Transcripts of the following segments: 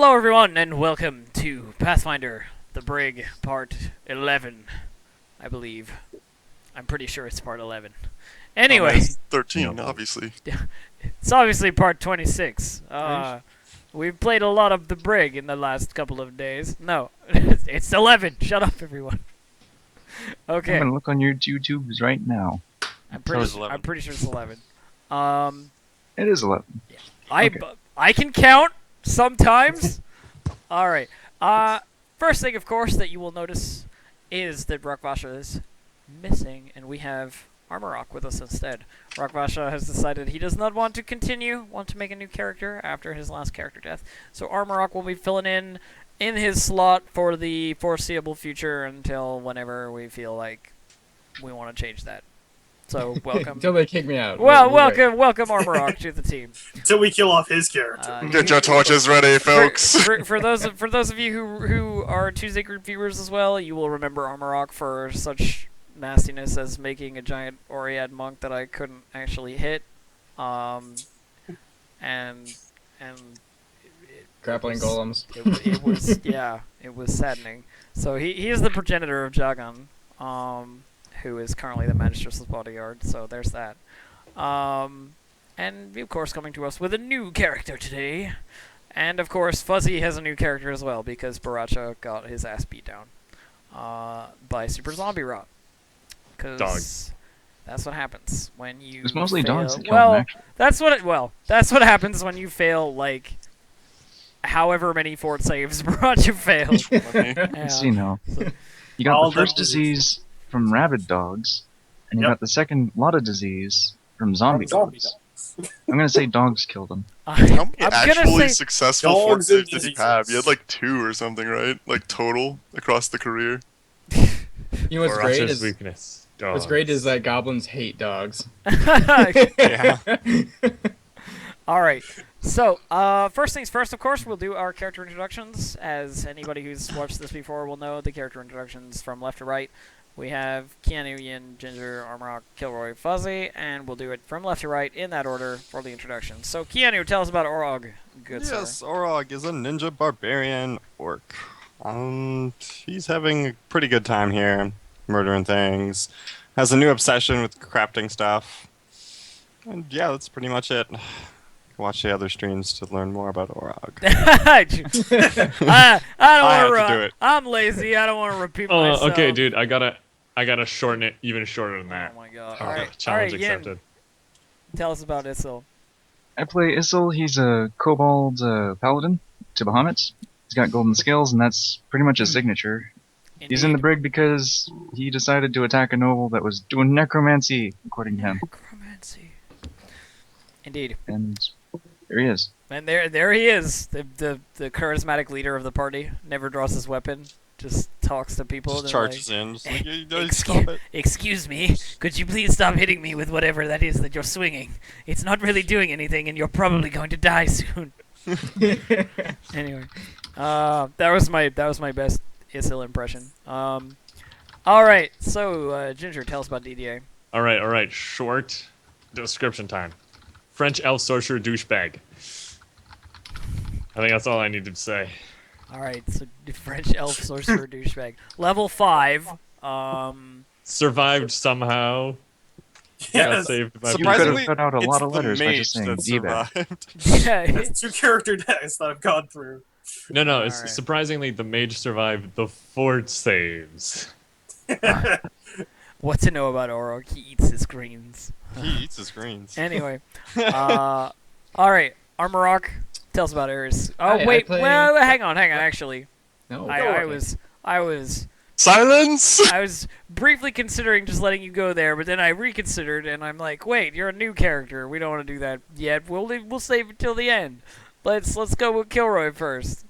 Hello everyone and welcome to Pathfinder, the Brig, part 11, I believe. I'm pretty sure it's part 11. Anyway. It's 13, obviously. It's obviously part 26. We've played a lot of the Brig in the last couple of days. No, it's 11. Shut up, everyone. Okay. I'm gonna look on your YouTubes right now. I'm pretty sure it's 11. It is 11. Yeah. I can count sometimes. All right. First thing, of course, that you will notice is that Rockvasha is missing, and we have Armorok with us instead. Rockvasha has decided he does not want to make a new character after his last character death. So Armorok will be filling in his slot for the foreseeable future until whenever we feel like we want to change that. So welcome. Until they kick me out. Well, welcome Armorok to the team. Until we kill off his character. Get your torches ready, folks. For those of you who are Tuesday group viewers as well, you will remember Armorok for such nastiness as making a giant Oriad monk that I couldn't actually hit, and Grappling golems. It was it was saddening. So he is the progenitor of Jagan, who is currently the Magistress's bodyguard. So there's that. And of course coming to us with a new character today, and of course Fuzzy has a new character as well because Baracha got his ass beat down by Super Zombie Rot. Because that's what happens when you. It's mostly fail. dogs that kill them, actually. That's what happens when you fail like however many fort saves Baracha failed. Yeah. You know, you got the first disease from rabid dogs, and you got the second lot of disease from zombie dogs. I'm gonna say dogs killed them. How many actually successful fort saves did you have? You had like 2 or something, right? Like total across the career. You know what's great is weakness. what's great is that goblins hate dogs. Yeah. All right. So, first things first, of course, we'll do our character introductions. As anybody who's watched this before will know, the character introductions from left to right. We have Keanu, Yin, Ginger, Armorok, Kilroy, Fuzzy, and we'll do it from left to right in that order for the introduction. So, Keanu, tell us about Orog. Good sir. Yes, Orog is a ninja barbarian orc. He's having a pretty good time here, murdering things. Has a new obsession with crafting stuff. And yeah, that's pretty much it. Watch the other streams to learn more about Orog. I don't want to to run. do it. I'm lazy. I don't want to repeat myself. Oh, okay, dude. I gotta shorten it even shorter than that. Oh my god. Oh, All right, challenge Yin, accepted. tell us about Isil. I play Issel. He's a kobold paladin to Bahamut. He's got golden skills, and that's pretty much his signature. Indeed. He's in the Brig because he decided to attack a noble that was doing necromancy, according to him. Necromancy. Indeed. And there he is. And there he is, the charismatic leader of the party. Never draws his weapon, just talks to people. Just charges in. Just like, stop Excuse, it. excuse me, could you please stop hitting me with whatever that is that you're swinging? It's not really doing anything, and you're probably going to die soon. Anyway, that was my best Isil impression. All right, so Ginger, tell us about DDA. All right. Short description time. French elf sorcerer douchebag. I think that's all I needed to say. All right, so French elf sorcerer douchebag, level 5. Survived somehow. Got Yes. saved by Surprisingly, You could have cut out a it's lot of the letters by mage just saying that D-bag. survived. Yeah, That's 2 character deaths that I've gone through. No, it's Alright. surprisingly the mage survived the fort saves. what to know about Orog? He eats his greens. He eats his greens. Anyway, all right, Armorok, tell us about Eris. Oh Hi, wait, I play- well, hang on. Actually, No. I was Silence! briefly considering just letting you go there, but then I reconsidered, and I'm like, wait, you're a new character. We don't want to do that yet. We'll save it till the end. Let's go with Kilroy first.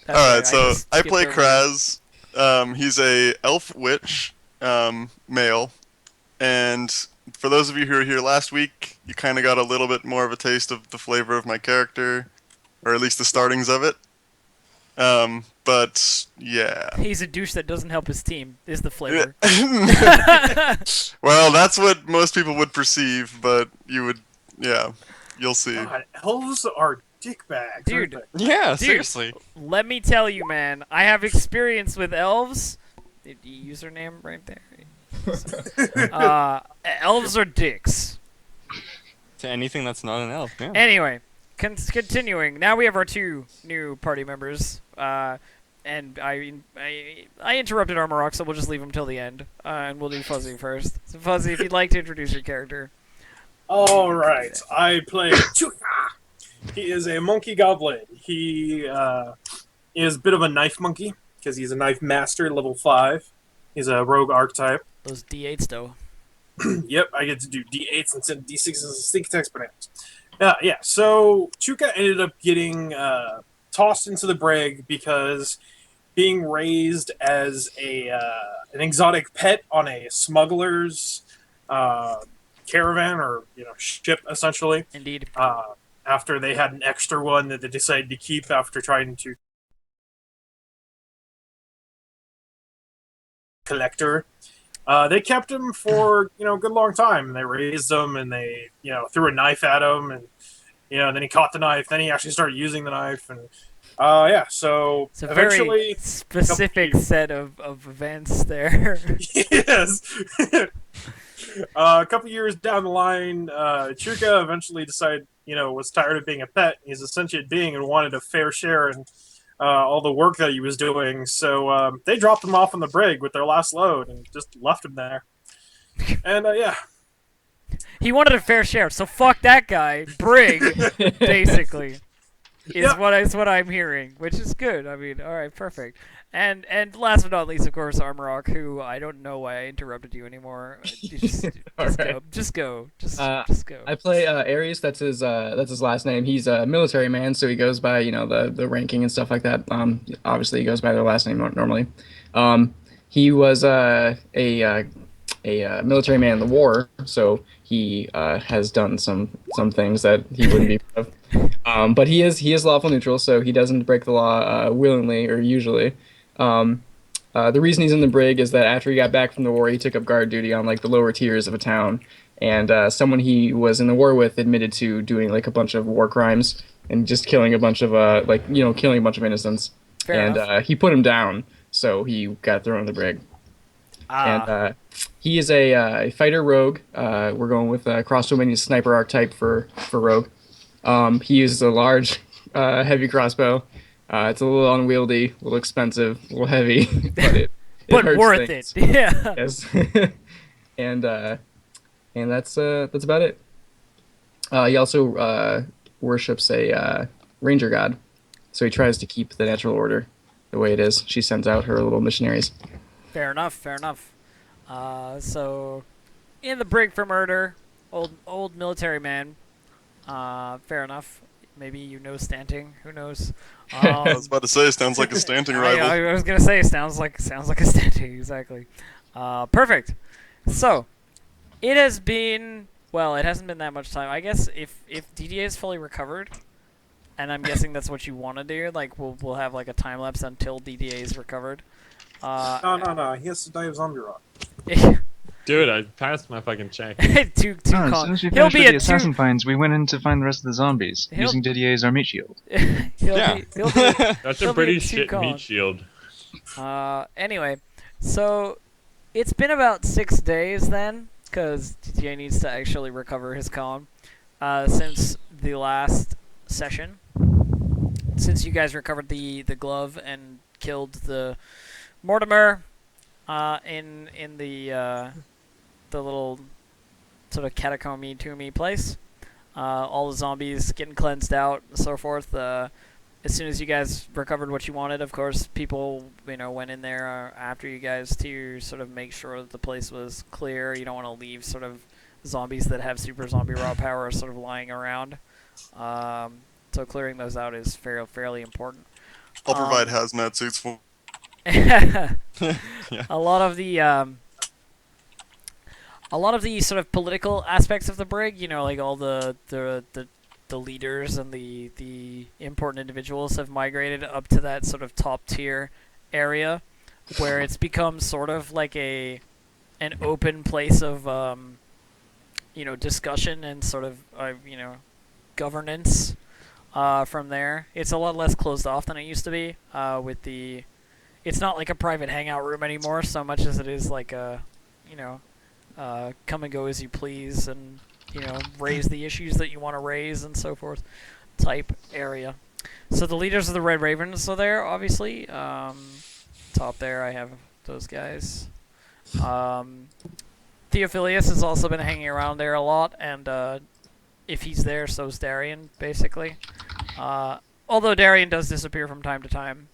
That's Alright, right, so just I skipped play over Kraz. He's a elf witch, male. And for those of you who were here last week, you kind of got a little bit more of a taste of the flavor of my character. Or at least the startings of it. But, yeah. He's a douche that doesn't help his team, is the flavor. Well, that's what most people would perceive, but you would, yeah, you'll see. God, elves are dick bag. Dude. Perfect. Yeah, seriously. Let me tell you, man. I have experience with elves. The username right there. Elves are dicks. To anything that's not an elf, yeah. Anyway, continuing. Now we have our 2 new party members. And I interrupted Armor Rock, so we'll just leave him till the end. And we'll do Fuzzy first. So Fuzzy, if you'd like to introduce your character. All right, I play Chuka. He is a monkey goblin. He is a bit of a knife monkey because he's a knife master, level 5. He's a rogue archetype. Those D8s, though. Yep, I get to do D8s instead of D6s and sneak attacks bananas. Yeah, so Chuka ended up getting tossed into the brig because being raised as an exotic pet on a smuggler's caravan or ship, essentially. Indeed. After they had an extra one that they decided to keep after trying to collector. They kept him for a good long time, and they raised him, and they threw a knife at him, and then he caught the knife. Then he actually started using the knife, and so it's a eventually, very specific set of events there. Yes. A couple years down the line, Chuka eventually decided, was tired of being a pet. He's a sentient being and wanted a fair share in all the work that he was doing. So they dropped him off on the brig with their last load and just left him there. And yeah. He wanted a fair share, so fuck that guy. Brig, basically, is what I'm hearing, which is good. I mean, all right, perfect. And last but not least, of course, Armorok, who I don't know why I interrupted you anymore. Just go. Just go. I play Ares. That's his last name. He's a military man, so he goes by the ranking and stuff like that. Obviously he goes by their last name normally. He was a military man in the war, so he has done some things that he wouldn't be proud of. But he is lawful neutral, so he doesn't break the law willingly or usually. The reason he's in the brig is that after he got back from the war, he took up guard duty on the lower tiers of a town, and someone he was in the war with admitted to doing a bunch of war crimes and just killing a bunch of killing a bunch of innocents. Fair enough. He put him down, so he got thrown in the brig. And he is a fighter rogue. We're going with cross-dominion sniper archetype for rogue. He uses a large, heavy crossbow. It's a little unwieldy, a little expensive, a little heavy, but it hurts worth things. it. Yeah. Yes. and that's about it. He also worships a ranger god, so he tries to keep the natural order the way it is. She sends out her little missionaries. Fair enough. So, in the brig for murder, old military man. Fair enough. Maybe Stanting. Who knows? I was about to say, sounds like a Stanting rival. I was gonna say, sounds like a Stanting, exactly. Perfect. So, it has been it hasn't been that much time. I guess if DDA is fully recovered, and I'm guessing that's what you want to do, we'll have a time lapse until DDA is recovered. No. He has to die of zombie rock. Dude, I passed my fucking check. As soon as we finished with the assassin finds, we went in to find the rest of the zombies, using Didier as our meat shield. That's a pretty shit meat shield. Anyway, so it's been about 6 days then, because DDA needs to actually recover his con, since the last session. Since you guys recovered the glove and killed the Mortimer in the little sort of catacomby to-me place. All the zombies getting cleansed out and so forth. As soon as you guys recovered what you wanted, of course, people went in there after you guys to sort of make sure that the place was clear. You don't want to leave sort of zombies that have super zombie raw power sort of lying around. So clearing those out is fairly important. I'll provide hazmat suits for. Yeah. Yeah. A lot of the sort of political aspects of the brig, all the leaders and the important individuals have migrated up to that sort of top tier area, where it's become sort of like an open place of discussion and sort of governance. from there. It's a lot less closed off than it used to be. It's not like a private hangout room anymore, so much as it is like a, you know, come and go as you please, and raise the issues that you want to raise and so forth, type area. So the leaders of the Red Ravens are there, obviously. Top there, I have those guys. Theophilius has also been hanging around there a lot, and if he's there, so's Darian, basically. Although Darian does disappear from time to time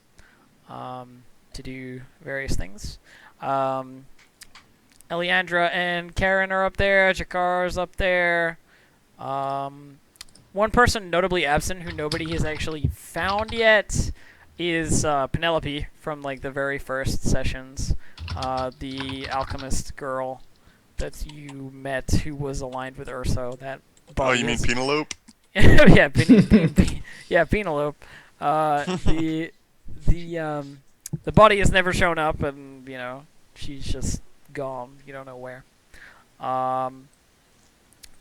to do various things. Eliandra and Karen are up there. Jakar's up there. One person notably absent who nobody has actually found yet is Penelope from like the very first sessions. The alchemist girl that you met who was aligned with Urso. That Oh, you mean Penelope? yeah, yeah, Penelope. The body has never shown up, and she's just gone. You don't know where.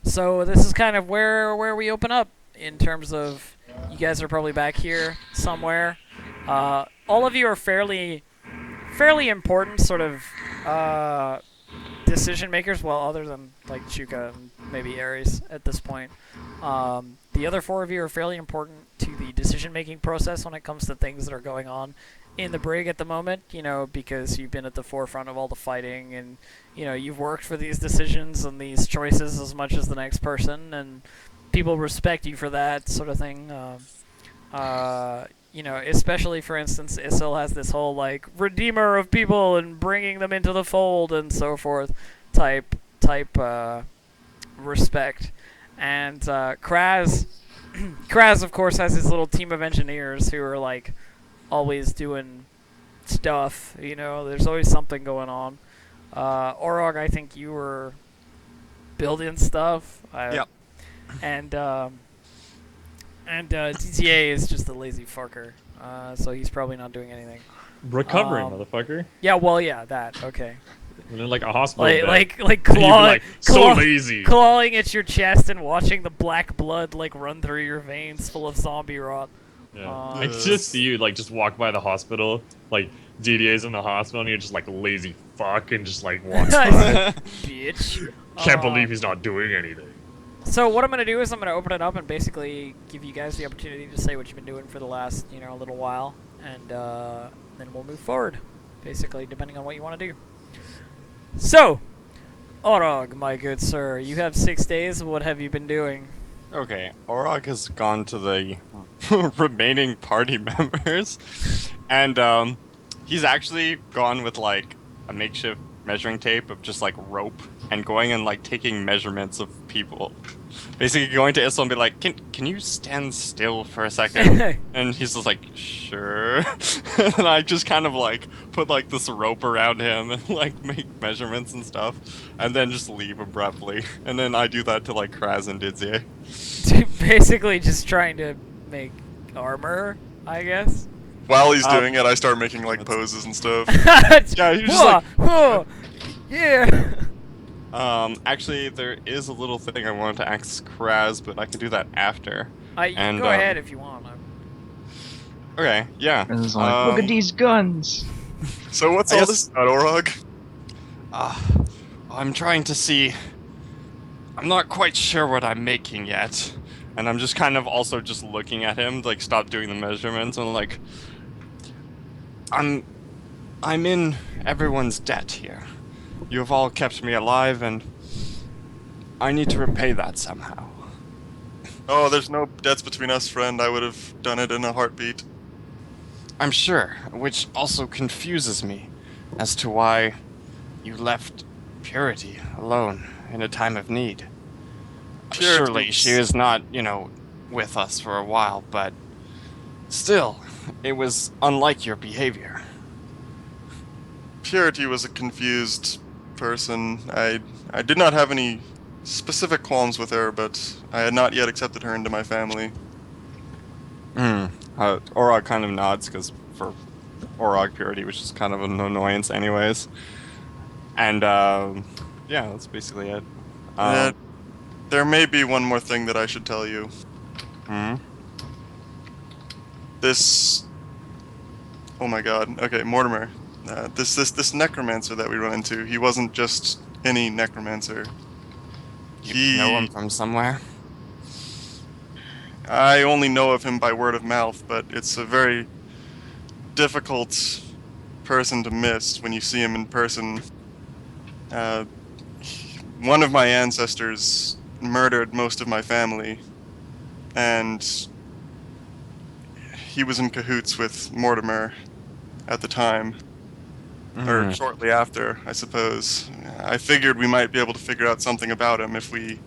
So this is kind of where we open up in terms of you guys are probably back here somewhere. All of you are fairly important sort of decision makers. Well, other than like Chuka and maybe Ares at this point. The other 4 of you are fairly important to the decision-making process when it comes to things that are going on in the Brig at the moment, because you've been at the forefront of all the fighting, and, you've worked for these decisions and these choices as much as the next person, and people respect you for that sort of thing. Especially, for instance, Isil has this whole, like, redeemer of people and bringing them into the fold and so forth type respect. And Kraz, of course, has his little team of engineers who are like always doing stuff. There's always something going on. Orog, I think you were building stuff. Yep. And DTA is just a lazy fucker. So he's probably not doing anything. Recovering, motherfucker. Yeah, well, yeah, that. Okay. And then like a hospital bed. Like And you'd be clawing, like, so lazy. clawing at your chest and watching the black blood like run through your veins, full of zombie rot. Yeah. I just see you like just walk by the hospital, like DDA's in the hospital, and you're just like lazy fuck, and just like walks by. Bitch. Can't believe he's not doing anything. So what I'm gonna do is I'm gonna open it up and basically give you guys the opportunity to say what you've been doing for the last little while, and then we'll move forward, basically depending on what you want to do. So, Orog, my good sir, you have 6 days. What have you been doing? Okay, Orog has gone to the remaining party members, and he's actually gone with like a makeshift measuring tape of just like rope and going and like taking measurements of people. Basically going to Issel and be like, can you stand still for a second? And he's just like, sure. And I just kind of like put like this rope around him and like make measurements and stuff, and then just leave abruptly. And then I do that to like Kraz and Didzier. Basically just trying to make armor, I guess. While he's doing it, I start making like poses and stuff. Yeah, you're just like, yeah. Actually, there is a little thing I wanted to ask Kraz, but I can do that after. You can go ahead if you want. Okay, yeah. And it's like, look at these guns. So what's all this about, Orog? I'm trying to see. I'm not quite sure what I'm making yet. And I'm just kind of also just looking at him, like, stop doing the measurements, and like, I'm in everyone's debt here. You have all kept me alive, and I need to repay that somehow. Oh, there's no debts between us, friend. I would have done it in a heartbeat. I'm sure, which also confuses me as to why you left Purity alone in a time of need. Surely she is not, with us for a while, but still, it was unlike your behavior. Purity was a confused person. I did not have any specific qualms with her, but I had not yet accepted her into my family. Orog kind of nods, because for Orog, Purity was just kind of an annoyance anyways. And, yeah, that's basically it. There may be one more thing that I should tell you. this. Oh my God. Okay, Mortimer. This necromancer that we run into. He wasn't just any necromancer. You know him from somewhere? I only know of him by word of mouth, but it's a very difficult person to miss when you see him in person. Uh, One of my ancestors murdered most of my family, and he was in cahoots with Mortimer at the time, or shortly after, I suppose. I figured we might be able to figure out something about him if we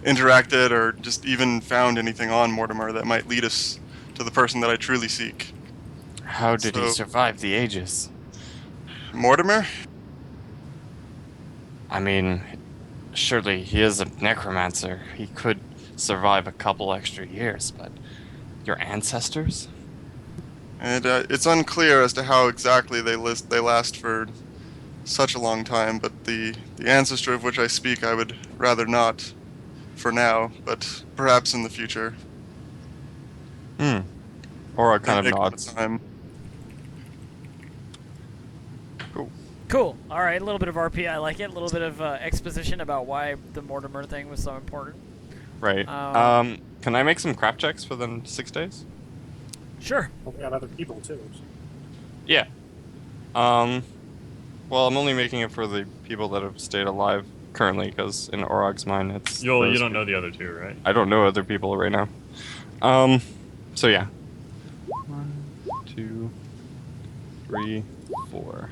interacted or just even found anything on Mortimer that might lead us to the person that I truly seek. How did he So- survive the ages? Mortimer? I mean, surely he is a necromancer. He could survive a couple extra years, but your ancestors? And it's unclear as to how exactly they last for such a long time, but the ancestor of which I speak I would rather not for now, but perhaps in the future. Or a kind of Take one at a nods. time. Cool. All right, a little bit of RP. I like it. A little bit of exposition about why the Mortimer thing was so important. Right. Um, Can I make some crap checks for the 6 days? Sure. We got other people too. Yeah. Well, I'm only making it for the people that have stayed alive currently, because in Orog's mind, it's... You those don't people. know the other two, right? I don't know other people right now. So yeah. 1, 2, 3, 4.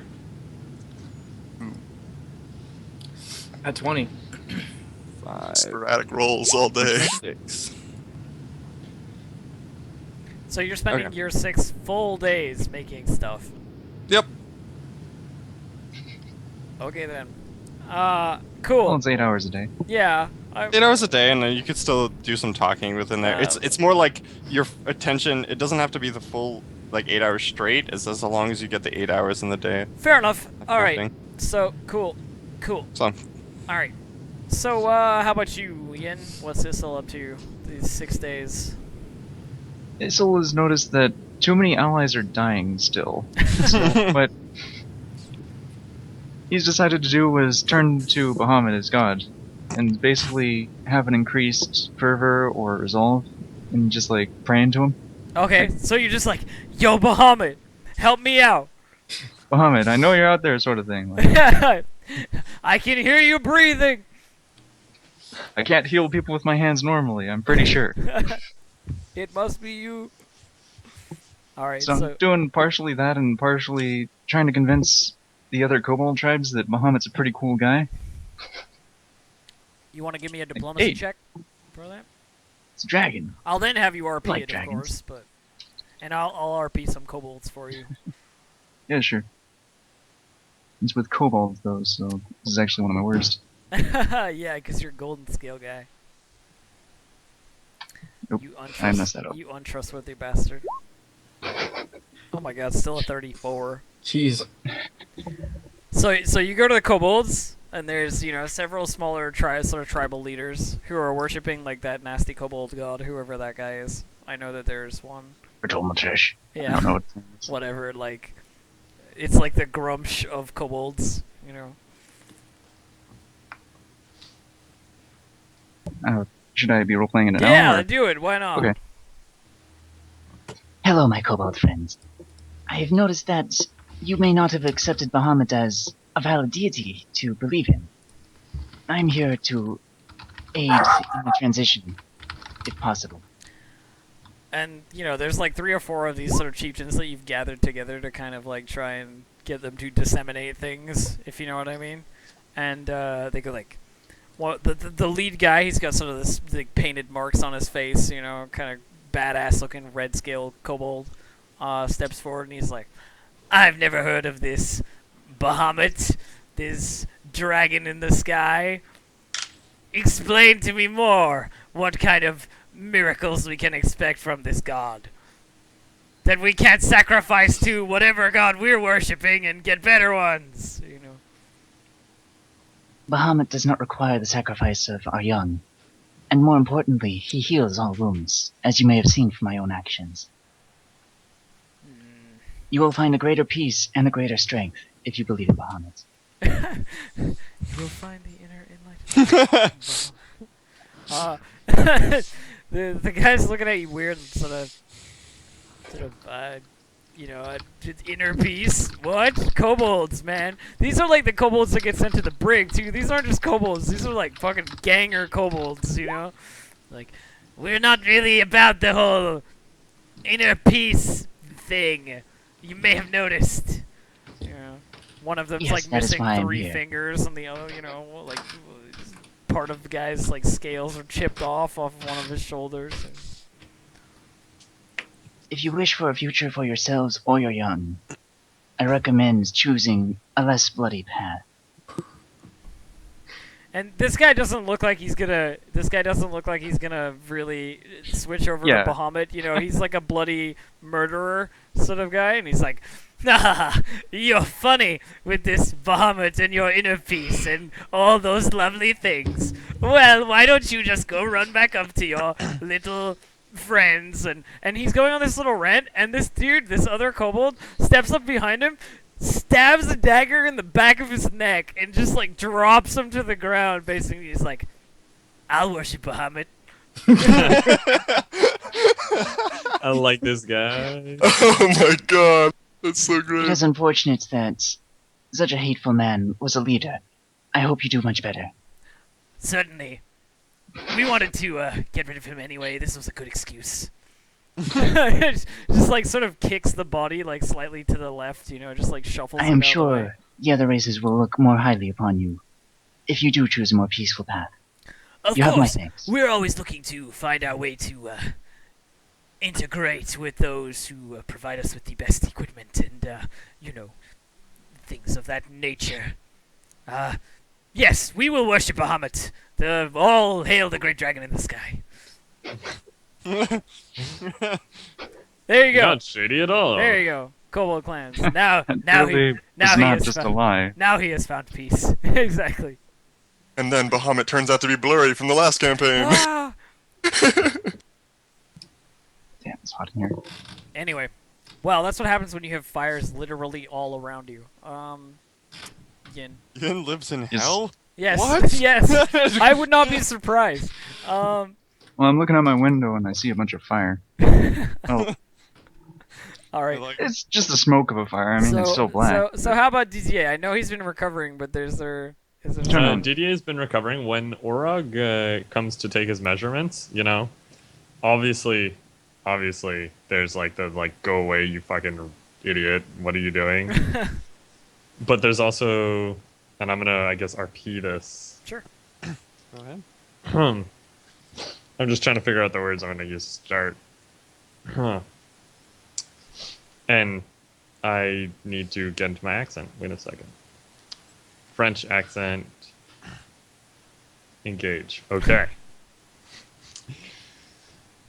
At 20. 5, Sporadic rolls all day. 6. So you're spending Okay. your 6 full days making stuff. Yep. Okay then. Well, Cool. it's 8 hours a day. Yeah. 8 hours a day, and then you could still do some talking within there. It's more like your attention. It doesn't have to be the full 8 hours straight. It's as long as you get the 8 hours in the day. Fair enough. of All right. crafting. So cool. So All right. So how about you, Ian? What's this all up to these 6 days? Issel has noticed that too many allies are dying still. So what he's decided to do was turn to Bahamut as god, and basically have an increased fervor or resolve, and just praying to him. Okay. So you're just like, yo, Bahamut, help me out. Bahamut, I know you're out there, sort of thing. I can hear you breathing. I can't heal people with my hands normally, I'm pretty sure. It must be you. All right. So So I'm doing partially that and partially trying to convince the other kobold tribes that Bahamut's a pretty cool guy. you want to give me a diplomacy Hey. check for that? It's a dragon. I'll then have you RP like it, dragons. of course, and I'll RP some kobolds for you. Yeah, sure. It's with kobolds though, so this is actually one of my worst. Yeah, because you're a golden scale guy. Nope, You I messed that up. You untrustworthy bastard. Oh my god, still a 34. Jeez. So you go to the kobolds, and there's several smaller sort of tribal leaders who are worshiping that nasty kobold god, whoever that guy is. I know that there's one. Bertolmatrish. I Yeah, don't know what it's whatever. It's like the Grumsh of kobolds. Should I be role-playing it now? Yeah, or- do it. Why not? Okay. Hello, my kobold friends. I have noticed that you may not have accepted Bahamut as a valid deity to believe in. I'm here to aid in the transition, if possible. And there's 3 or 4 of these sort of chieftains that you've gathered together to kind of try and get them to disseminate things, if you know what I mean. And they go well, the lead guy, he's got sort of this painted marks on his face, kind of badass looking red scale kobold. Steps forward and he's like, I've never heard of this Bahamut, this dragon in the sky. Explain to me more what kind of miracles we can expect from this god. That we can't sacrifice to whatever god we're worshipping and get better ones, Bahamut does not require the sacrifice of our young. And more importantly, he heals all wounds, as you may have seen from my own actions. You will find a greater peace and a greater strength if you believe in Bahamut. You will find the inner enlightenment. The guy's looking at you weird and sort of, inner peace. What? Kobolds, man. These are like the kobolds that get sent to the brig, too. These aren't just kobolds. These are like fucking ganger kobolds, you know? Like, we're not really about the whole inner peace thing. You may have noticed. You know, one of them's Yes, like that is missing why I'm 3 here. fingers, and the other, like part of the guy's like scales are chipped off of one of his shoulders. If you wish for a future for yourselves or your young, I recommend choosing a less bloody path. And this guy doesn't look like he's gonna. This guy doesn't look like he's gonna really switch over Yeah. to Bahamut. You know, he's like a bloody murderer sort of guy, and he's like, "Ah, you're funny with this Bahamut and your inner peace and all those lovely things. Well, why don't you just go run back up to your little friends?" And he's going on this little rant, and this dude, this other kobold, steps up behind him, stabs a dagger in the back of his neck, and just like drops him to the ground. Basically, he's like, "I'll worship Bahamut." I like this guy. Oh my god, that's so It great. is unfortunate that such a hateful man was a leader. I hope you do much better. Certainly. We wanted to get rid of him anyway. This was a good excuse. just like sort of kicks the body like slightly to the left, just like shuffles. I it am out of the way. sure the other races will look more highly upon you if you do choose a more peaceful path. Of You have my course, thanks. we're always looking to find our way to integrate with those who provide us with the best equipment and things of that nature. Yes, we will worship Bahamut. All hail the great dragon in the sky. There you go. Not shady at all. There you go. Kobold clans. Now Really, now it's he not has just a found, lie. Now he has found peace. Exactly. And then Bahamut turns out to be Blurry from the last campaign. Ah! Damn, it's hot in here. Anyway, well, that's what happens when you have fires literally all around you. Yin. Yin lives in Is- hell? Yes. What? Yes. I would not be surprised. Well, I'm looking out my window and I see a bunch of fire. Well, All right. it's just the smoke of a fire. I mean, it's still black. So how about Didier? I know he's been recovering, but is there Turn on. Didier's been recovering. When Orog comes to take his measurements, obviously, there's like the go away, you fucking idiot. What are you doing? But there's also, and I'm gonna, I guess, RP this. Sure. Go ahead. I'm just trying to figure out the words I'm gonna use to start. And I need to get into my accent. Wait a second. French accent. Engage. Okay.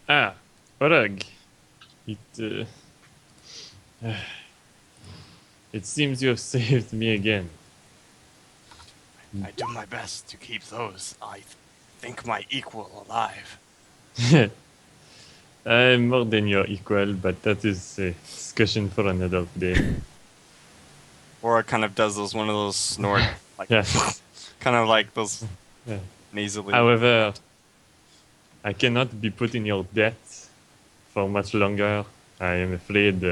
Orug. It seems you have saved me again. I do my best to keep those I think my equal alive. I'm more than your equal, but that is a discussion for another day. Or it kind of does one of those snort, like Yeah. kind of like those Yeah. nasally. However, I cannot be put in your debt for much longer. I am afraid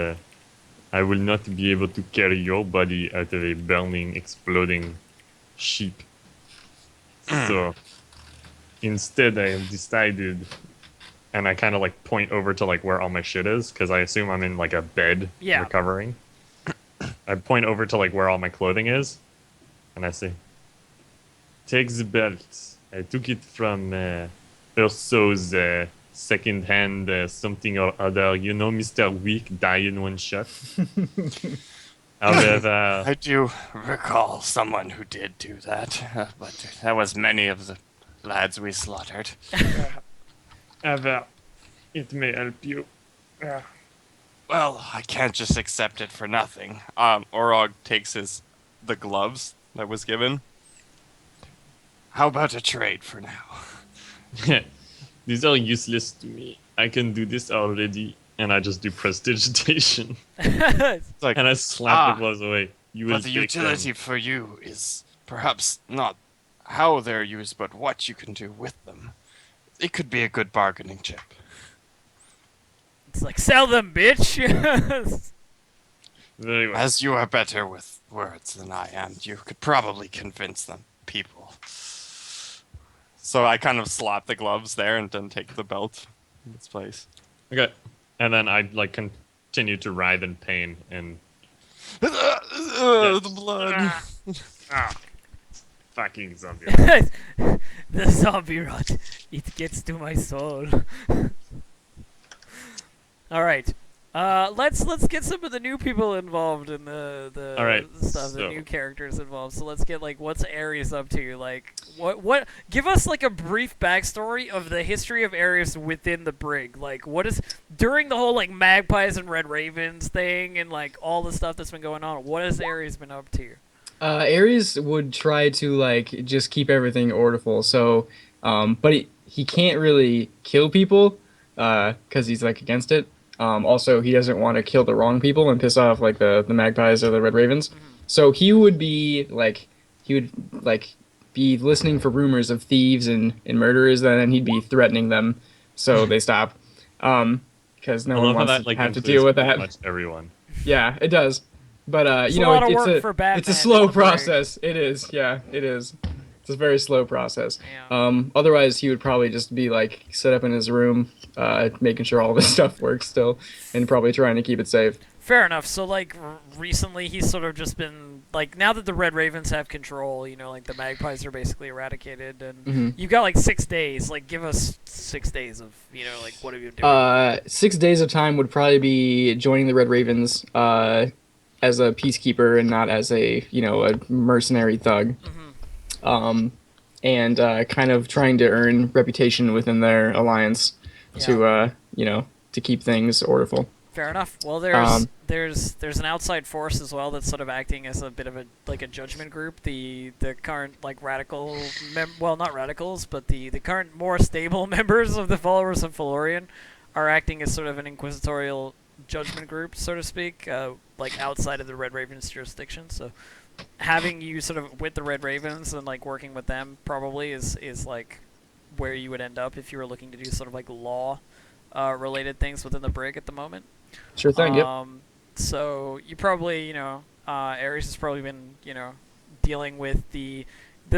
I will not be able to carry your body out of a burning, exploding sheep. So, instead, I have decided, and I kind of point over to where all my shit is, because I assume I'm in a bed Yeah. recovering. I point over to where all my clothing is, and I say, "Take the belt. I took it from Urso's second-hand something or other. You know, Mr. Weak die in one shot." However, I do recall someone who did do that, but that was many of the lads we slaughtered. however, it may help you. Well, I can't just accept it for nothing. Orog takes the gloves that was given. How about a trade for now? These are useless to me. I can do this already, and I just do prestidigitation, It's like, and I slap the gloves away. You will But the take utility them. for you is perhaps not how they're used, but what you can do with them. It could be a good bargaining chip. It's like, sell them, bitch! Very well. As you are better with words than I am, you could probably convince them, people. so I kind of slap the gloves there and then take the belt in its place. Okay. And then I like continue to writhe in pain and The blood. fucking zombie. The zombie rot. It gets to my soul. All right. Let's get some of the new people involved in the All right, stuff. The so- new characters involved. So let's get like what's Ares up to? Like what? Give us like a brief backstory of the history of Ares within the Brig. Like what is during the whole like magpies and red ravens thing and like all the stuff that's been going on. What has Ares been up to? Ares would try to like just keep everything orderful. So, but he can't really kill people because he's like against it. Also, he doesn't want to kill the wrong people and piss off like the magpies or the red ravens. So he would be listening for rumors of thieves and murderers, and he'd be threatening them so they stop. Because no I one love how wants that to like have to includes deal with pretty that. much everyone. Yeah, it does. But It's you a know, lot of it's work for Batman it's a slow and the Brig. process. It is. Yeah, it is. It's a very slow process. Yeah. Otherwise, he would probably just be like set up in his room, making sure all this stuff works still, and probably trying to keep it safe. Fair enough. So, like, recently he's sort of just been, like, now that the Red Ravens have control, you know, like, the Magpies are basically eradicated, and you've got, like, 6 days. Like, give us 6 days of, you know, like, what have you done? 6 days of time would probably be joining the Red Ravens as a peacekeeper and not as a, you know, a mercenary thug. And kind of trying to earn reputation within their alliance to, you know, to keep things orderful. Fair enough. Well, there's an outside force as well that's sort of acting as a bit of a like a judgment group. The current like radical, well not radicals, but the current more stable members of the followers of Felurian are acting as sort of an inquisitorial judgment group, so to speak, like outside of the Red Ravens jurisdiction. So having you sort of with the Red Ravens and like working with them probably is like where you would end up if you were looking to do sort of like law related things within the Brig at the moment. Sure thing, yep. So you probably, you know, Ares has probably been, you know, dealing with the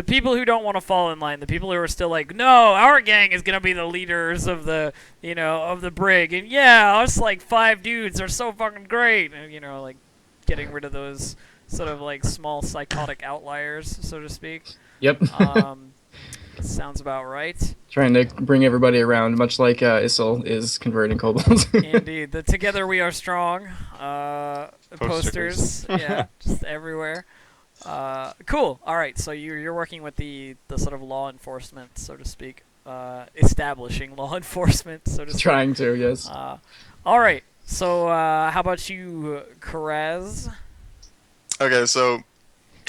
people who don't want to fall in line, the people who are still like, no, our gang is gonna be the leaders of the, you know, of the Brig, and yeah, us like 5 dudes are so fucking great, and you know, like getting rid of those sort of like small psychotic outliers, so to speak. Yep. Sounds about right. Trying to bring everybody around, much like Issel is converting kobolds. Indeed. The Together We Are Strong posters. Posters. Yeah, just everywhere. Cool. All right, so you're working with the sort of law enforcement, so to speak. Establishing law enforcement, so to speak. Trying to, yes. All right, so how about you, Karaz? Okay, so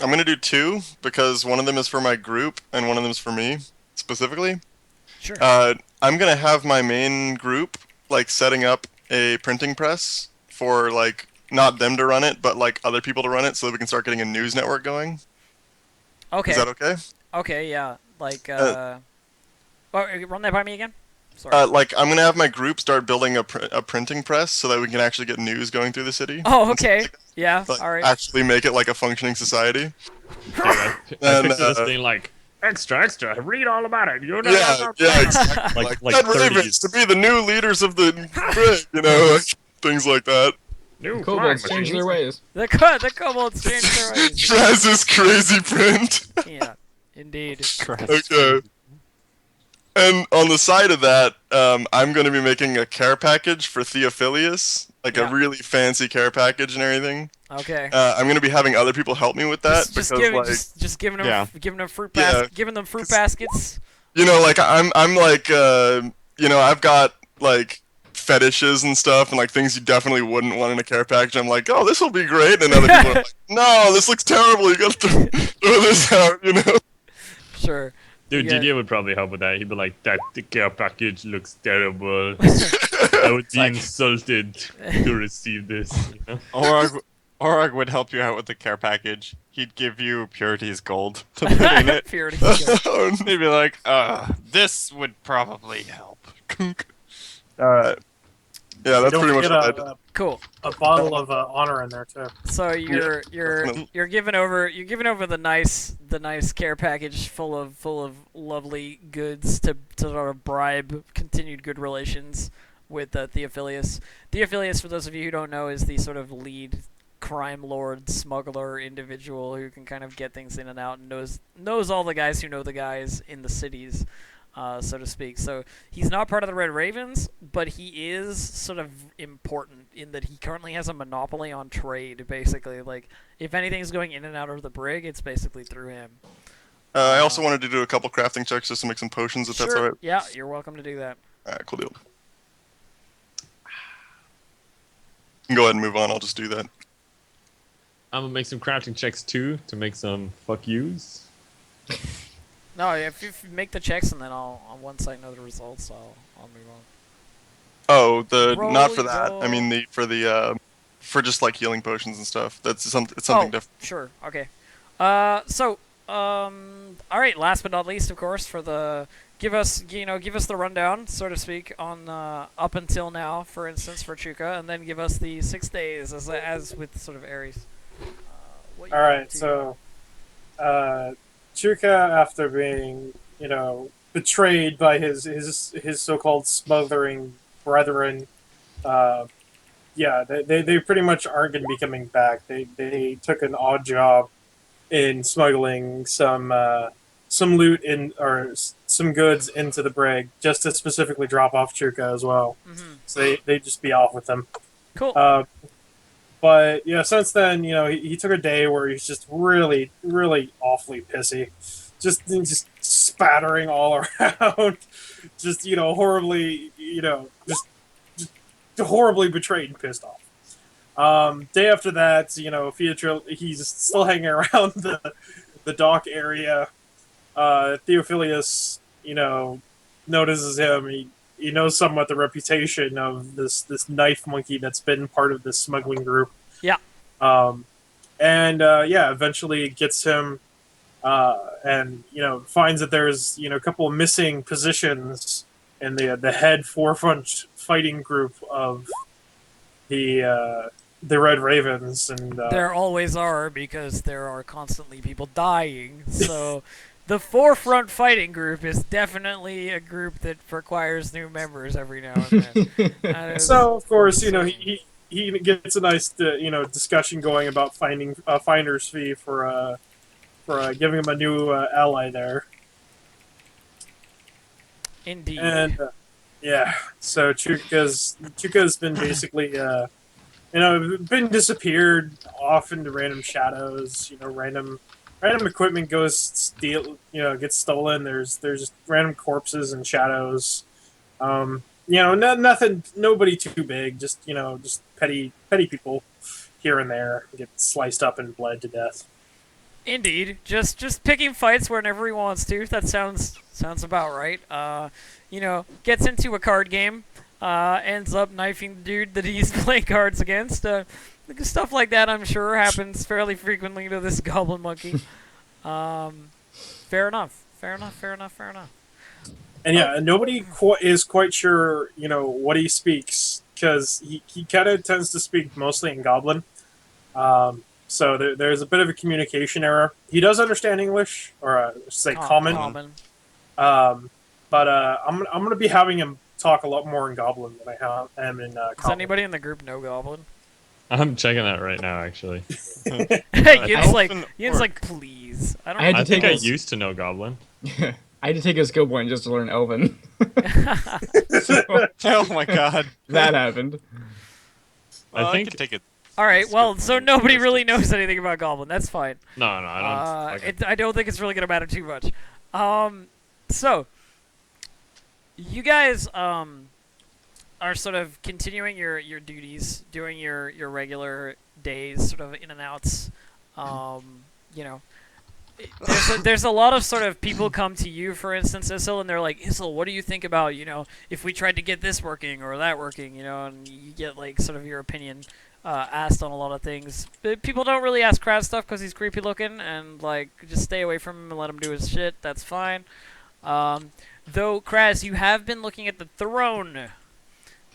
I'm gonna do 2 because one of them is for my group and one of them is for me specifically. Sure. I'm gonna have my main group like setting up a printing press for like not them to run it, but like other people to run it, so that we can start getting a news network going. Okay. Is that okay? Okay, yeah. Like, run that by me again? Sorry. Like I'm gonna have my group start building a printing press so that we can actually get news going through the city. Oh, okay. Yeah. Like, All right. actually make it like a functioning society. I And, picture this being like extra. Read all about it. You know. Yeah, exactly. Like Red 30s. Ravens to be the new leaders of the Brig, you know, like, things like that. New Kobolds flying change their machines. ways. The kobolds changed their ways. Traz's crazy print. Yeah, indeed. Okay. And on the side of that, I'm going to be making a care package for Theophilus, like Yeah. a really fancy care package and everything. Okay. I'm going to be having other people help me with that Just giving them Yeah. fruit Yeah. giving them fruit baskets. you know, like I'm like, you know, I've got like fetishes and stuff and like things you definitely wouldn't want in a care package. I'm like, oh, this will be great, and other people are like, no, this looks terrible. You got to throw this out, you know. Sure. Dude, Yeah. GDA would probably help with that. He'd be like, "That the care package looks terrible. I would be like- insulted to receive this." You know? Orog would help you out with the care package. He'd give you Purity's gold to put in it. Purity. Oh, no. He'd be like, This would probably help. Alright. Yeah, that's Don't pretty much forget what I did. Cool. a bottle of honor in there too. So you're definitely. giving over the nice care package full of lovely goods to sort of bribe continued good relations with Theophilus. Theophilus, for those of you who don't know, is the sort of lead crime lord smuggler individual who can kind of get things in and out and knows all the guys who know the guys in the cities. So to speak. So he's not part of the Red Ravens, but he is sort of important in that he currently has a monopoly on trade, basically. Like, if anything's going in and out of the brig, it's basically through him. I also wanted to do a couple crafting checks just to make some potions, if that's Sure. alright. Yeah, you're welcome to do that. Alright, cool deal. You can go ahead and move on, I'll just do that. I'm gonna make some crafting checks too to make some fuck yous. No, if you make the checks and then once I know the results, I'll move on. Oh, not for Roll, that. I mean for just like healing potions and stuff. It's something different. Sure. Okay. All right. Last but not least, of course, give us the rundown, so to speak, on up until now, for instance, for Chuka, and then give us the 6 days as with sort of Ares. All right, so Chuka, after being betrayed by his so-called smothering brethren, they pretty much aren't going to be coming back. They took an odd job in smuggling some loot or some goods into the brig just to specifically drop off Chuka as well. Mm-hmm. So they just be off with them. Cool. But yeah, since then, he took a day where he's just really, really awfully pissy, just spattering all around, just horribly, just horribly betrayed and pissed off. Day after that, he's still hanging around the dock area. Theophilus, notices him. He knows somewhat the reputation of this knife monkey that's been part of this smuggling group. Yeah. Eventually gets him, and finds that there's a couple of missing positions in the head forefront fighting group of the Red Ravens, and there always are, because there are constantly people dying. So. The forefront fighting group is definitely a group that requires new members every now and then. So of course, he gets a nice discussion going about finding a finder's fee for giving him a new ally there. Indeed. And so Chuka's been basically been disappeared off into random shadows. Random equipment gets stolen. There's just random corpses and shadows. Nothing, nobody too big. Just petty people here and there get sliced up and bled to death. Indeed, just picking fights whenever he wants to. That sounds about right. Gets into a card game, ends up knifing the dude that he's playing cards against. Stuff like that, I'm sure, happens fairly frequently to this goblin monkey. Fair enough. And nobody is quite sure, what he speaks, because he kind of tends to speak mostly in Goblin. So there's a bit of a communication error. He does understand English, or say Common. But I'm going to be having him talk a lot more in Goblin than I am in Common. Does anybody in the group know Goblin? I'm checking that right now, actually. Yin's like, please. I think I used to know Goblin. I had to take a skill point just to learn Elven. oh my god. That happened. Well, I think could take it. All right, well, so nobody really knows anything about Goblin. That's fine. No, I don't. I don't think it's really gonna matter too much. So you guys are sort of continuing your duties, doing your regular days, sort of in and outs. there's a lot of sort of people come to you, for instance, Issel, and they're like, Issel, what do you think about, if we tried to get this working or that working, and you get like sort of your opinion asked on a lot of things. But people don't really ask Kraz stuff because he's creepy looking, and like just stay away from him and let him do his shit. That's fine. Though Kraz, you have been looking at the throne.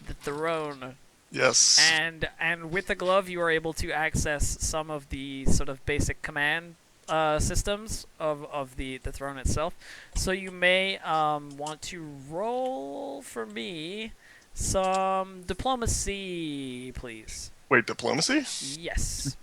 The throne. Yes. And with the glove, you are able to access some of the sort of basic command systems of the throne itself. So you may want to roll for me some diplomacy, please. Wait, diplomacy? Yes.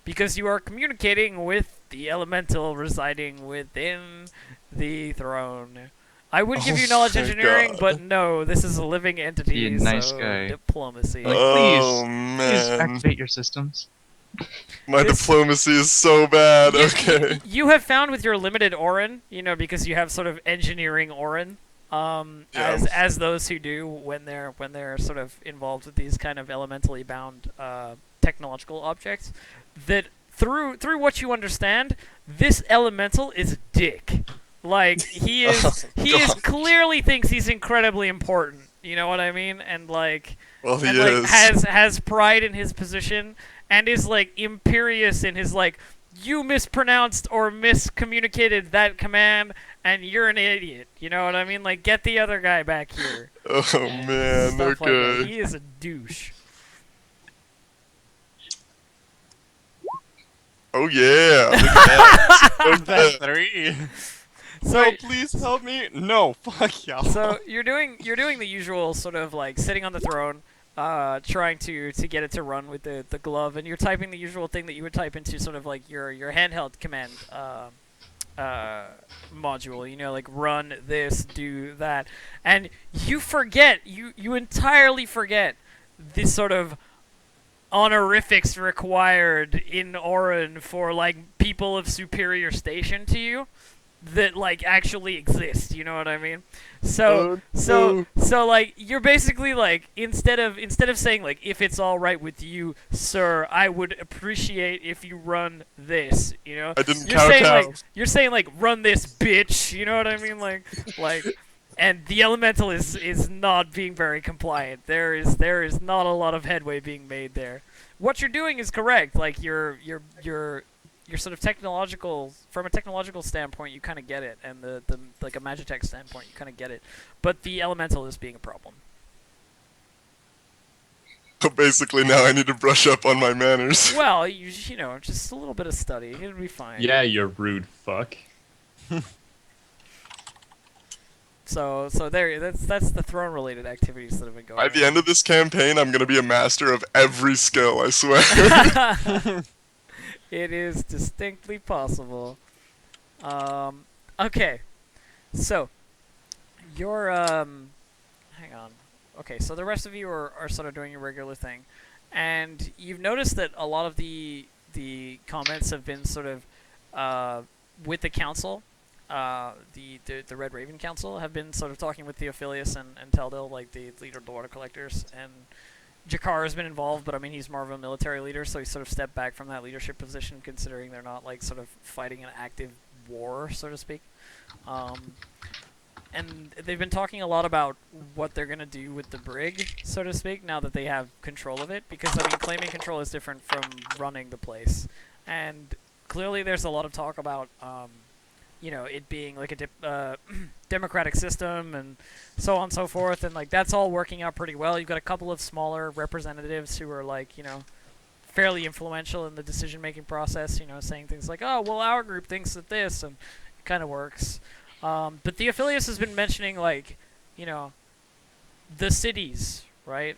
Because you are communicating with the elemental residing within the throne. I would give you knowledge thank engineering, God. but no, this is a living entity. Be a nice so guy. Diplomacy. Like, Oh, please man. activate your systems. My This- diplomacy is so bad. You- Okay. You have found with your limited Orin, because you have sort of engineering Orin, Yeah. as those who do when they're sort of involved with these kind of elementally bound technological objects, that through what you understand, this elemental is a dick. Like he is God. clearly thinks he's incredibly important. You know what I mean? And like Well, he and like is. has pride in his position and is like imperious in his like, you mispronounced or miscommunicated that command and you're an idiot. You know what I mean? Like, get the other guy back here. Oh, And man. stuff like that. Okay. He is a douche. Oh, yeah. Look at that. That's Okay. 3. So No, please help me. No, fuck y'all. so you're doing the usual sort of like sitting on the throne, trying to get it to run with the glove, and you're typing the usual thing that you would type into sort of like your handheld command module, like run this, do that, and you forget, you entirely forget this sort of honorifics required in Orin for like people of superior station to you that like actually exist, you know what I mean? So like you're basically like instead of saying like, if it's all right with you, sir, I would appreciate if you run this, I didn't you're count saying out. like run this, bitch, you know what I mean? Like and the elemental is not being very compliant. There is not a lot of headway being made there. What you're doing is correct. Like you're sort of technological, from a technological standpoint, you kind of get it, and the like a Magitech standpoint, you kind of get it. But the elemental is being a problem. Basically, now I need to brush up on my manners. Well, you know, just a little bit of study, it'll be fine. Yeah, you rude fuck. So that's the throne related activities that have been going By on. the end of this campaign, I'm gonna be a master of every skill, I swear. It is distinctly possible. Okay. So, you're, hang on. Okay, so the rest of you are sort of doing your regular thing. And you've noticed that a lot of the comments have been sort of, with the council, the Red Raven Council, have been sort of talking with Theophilus and Teldil, like the leader of the Water Collectors, and Jakar has been involved, but I mean he's more of a military leader, so he sort of stepped back from that leadership position, considering they're not like sort of fighting an active war, so to speak. And they've been talking a lot about what they're gonna do with the Brig, so to speak, now that they have control of it, because I mean claiming control is different from running the place, and clearly there's a lot of talk about it being like a democratic system and so on and so forth, and like that's all working out pretty well. You've got a couple of smaller representatives who are like, fairly influential in the decision-making process, saying things like, oh, well, our group thinks that this, and it kind of works. But Theophilus has been mentioning, like, the cities, right?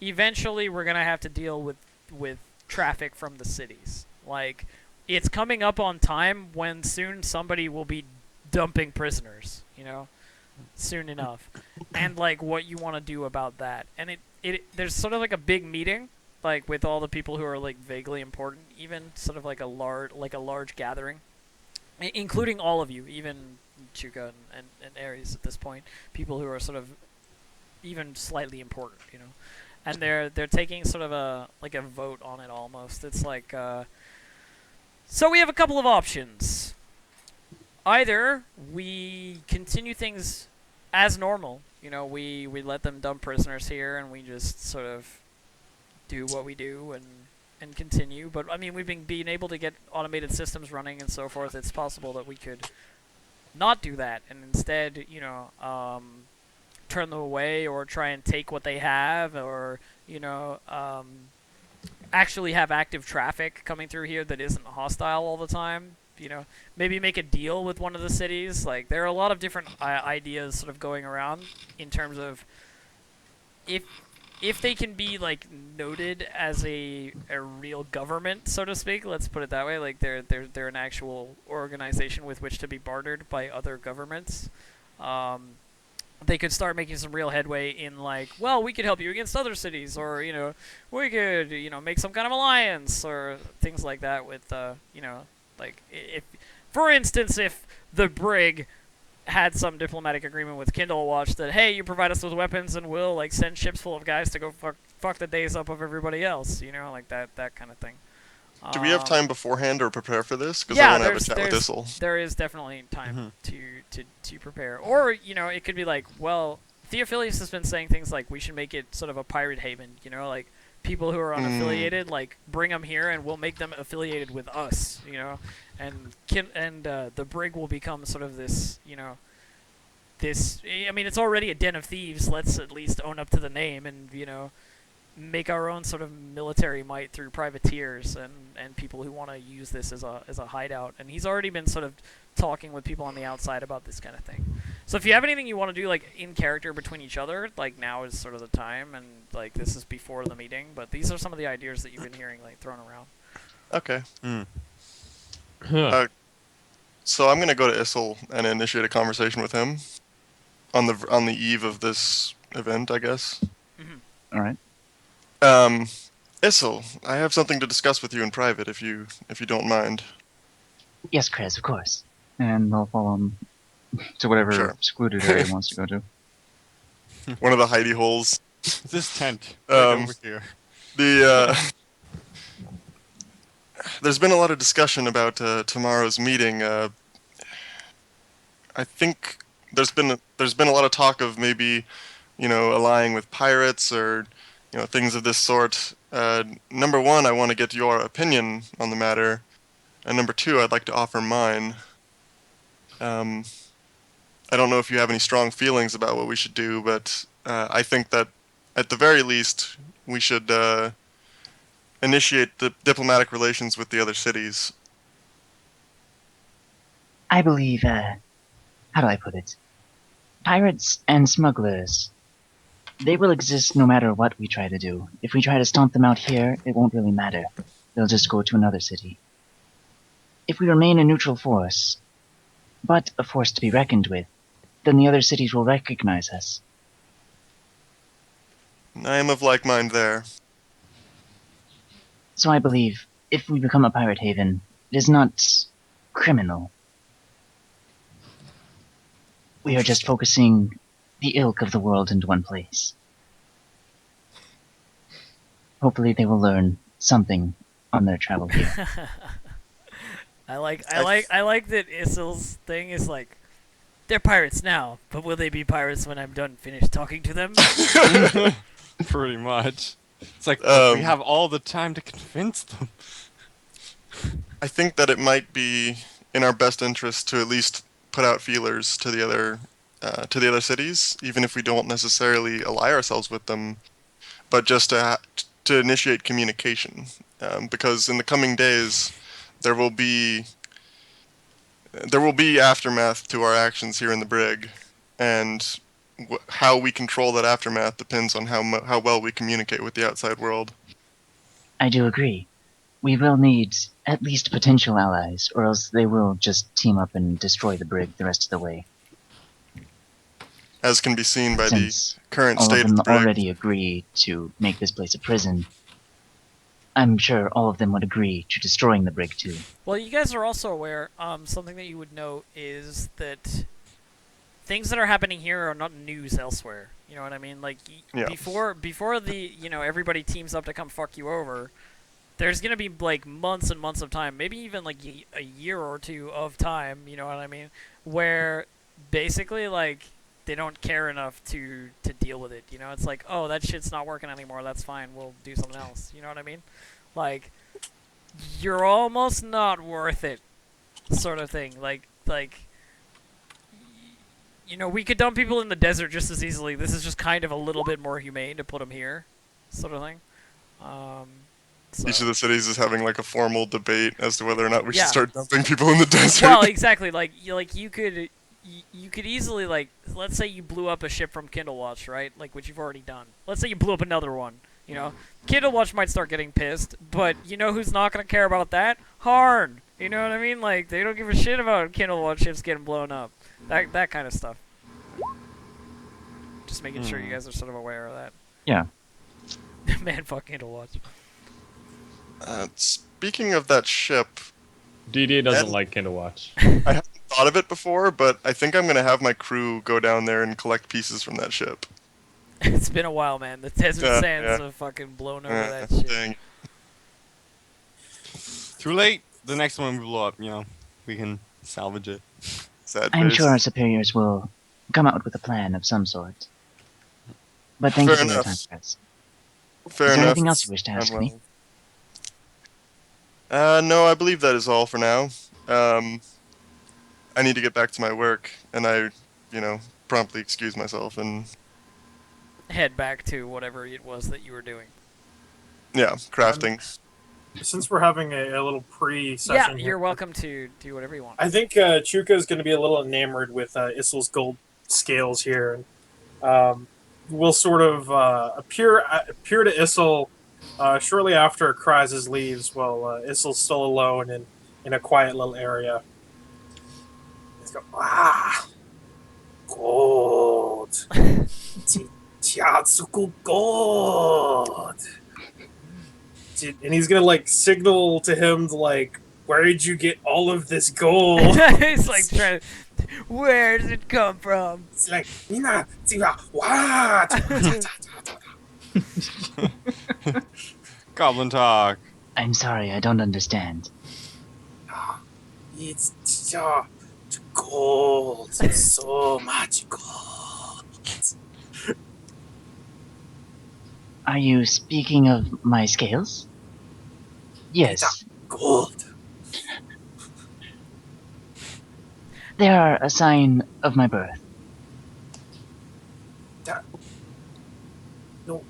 Eventually we're going to have to deal with traffic from the cities. Like, it's coming up on time when soon somebody will be dumping prisoners, soon enough. And like what you want to do about that. And there's sort of like a big meeting, like with all the people who are like vaguely important, even sort of like a large gathering, including all of you, even Chuka and Ares at this point, people who are sort of even slightly important, And they're taking sort of a vote on it almost. It's like So we have a couple of options. Either we continue things as normal. We let them dump prisoners here, and we just sort of do what we do and continue. But I mean, we've been being able to get automated systems running and so forth. It's possible that we could not do that and instead, turn them away or try and take what they have, or actually have active traffic coming through here that isn't hostile all the time. Maybe make a deal with one of the cities. Like, there are a lot of different ideas sort of going around in terms of if they can be like noted as a real government, so to speak. Let's put it that way. Like, they're an actual organization with which to be bartered by other governments. They could start making some real headway in, like, well, we could help you against other cities, or we could make some kind of alliance or things like that with like, if, for instance, if the Brig had some diplomatic agreement with Kindle Watch that, hey, you provide us with weapons and we'll like send ships full of guys to go fuck the days up of everybody else, like that kind of thing. Do we have time beforehand to prepare for this? Because Yeah, I want to have a chat with Issel. there is definitely time to prepare. Or, it could be like, well, Theophilus has been saying things like we should make it sort of a pirate haven, like people who are unaffiliated, like bring them here and we'll make them affiliated with us, and the Brig will become sort of this, this. I mean, it's already a den of thieves. Let's at least own up to the name and make our own sort of military might through privateers and people who want to use this as a hideout. And he's already been sort of talking with people on the outside about this kind of thing. So if you have anything you want to do, like, in character between each other, like, now is sort of the time, and like, this is before the meeting. But these are some of the ideas that you've been hearing, like, thrown around. Okay. Huh. So I'm gonna go to Issel and initiate a conversation with him on the eve of this event, I guess. All right. Issel, I have something to discuss with you in private, if you don't mind. Yes, Krez, of course. And they'll follow him to whatever Sure. secluded area he wants to go to. One of the hidey holes. This tent right over here. There's been a lot of discussion about tomorrow's meeting. I think there's been a lot of talk of maybe, allying with pirates or, things of this sort. Number one, I want to get your opinion on the matter, and number two, I'd like to offer mine. I don't know if you have any strong feelings about what we should do, but I think that at the very least we should initiate the diplomatic relations with the other cities. I believe, how do I put it? Pirates and smugglers, they will exist no matter what we try to do. If we try to stomp them out here, it won't really matter. They'll just go to another city. If we remain a neutral force, but a force to be reckoned with, then the other cities will recognize us. I am of like mind there. So I believe, if we become a pirate haven, it is not criminal. We are just focusing the ilk of the world into one place. Hopefully they will learn something on their travel here. I like that Issel's thing is like, they're pirates now, but will they be pirates when I'm done finished talking to them? Pretty much. It's like, we have all the time to convince them. I think that it might be in our best interest to at least put out feelers to the other cities, even if we don't necessarily ally ourselves with them, but just to initiate communication, because in the coming days there will be aftermath to our actions here in the Brig, and how we control that aftermath depends on how well we communicate with the outside world. I do agree. We will need at least potential allies, or else they will just team up and destroy the Brig the rest of the way. As can be seen by Since the current all state of them of the Brig. already agree to make this place a prison, I'm sure all of them would agree to destroying the Brig too. Well, you guys are also aware, something that you would know is that things that are happening here are not news elsewhere. You know what I mean? Like, Yeah. before the, everybody teams up to come fuck you over, there's gonna be like months and months of time, maybe even like a year or two of time, you know what I mean, where basically like they don't care enough to deal with it. You know, it's like, oh, that shit's not working anymore. That's fine. We'll do something else. You know what I mean? Like, you're almost not worth it, sort of thing. Like, you know, we could dump people in the desert just as easily. This is just kind of a little bit more humane to put them here, sort of thing. So. Each of the cities is having like a formal debate as to whether or not we Yeah. should start dumping people in the desert. Well, exactly. Like you could easily, like, let's say you blew up a ship from Kindlewatch, right? Like, which you've already done. Let's say you blew up another one. You know, Kindlewatch might start getting pissed, but you know who's not gonna care about that? Harn. You know what I mean? Like, they don't give a shit about Kindlewatch ships getting blown up. That kind of stuff. Just making sure you guys are sort of aware of that. Yeah. Man, fuck Kindlewatch. Speaking of that ship, DD doesn't like Kindlewatch. I haven't thought of it before, but I think I'm gonna have my crew go down there and collect pieces from that ship. It's been a while, man. The desert Yeah, sands yeah. have fucking blown over that shit. Dang. Too late. The next one we blow up, you know, we can salvage it. Sad I'm face. sure our superiors will come out with a plan of some sort. But thank Fair you for your enough. time, guys. Fair Is there enough. anything else you wish to ask Done me? well. No, I believe that is all for now. I need to get back to my work, and I, promptly excuse myself, and Head back to whatever it was that you were doing. yeah, crafting. Since we're having a little pre-session Yeah, here, you're welcome to do whatever you want. I think Chuka is going to be a little enamored with Issel's gold scales here. We'll sort of appear to Issel shortly after Kryzes leaves, while Issel's still alone in a quiet little area. Let's go. Gold. Tiatsuku gold. Dude, and he's gonna like signal to him to like, where did you get all of this gold? He's like trying to, where does it come from? It's like, Mina, Tiva, what? Goblin talk. I'm sorry, I don't understand. It's gold. So much gold. Are you speaking of my scales? Yes, Gold. they are a sign of my birth. No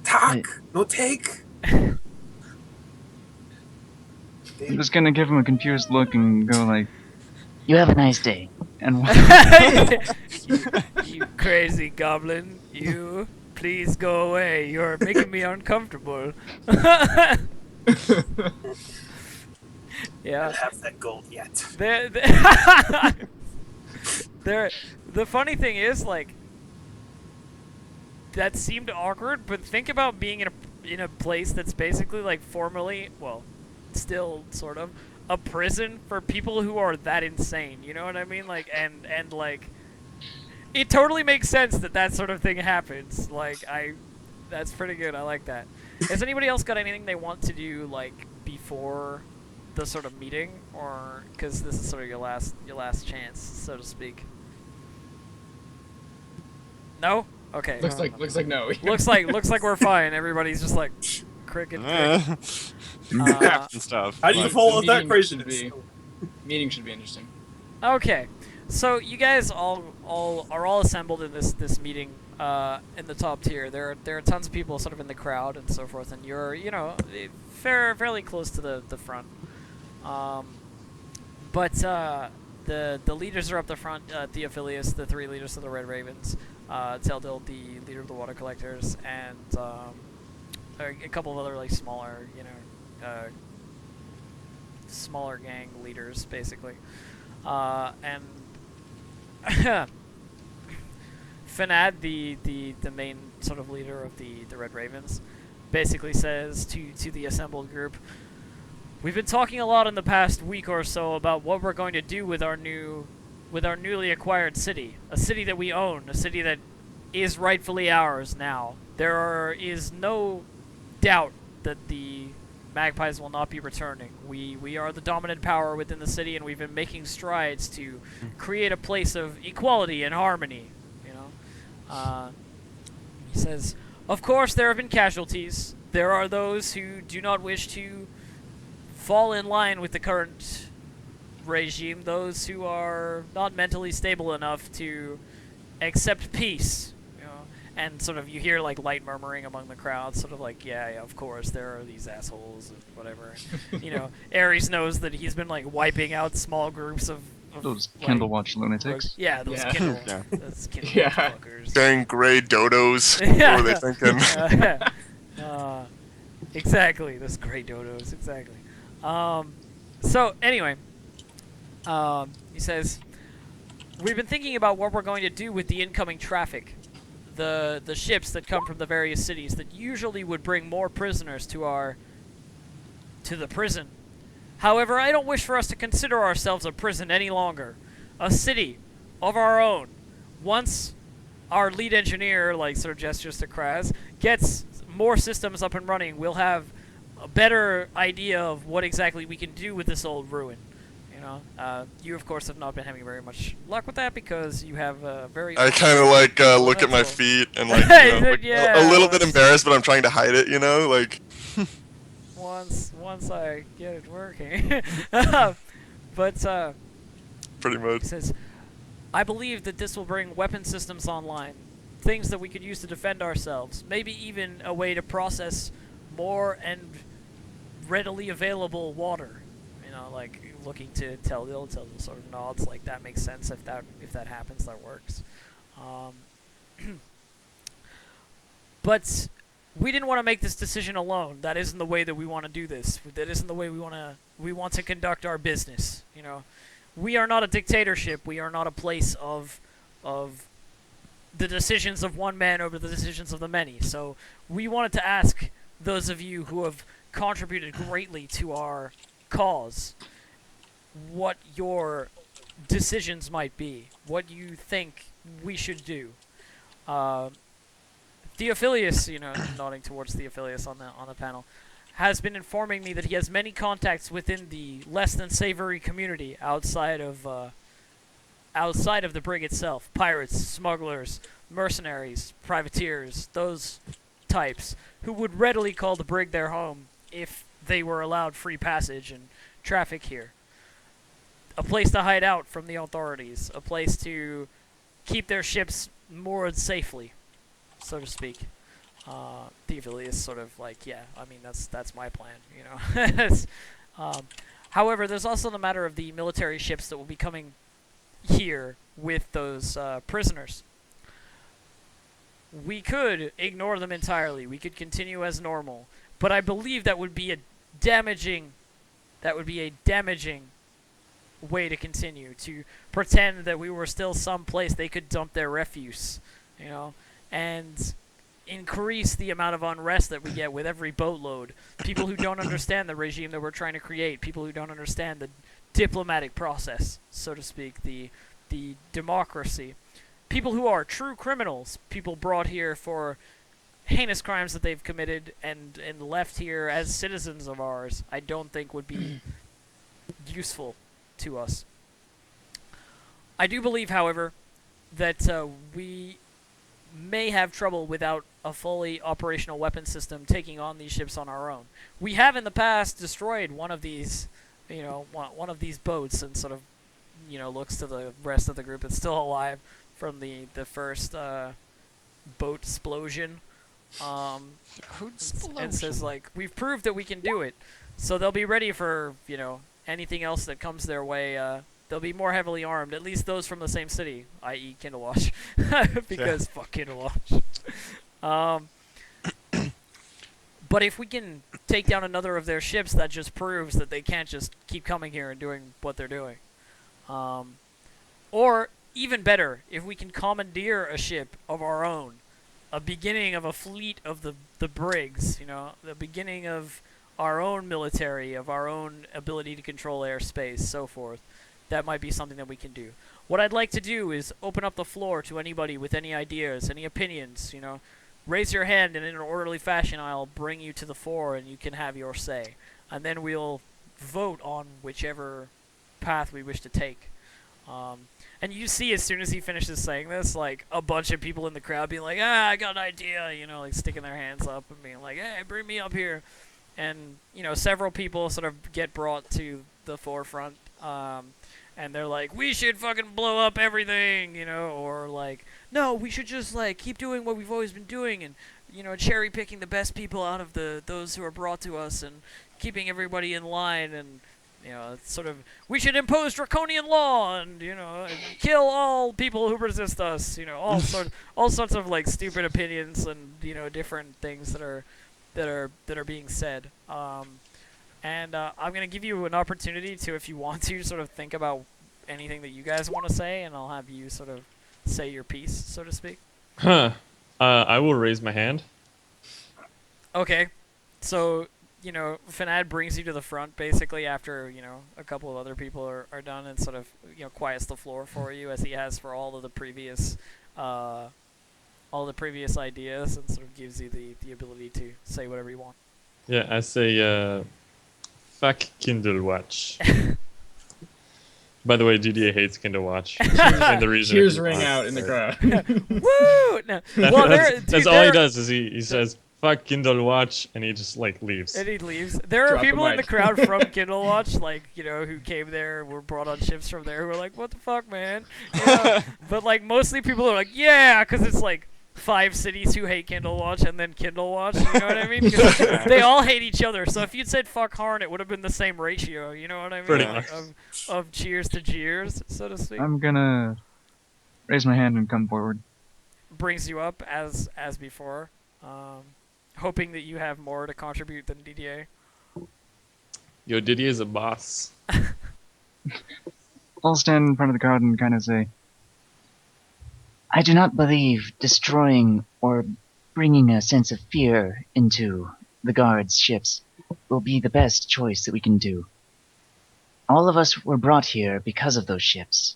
talk. No take. I'm just gonna give him a confused look and go like, You have a nice day. and You crazy goblin. You, please go away. You're making me uncomfortable. Yeah. I have that gold yet. The funny thing is, like, that seemed awkward, but think about being in a place that's basically like formerly, well, still sort of a prison for people who are that insane. You know what I mean? Like, and like, it totally makes sense that sort of thing happens. Like, that's pretty good. I like that. Has anybody else got anything they want to do, like, before the sort of meeting, or because this is sort of your last chance, so to speak? No. Okay. Looks like no. looks like we're fine. Everybody's just like cricket. and stuff. How do you but- follow that Meeting craziness? should Meeting should be interesting. Okay, so you guys are all assembled in this meeting in the top tier. There are tons of people sort of in the crowd and so forth, and you're fairly close to the front. But the leaders are up the front. Theophilus, the 3 leaders of the Red Ravens, Teldil, the leader of the Water Collectors, and a couple of other like smaller smaller gang leaders, basically. And Finad, the main sort of leader of the Red Ravens, basically says to the assembled group, "We've been talking a lot in the past week or so about what we're going to do with our newly acquired city, a city that we own, a city that is rightfully ours now. There is no doubt that the Magpies will not be returning. We are the dominant power within the city, and we've been making strides to create a place of equality and harmony. You know, he says, of course there have been casualties. There are those who do not wish to fall in line with the current regime. Those who are not mentally stable enough to accept peace. And sort of you hear like light murmuring among the crowd, sort of like, yeah, of course there are these assholes and whatever. Ares knows that he's been like wiping out small groups of Those like, Candlewatch lunatics. yeah, those Yeah. Kindle, Yeah. those Kindle Yeah. fuckers. Dang gray dodos. Yeah. What were they thinking? Exactly, those gray dodos, exactly. So anyway, he says, we've been thinking about what we're going to do with the incoming traffic. The ships that come from the various cities that usually would bring more prisoners to the prison. However, I don't wish for us to consider ourselves a prison any longer. A city of our own. Once our lead engineer, like sort of gestures to Kraz, gets more systems up and running, we'll have a better idea of what exactly we can do with this old ruin. You of course have not been having very much luck with that because you have a very. I kind of like look at my mental- feet and like, Yeah, a little bit once- embarrassed, but I'm trying to hide it. Like. Once I get it working, but Pretty much. he says, I believe that this will bring weapon systems online, things that we could use to defend ourselves, maybe even a way to process more and readily available water. Like looking to tell sort of nods, like that makes sense. If that happens, that works. But we didn't want to make this decision alone. That isn't the way that we want to do this. That isn't the way we want to conduct our business. We are not a dictatorship. We are not a place of the decisions of one man over the decisions of the many. So we wanted to ask those of you who have contributed greatly to our cause what your decisions might be, what you think we should do. Theophilus, nodding towards Theophilus on the panel, has been informing me that he has many contacts within the less than savory community outside of the brig itself. Pirates, smugglers, mercenaries, privateers, those types who would readily call the brig their home if they were allowed free passage and traffic here. A place to hide out from the authorities, a place to keep their ships moored safely, so to speak. Theophilus is sort of like, yeah, I mean that's my plan, However, there's also the matter of the military ships that will be coming here with those prisoners. We could ignore them entirely. We could continue as normal, but I believe that would be a damaging way to continue, to pretend that we were still someplace they could dump their refuse, and increase the amount of unrest that we get with every boatload. People who don't understand the regime that we're trying to create, people who don't understand the diplomatic process, so to speak, the democracy. People who are true criminals, people brought here for heinous crimes that they've committed and left here as citizens of ours, I don't think would be useful to us. I do believe, however, that we may have trouble without a fully operational weapon system taking on these ships on our own. We have in the past destroyed one of these, one of these boats, and sort of, looks to the rest of the group that's still alive from the first boat explosion. And says, like, we've proved that we can do it, so they'll be ready for anything else that comes their way. They'll be more heavily armed, at least those from the same city, i.e. Kindlewatch, because fuck Kindlewatch. But if we can take down another of their ships, that just proves that they can't just keep coming here and doing what they're doing. Or, even better, if we can commandeer a ship of our own, a beginning of a fleet of the brigs, the beginning of our own military, of our own ability to control airspace, so forth. That might be something that we can do. What I'd like to do is open up the floor to anybody with any ideas, any opinions, raise your hand, and in an orderly fashion, I'll bring you to the fore, and you can have your say. And then we'll vote on whichever path we wish to take. And you see, as soon as he finishes saying this, like, a bunch of people in the crowd being like, I got an idea, like, sticking their hands up and being like, hey, bring me up here. And, several people sort of get brought to the forefront, and they're like, we should fucking blow up everything, or like, no, we should just, like, keep doing what we've always been doing, and, cherry picking the best people out of those who are brought to us, and keeping everybody in line, and, it's sort of, we should impose draconian law, and, and kill all people who resist us, all sorts of, like, stupid opinions, and, different things that are being said. And I'm going to give you an opportunity to, if you want to, sort of think about anything that you guys want to say, and I'll have you sort of say your piece, so to speak. I will raise my hand. Okay. So, Fanad brings you to the front, basically, after, a couple of other people are done, and sort of, quiets the floor for you, as he has for all of the previous ideas, and sort of gives you the ability to say whatever you want. Yeah, I say, fuck Kindle Watch. By the way, GDA hates Kindle Watch. And the reason Cheers ring out in the crowd. Woo! No. Well, that's all he does, is he says, fuck Kindle Watch, and he just, like, leaves. And he leaves. There are Drop the people in the mic. crowd from Kindle Watch, like, who came there, were brought on ships from there, who are like, what the fuck, man? But, like, mostly people are like, yeah, because it's, like, 5 cities who hate Kindle Watch and then Kindle Watch, you know what I mean? 'Cause they all hate each other. So if you'd said fuck Harn, it would have been the same ratio, you know what I mean? Pretty much. Of cheers to jeers, so to speak. I'm gonna raise my hand and come forward. Brings you up as before, hoping that you have more to contribute than DDA. Yo, Didier is a boss. I'll stand in front of the crowd and kind of say, I do not believe destroying or bringing a sense of fear into the guards' ships will be the best choice that we can do. All of us were brought here because of those ships.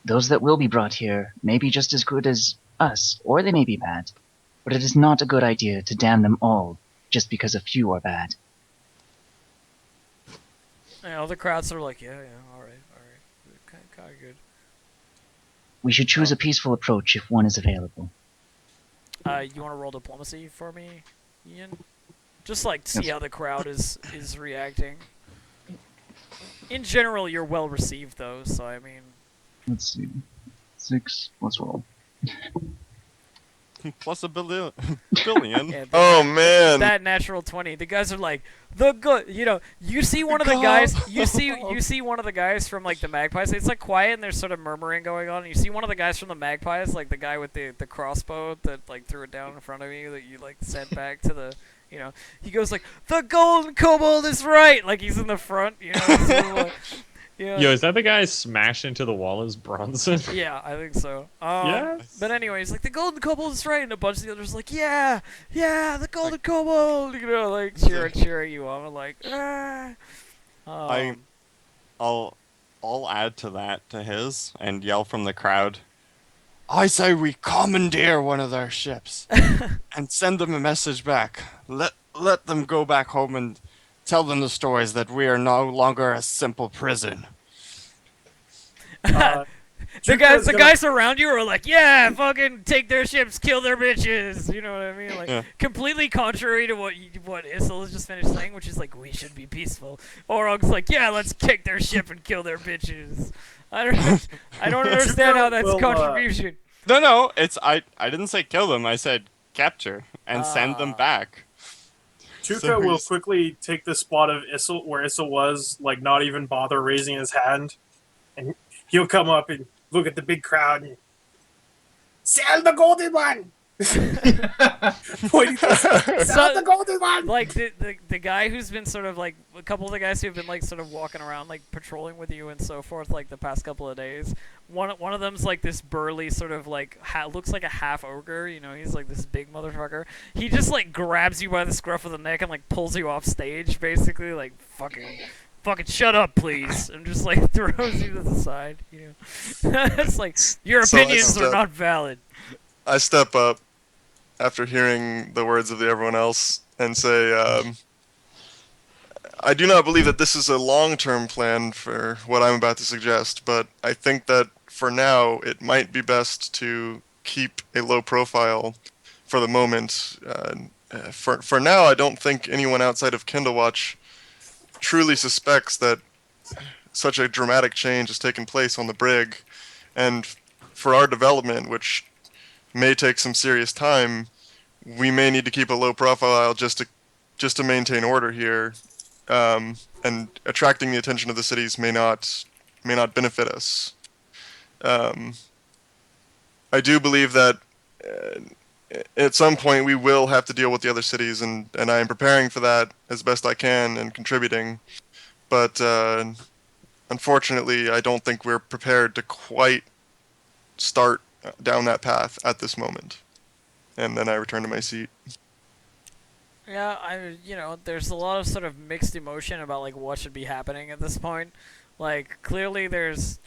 Those that will be brought here may be just as good as us, or they may be bad, but it is not a good idea to damn them all just because a few are bad. All the crowds are like, yeah, all right, kind of good. We should choose a peaceful approach if one is available. You want to roll diplomacy for me, Ian? Just like see how the crowd is reacting. In general, you're well received though, so I mean. let's see, 6, let's roll. Plus a billion. Yeah, Oh man. that natural 20. The guys are like, the good. You see one of the guys. You see one of the guys from like the Magpies. It's like quiet and there's sort of murmuring going on. And you see one of the guys from the Magpies, like the guy with the crossbow that like threw it down in front of you that you like sent back to the. He goes like, the golden kobold is right. Like he's in the front. Sort of like, yeah. Yo, is that the guy smashed into the wall as Bronson? Yeah, I think so. Yes. But anyway, he's like, the golden kobold is right, and a bunch of the others are like, yeah, the golden kobold, like cheering you on, like, ah. I'll add to that, to his, and yell from the crowd, I say we commandeer one of their ships and send them a message back. Let them go back home and tell them the stories that we are no longer a simple prison. The guys around you are like, yeah, fucking take their ships, kill their bitches. You know what I mean? Like, Yeah. completely contrary to what Issel has just finished saying, which is like, we should be peaceful. Orog's like, yeah, let's kick their ship and kill their bitches. I don't understand how that's contribution. No, it's I didn't say kill them. I said capture and send them back. Tuka will quickly take the spot of Issel where Issel was, like not even bother raising his hand, and he'll come up and look at the big crowd and sell the golden one. Pointing to sell the golden one. Like the guy who's been sort of like a couple of the guys who've been like sort of walking around like patrolling with you and so forth like the past couple of days. One of them's like this burly sort of like looks like a half ogre. He's like this big motherfucker. He just like grabs you by the scruff of the neck and like pulls you off stage, basically like fucking shut up, please, and just like throws you to the side. It's like your opinions are not valid. I step up after hearing the words of everyone else and say, I do not believe that this is a long-term plan for what I'm about to suggest, but I think that for now it might be best to keep a low profile for the moment. For now, I don't think anyone outside of Kindlewatch truly suspects that such a dramatic change has taken place on the Brig, and for our development, which may take some serious time, we may need to keep a low profile just to maintain order here, and attracting the attention of the cities may not benefit us. I do believe that at some point we will have to deal with the other cities, and I am preparing for that as best I can and contributing. But unfortunately, I don't think we're prepared to quite start down that path at this moment. And then I return to my seat. Yeah, there's a lot of sort of mixed emotion about like what should be happening at this point. Like clearly there's,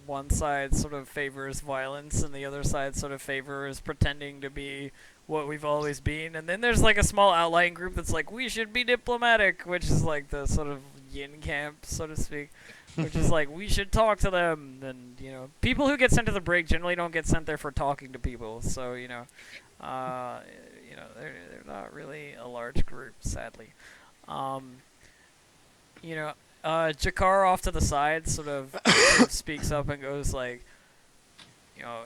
one side sort of favors violence and the other side sort of favors pretending to be what we've always been. And then there's like a small outlying group that's like we should be diplomatic, which is like the sort of yin camp, so to speak. Which is like we should talk to them, and people who get sent to the Brig generally don't get sent there for talking to people. So they're not really a large group, sadly. Jakar off to the side sort of speaks up and goes like,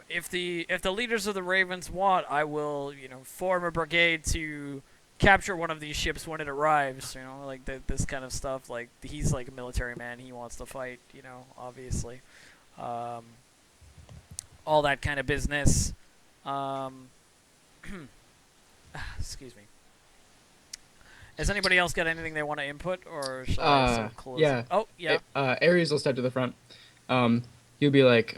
if the leaders of the Ravens want, I will form a brigade to capture one of these ships when it arrives. Like this kind of stuff. Like he's like a military man, he wants to fight. Obviously, all that kind of business. Excuse me. Has anybody else got anything they want to input, or shall I sort of close? Yeah. Oh, yeah. Ares will step to the front. He'll be like,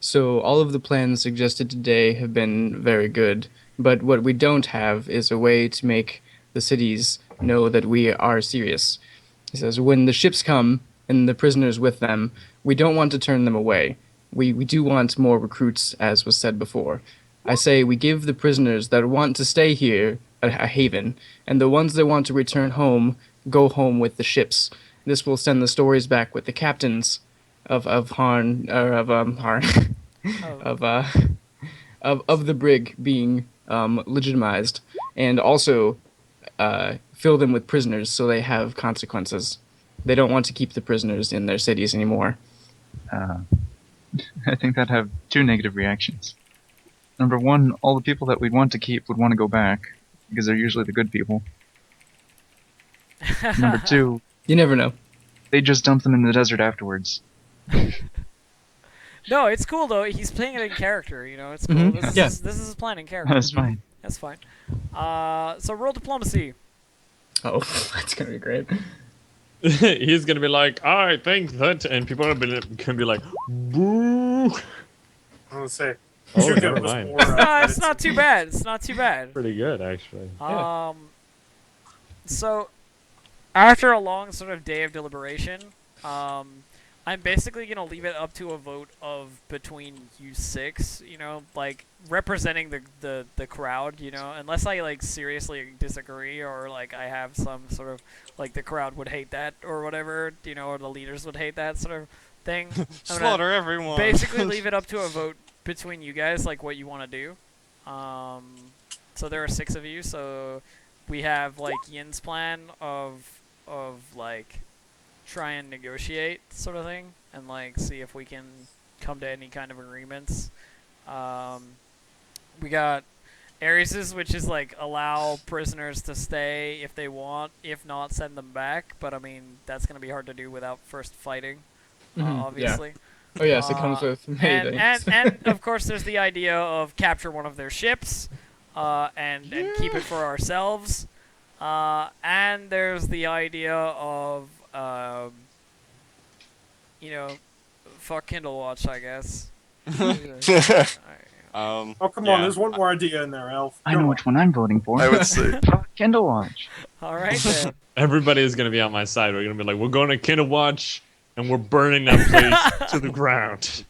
so all of the plans suggested today have been very good, but what we don't have is a way to make the cities know that we are serious. He says, when the ships come and the prisoners with them, we don't want to turn them away. We do want more recruits, as was said before. I say we give the prisoners that want to stay here a haven, and the ones that want to return home go home with the ships. This will send the stories back with the captains of Harn, or of Harn, of the Brig being legitimized, and also fill them with prisoners so they have consequences. They don't want to keep the prisoners in their cities anymore. I think that'd have two negative reactions. Number one, all the people that we'd want to keep would want to go back, because they're usually the good people. Number two, You never know. they just dump them in the desert afterwards. No, it's cool though. He's playing it in character. It's cool. Mhm. This Yeah. is his plan in character. That's fine. That's fine. So roll diplomacy. Oh, that's gonna be great. He's gonna be like, I think that, and people are gonna be like, boo. I'm gonna say. Oh, Should never give us mind. more, It's not too bad. It's not too bad. Pretty good, actually. So after a long sort of day of deliberation, I'm basically gonna leave it up to a vote of between you six. Like representing the crowd. Unless I like seriously disagree or like I have some sort of like the crowd would hate that or whatever. Or the leaders would hate that sort of thing. Slaughter everyone. Basically leave it up to a vote between you guys, like what you want to do. So there are 6 of you, so we have like Yin's plan of like try and negotiate sort of thing and like see if we can come to any kind of agreements. We got Ares's, which is like allow prisoners to stay if they want, if not send them back, but I mean that's gonna be hard to do without first fighting, obviously. Oh yes, it comes with many things. and of course there's the idea of capture one of their ships, and keep it for ourselves. And there's the idea of fuck Kindlewatch, I guess. Oh, come on, there's one more idea in there, Elf. I know which one I'm voting for. I would say. Kindle Watch. All right then. Everybody is gonna be on my side. We're gonna be like, we're going to Kindlewatch, and we're burning that place to the ground.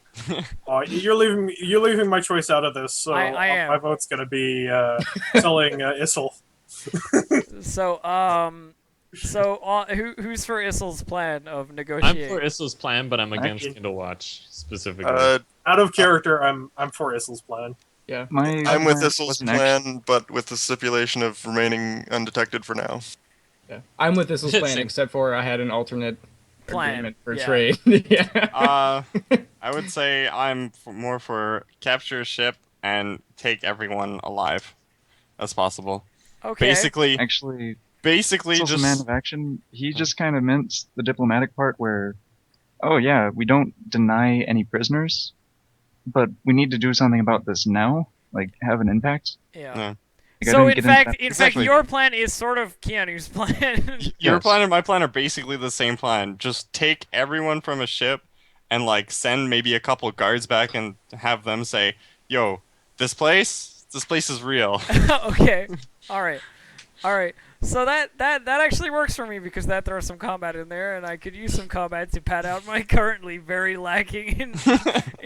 You're leaving my choice out of this, so I am. my vote's gonna be selling Issel. Who's for Issel's plan of I'm negotiating? for Issel's plan, but I'm against Actually- Kindle Watch specifically. Out of character, I'm for Issel's plan. Yeah. I'm with Issel's wasn't plan, but with the stipulation of remaining undetected for now. Yeah. I'm with this plan, Same. except for I had an alternate Plan, agreement for yeah. trade. Yeah. I would say I'm more for capture a ship and take everyone alive as possible. Okay. Basically, Actually, basically Issel's a man just of action. He just kind of meant the diplomatic part where, oh yeah, we don't deny any prisoners, but we need to do something about this now, like have an impact. Yeah. Yeah. Like, I So didn't in get fact, into that. Exactly. your plan is sort of Keanu's plan. your Yes. plan and my plan are basically the same plan. Just take everyone from a ship and like send maybe a couple guards back and have them say, "Yo, this place is real." Okay. All right. So that actually works for me because that throws some combat in there, and I could use some combat to pad out my currently very lacking in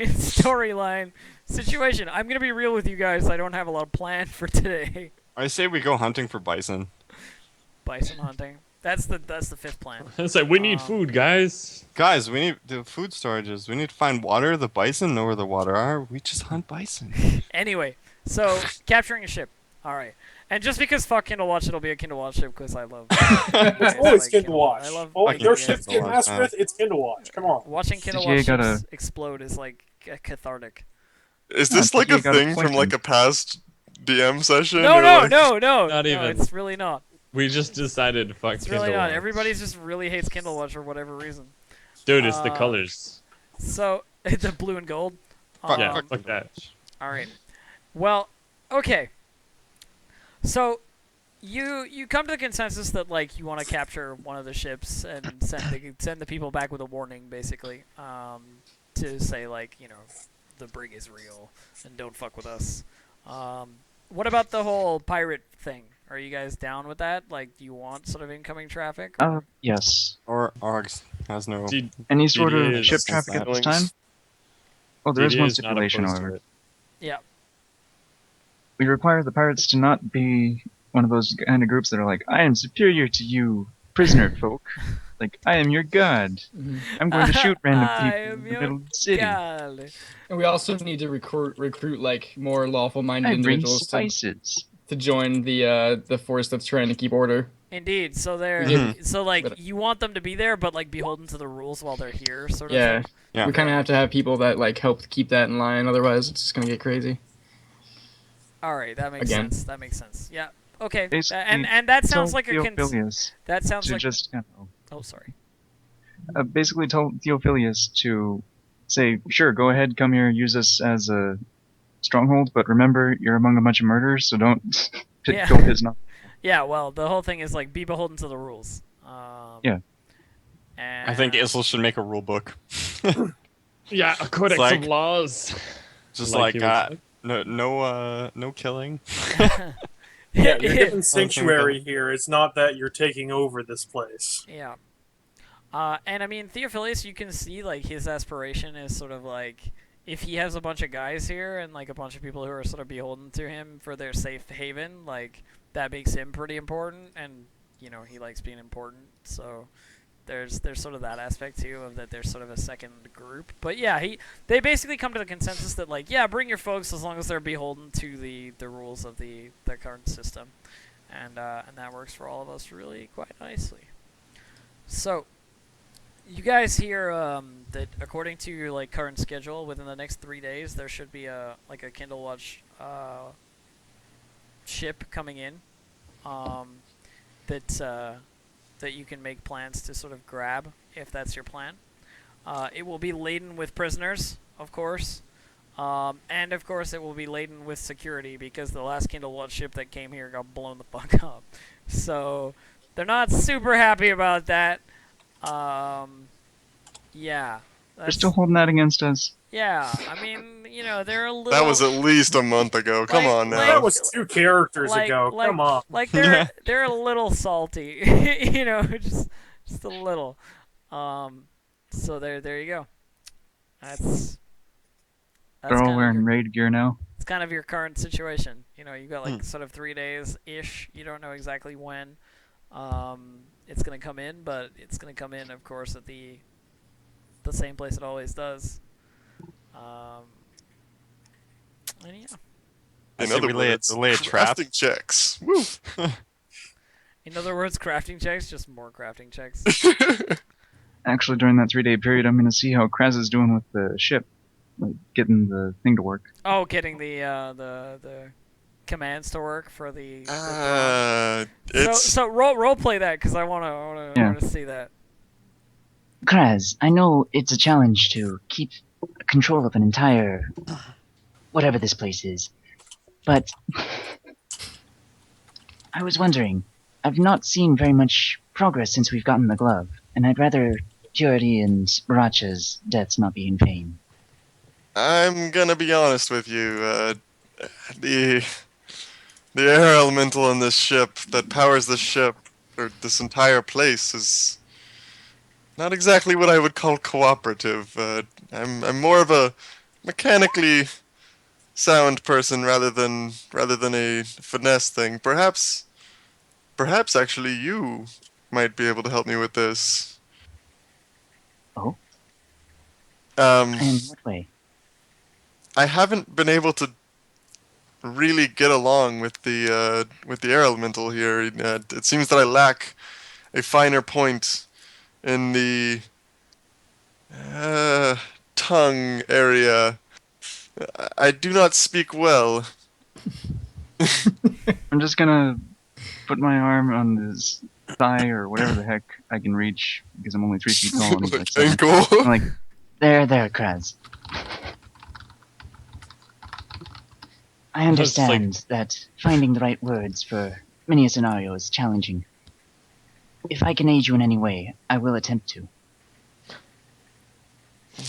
storyline situation. I'm gonna be real with you guys. I don't have a lot of plan for today. I say we go hunting for bison. Bison hunting. That's the fifth plan. It's like we need food, guys. Guys, we need the food storages. We need to find water. The bison know where the water are. We just hunt bison. Anyway, so capturing a ship. All right. And just because fuck Kindle Watch, it'll be a Kindle Watch ship because I love. It's always Kindle Watch. I love. Oh, fucking your Kindle ships get Watch, messed man. with. It's Kindle Watch. Come on. Watching Kindle CGA Watch gotta- ships explode is like cathartic. Is this like you a got a thing from point like then. a past DM session? No, or no, like- no, no. Not no, even. It's really not. We just decided to fuck It's Kindle really not. Watch. Everybody's just really hates Kindle Watch for whatever reason. Dude, it's the Uh, colors. So the blue and gold. Yeah, Um, fuck that. All right. Well, okay. So you come to the consensus that like you want to capture one of the ships and send the people back with a warning, basically, to say like the brig is real and don't fuck with us. What about the whole pirate thing? Are you guys down with that? Like, do you want sort of incoming traffic? Yes. Or Args has no. D- Any sort DDA of is ship traffic at this settlings. time? Oh, there is DDA one is not stipulation, opposed to however. it. Yeah. We require the pirates to not be one of those kind of groups that are like, I am superior to you, prisoner folk. Like, I am your god. I'm going to shoot random I people am in the your middle of the city. God. And we also need to recruit like more lawful-minded I bring individuals spices. to join the force that's trying to keep order. Indeed. So they're Mhm. so like But- you want them to be there, but like beholden to the rules while they're here, sort of. Yeah. thing. Yeah. We kind of have to have people that like help keep that in line. Otherwise, it's just gonna get crazy. All right, that makes Again. sense. That makes sense. Yeah. Okay. Basically, And that sounds Tell like a Theophilus that sounds to like just, oh sorry. basically tell Theophilus to say, sure, go ahead, come here, use us as a stronghold, but remember, you're among a bunch of murderers, so don't Yeah. go piss off. Yeah. Well, the whole thing is like be beholden to the rules. Yeah. And I think Isle should make a rule book. Yeah, a codex like- of laws. Just Like like, he was like. no killing. Yeah, you're given Okay. sanctuary here. It's not that you're taking over this place. Yeah. And I mean, Theophilus, you can see, like, his aspiration is sort of like, if he has a bunch of guys here and, like, a bunch of people who are sort of beholden to him for their safe haven, like, that makes him pretty important, and, he likes being important, so there's sort of that aspect, too, of that there's sort of a second group. But, yeah, they basically come to the consensus that, like, yeah, bring your folks as long as they're beholden to the rules of the current system. And that works for all of us really quite nicely. So, you guys hear that according to your like current schedule, within the next 3 days, there should be a Kindle Watch ship coming in that you can make plans to sort of grab if that's your plan. It will be laden with prisoners, of course, and of course it will be laden with security because the last Kindle Watch ship that came here got blown the fuck up. So they're not super happy about that. Yeah. They're still holding that against us. Yeah, I mean, they're a little. That was at least a month ago. Come Like- on now. like- That was 2 characters like- ago. like- Come on. Like Yeah. they're a little salty, just a little. So there you go. That's That's They're all kind of wearing your, raid gear now. it's kind of your current situation. You know, you got like sort of 3 days ish. You don't know exactly when it's gonna come in, but it's gonna come in, of course, at the same place it always does. And yeah. I In say other we lay words, a trap. crafting checks. Woo! In other words, crafting checks, just more crafting checks. Actually, during that 3-day period, I'm gonna see how Kraz is doing with the ship, like getting the thing to work. Oh, getting the commands to work for the drone. So It's so role play that because I wanna see that. Kraz, I know it's a challenge to keep control of an entire whatever this place is, but I was wondering, I've not seen very much progress since we've gotten the glove, and I'd rather Purity and Baracha's deaths not be in vain. I'm gonna be honest with you. The the air elemental in this ship that powers this ship, or this entire place, is not exactly what I would call cooperative. I'm more of a mechanically sound person rather than a finesse thing. Perhaps actually you might be able to help me with this. Oh? Um, In what way? I haven't been able to really get along with the air elemental here. It seems that I lack a finer point in the uh, tongue area. I do not speak well. I'm just gonna put my arm on his thigh or whatever the heck I can reach because I'm only 3 feet tall and he's like 7. Ankle. I'm like, There, Kraz. I understand that finding the right words for many a scenario is challenging. If I can aid you in any way, I will attempt to.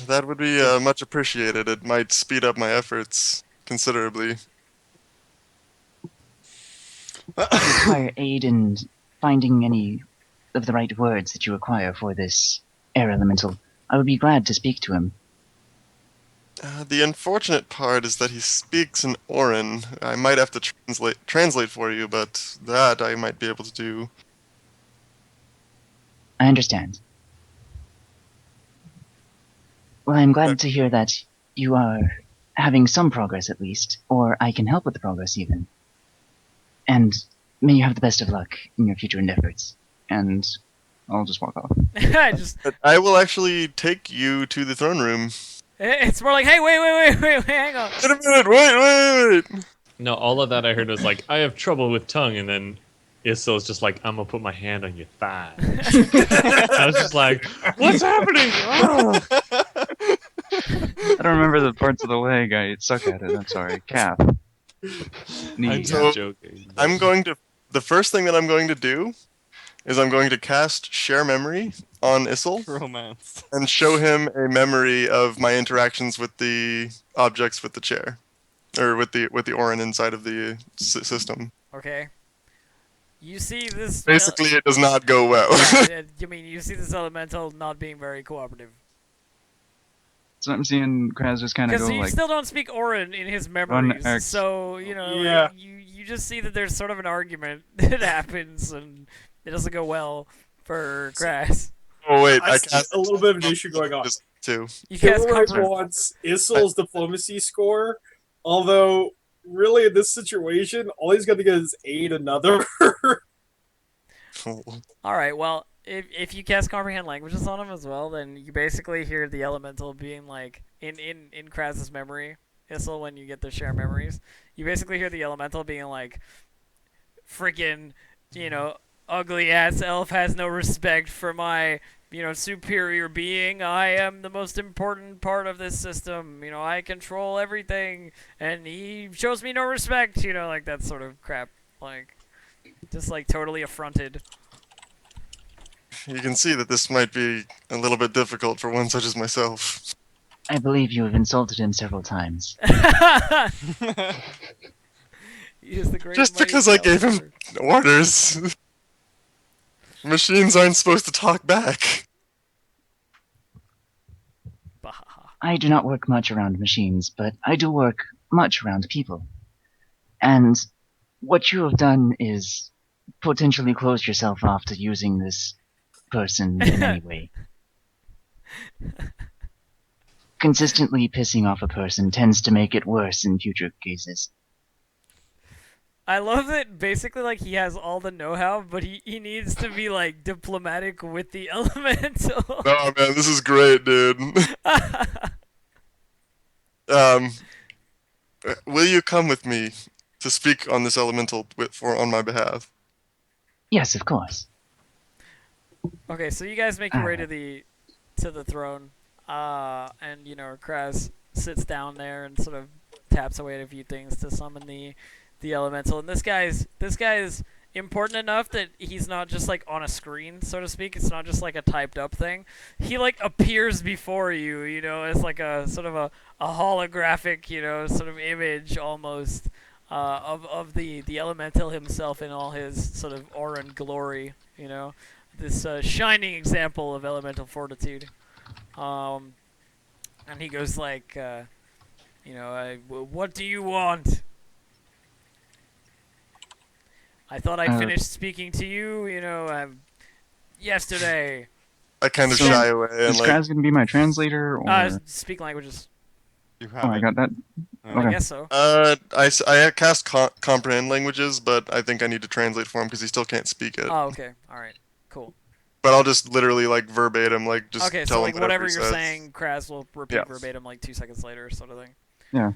That would be much appreciated. It might speed up my efforts considerably. If you require aid in finding any of the right words that you require for this air elemental, I would be glad to speak to him. The unfortunate part is that he speaks in Orin. I might have to translate for you, but that I might be able to do. I understand. Well, I'm glad to hear that you are having some progress at least, or I can help with the progress even. And may you have the best of luck in your future endeavors. and I'll just walk off. I just But I will actually take you to the throne room. it's more like, hey, wait, hang on. Wait a minute, wait. No, all of that I heard was like, I have trouble with tongue, and then Issel's just like, I'm gonna put my hand on your thigh. I was just like, what's happening? Oh. I don't remember the parts of the leg. I suck at it. I'm sorry. Calf. Knee. I'm So, just joking. The first thing that I'm going to do is I'm going to cast Share Memory on Issel Romance. and show him a memory of my interactions with the objects with the chair, or with the Orin inside of the system. Okay. You see this. Basically, it does not go well. You mean you see this elemental not being very cooperative? So I'm seeing Kraz just kind of Because go you like, still don't speak Orin in his memories, X. so you know Yeah. you just see that there's sort of an argument that happens, and it doesn't go well for Grass. Oh wait, I see a little bit of an issue going on. too. You cast Kilroy comfort. wants Issel's diplomacy score, although really in this situation, all he's going to get is aid another. All right, well, if you cast comprehend languages on him as well, then you basically hear the elemental being like in Kraz's memory, Issel, when you get the share memories, you basically hear the elemental being like, freaking, ugly ass elf has no respect for my, superior being. I am the most important part of this system. I control everything, and he shows me no respect. Like that sort of crap. Like, just like totally affronted. You can see that this might be a little bit difficult for one such as myself. I believe you have insulted him several times. He is the great Just mighty because I gave him Skeletor. orders. Machines aren't supposed to talk back. Bahaha. I do not work much around machines, but I do work much around people. And what you have done is potentially close yourself off to using this person in any way. Consistently pissing off a person tends to make it worse in future cases. I love that basically like he has all the know-how, but he needs to be like diplomatic with the elemental. Oh man, this is great, dude. um, will you come with me to speak on this elemental on my behalf? Yes, of course. Okay, so you guys make your way to the throne, and you know Kraz sits down there and sort of taps away at a few things to summon the elemental. And this guy's important enough that he's not just like on a screen, so to speak. It's not just like a typed up thing. He like appears before you, you know, as like a sort of a holographic, you know, sort of image almost of the elemental himself in all his sort of aura and glory, you know. This shining example of elemental fortitude. And he goes like, you know, what do you want? I thought I'd finished speaking to you, you know, yesterday. I kind of So, shy away and Is like. Kraz gonna be my translator, or? Speak languages. You Oh, have I it. got that. Uh, I Okay. guess so. I cast comprehend languages, but I think I need to translate for him because he still can't speak it. Oh, okay. All right. Cool. But I'll just literally like verbatim, like just Okay, tell so him like whatever he you're says. saying, Kraz will repeat Yeah. verbatim like 2 seconds later, sort of thing. Yeah.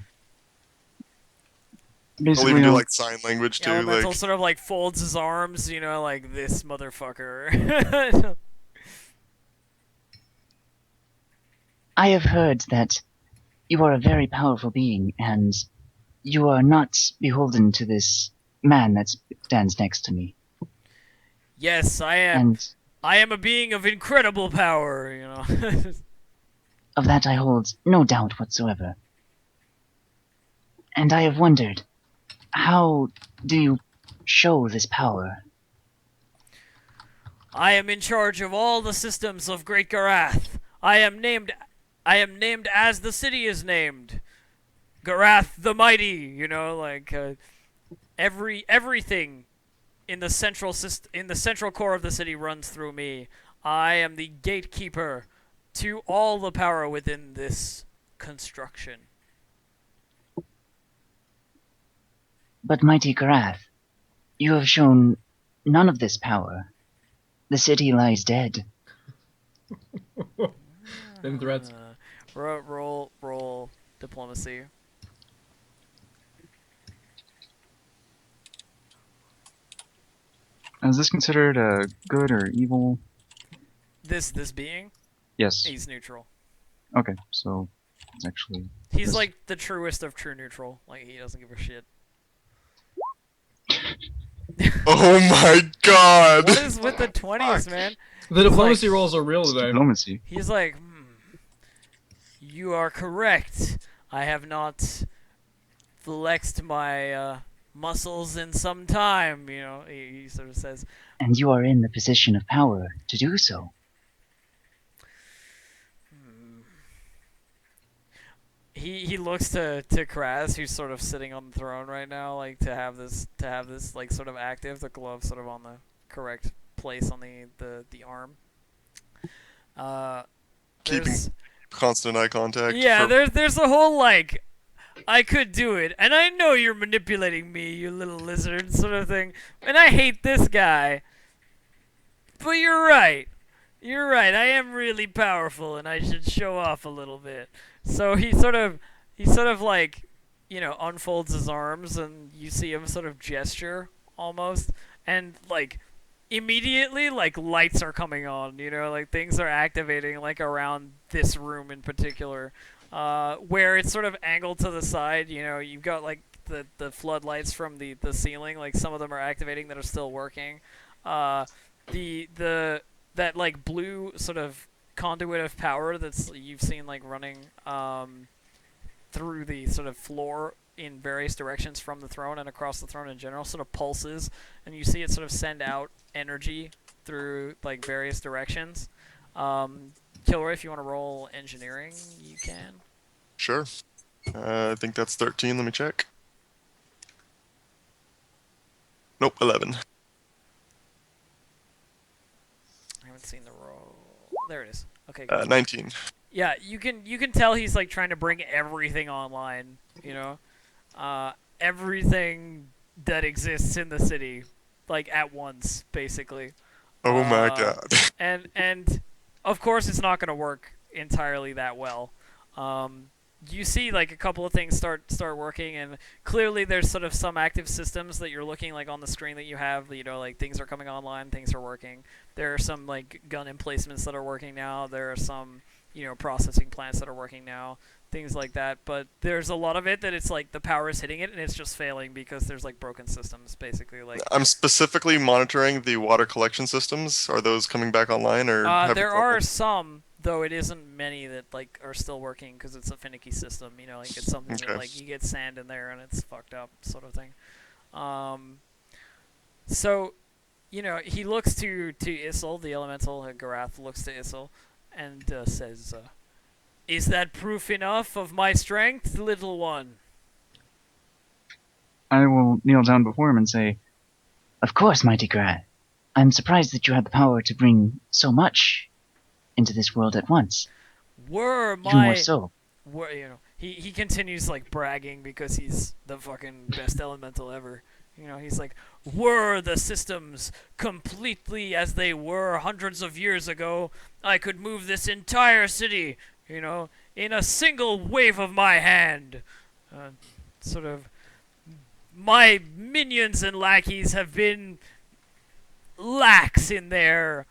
I'll Basically, even do like sign language The too. elemental Like sort of like folds his arms, you know, like this motherfucker. I have heard that you are a very powerful being, and you are not beholden to this man that stands next to me. Yes, I am. And I am a being of incredible power, you know. of that I hold no doubt whatsoever. And I have wondered, how do you show this power? I am in charge of all the systems of Great Garath. I am named as the city is named. Garath the Mighty, you know, like everything in the central core of the city runs through me. I am the gatekeeper to all the power within this construction. But mighty Garath, you have shown none of this power. The city lies dead. Them threats. Roll diplomacy. is this considered a good or evil? This being, Yes. he's neutral. Okay, so it's actually. He's this- like the truest of true neutral. Like he doesn't give a shit. oh my god. What is with the 20s, man? The diplomacy like- rolls are real It's today. diplomacy. He's like, you are correct. I have not flexed my muscles in some time, you know, he sort of says. And you are in the position of power to do so. He looks to Kraz, who's sort of sitting on the throne right now, like to have this like sort of active, the glove sort of on the correct place on the arm. Keeping There's- constant eye contact. Yeah, for- there's a whole like, I could do it, and I know you're manipulating me, you little lizard, sort of thing, and I hate this guy. But you're right. You're right. I am really powerful, and I should show off a little bit. So he sort of like, you know, unfolds his arms, and you see him sort of gesture almost, and like immediately like lights are coming on, you know, like things are activating like around this room in particular, where it's sort of angled to the side. You know, you've got like the floodlights from the ceiling, like some of them are activating that are still working. That like blue sort of conduit of power that's you've seen like running through the sort of floor in various directions from the throne and across the throne in general sort of pulses, and you see it sort of send out energy through like various directions. Kilroy, if you want to roll engineering, you can. Sure. I think that's 13. Let me check. Nope, 11. I haven't seen the roll. There it is. Okay, good. 19. Yeah, you can tell he's like trying to bring everything online. You know, everything that exists in the city, like at once, basically. Oh my Uh, god. and of course it's not going to work entirely that well. You see like a couple of things start working, and clearly there's sort of some active systems that you're looking like on the screen that you have. You know, like things are coming online, things are working. There are some like gun emplacements that are working now. There are some processing plants that are working now. Things like that, but there's a lot of it that it's like the power is hitting it and it's just failing because there's like broken systems, basically. Like I'm specifically monitoring the water collection systems. Are those coming back online, or have there you- are some, though it isn't many that like are still working because it's a finicky system. You know, like it's something that Okay. like you get sand in there and it's fucked up, sort of thing. So, he looks to Issel, the elemental. Garath looks to Issel and says, "Is that proof enough of my strength, little one?" I will kneel down before him and say, "Of course, mighty Grad. I'm surprised that you had the power to bring so much into this world at once. Were Even more my so. he continues like bragging because he's the fucking best elemental ever. He's like, were the systems completely as they were hundreds of years ago, I could move this entire city, in a single wave of my hand. Sort of, my minions and lackeys have been lax in their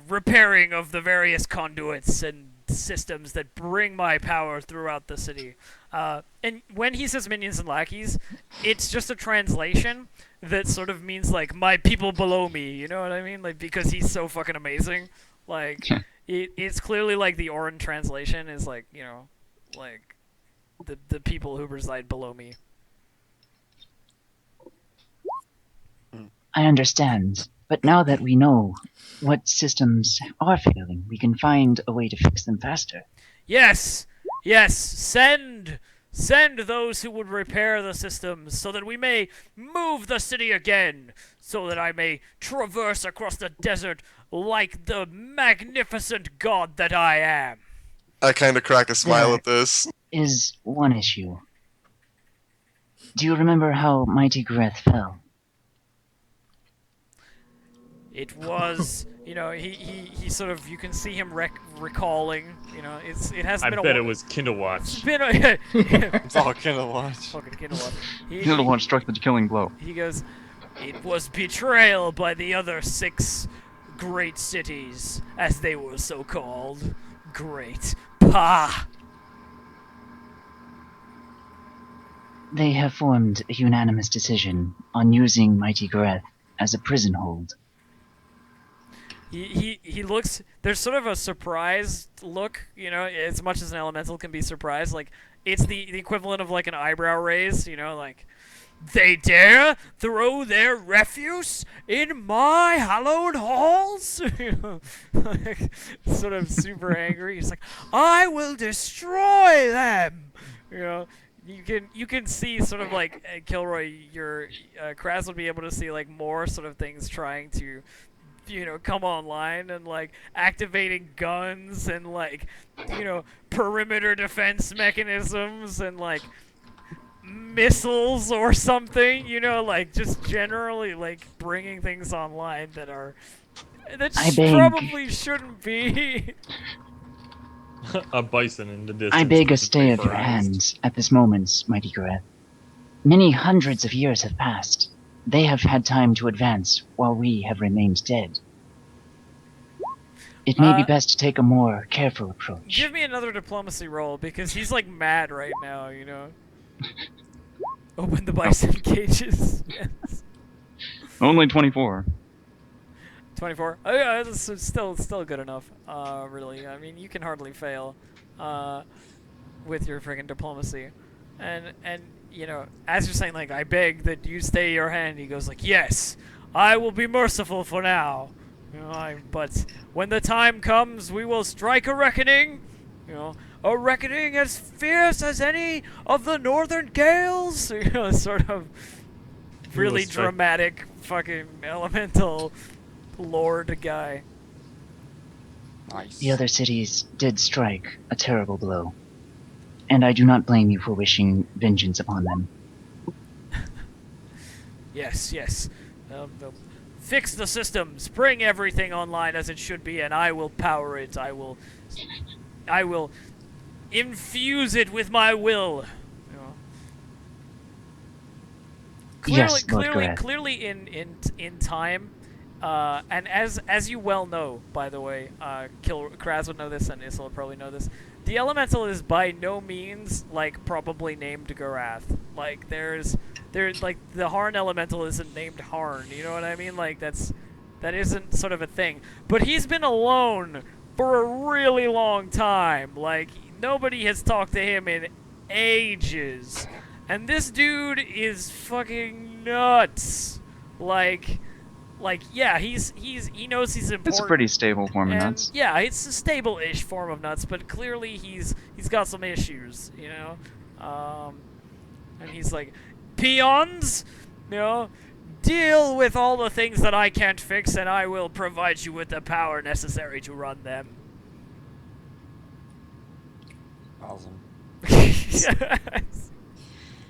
repairing of the various conduits and systems that bring my power throughout the city. And when he says minions and lackeys, it's just a translation that sort of means like my people below me. You know what I mean? Like because he's so fucking amazing. Like it's clearly like the Orin translation is like like the people who reside below me. I understand. But now that we know what systems are failing, we can find a way to fix them faster. Yes, send those who would repair the systems so that we may move the city again, so that I may traverse across the desert like the magnificent god that I am. I kind of crack a smile There at this. is one issue. Do you remember how mighty Greth fell? It was, he sort of, you can see him recalling, it hasn't I been a bet while. it was It's Kindlewatch. been a It's all Kindlewatch. fucking Kindle. Kindlewatch struck the killing blow. He goes, it was betrayal by the other 6 great cities, as they were so called. Great. Pah! They have formed a unanimous decision on using mighty Greth as a prison hold. He looks, there's sort of a surprised look, as much as an elemental can be surprised. Like, it's the equivalent of like an eyebrow raise, like, they dare throw their refuse in my hallowed halls? Like, sort of super angry. He's like, I will destroy them! You can see sort of like, Kilroy, your Kraz would be able to see like more sort of things trying to come online and like activating guns and like perimeter defense mechanisms and like missiles or something, like just generally like bringing things online that I beg. probably shouldn't be. A bison in the distance. I beg a with stay of paper your eyes. hand at this moment, mighty Greth. Many hundreds of years have passed. They have had time to advance, while we have remained dead. It may be best to take a more careful approach. Give me another diplomacy roll because he's like mad right now, Open the bison cages. Yes. Only 24. 24. Oh yeah, this is still good enough. Really. I mean, you can hardly fail with your friggin' diplomacy. And as you're saying, like, I beg that you stay your hand, he goes like, yes, I will be merciful for now. But when the time comes, we will strike a reckoning. A reckoning as fierce as any of the northern gales. Sort of We will really strike- dramatic fucking elemental lord guy. Nice. The other cities did strike a terrible blow, and I do not blame you for wishing vengeance upon them. Yes. Fix the systems, bring everything online as it should be, and I will power it. I will infuse it with my will. Yes, Lord Gareth. Clearly, in time, and as you well know, by the way, Kraz would know this, and Issa will probably know this. The elemental is by no means like probably named Garath. Like there's like the Harn elemental isn't named Harn. You know what I mean? Like that isn't sort of a thing. But he's been alone for a really long time. Like nobody has talked to him in ages. And this dude is fucking nuts. Like yeah, he knows he's important. It's a pretty stable form of and nuts. yeah, it's a stable-ish form of nuts, but clearly he's got some issues, and he's like, peons, deal with all the things that I can't fix, and I will provide you with the power necessary to run them. Awesome.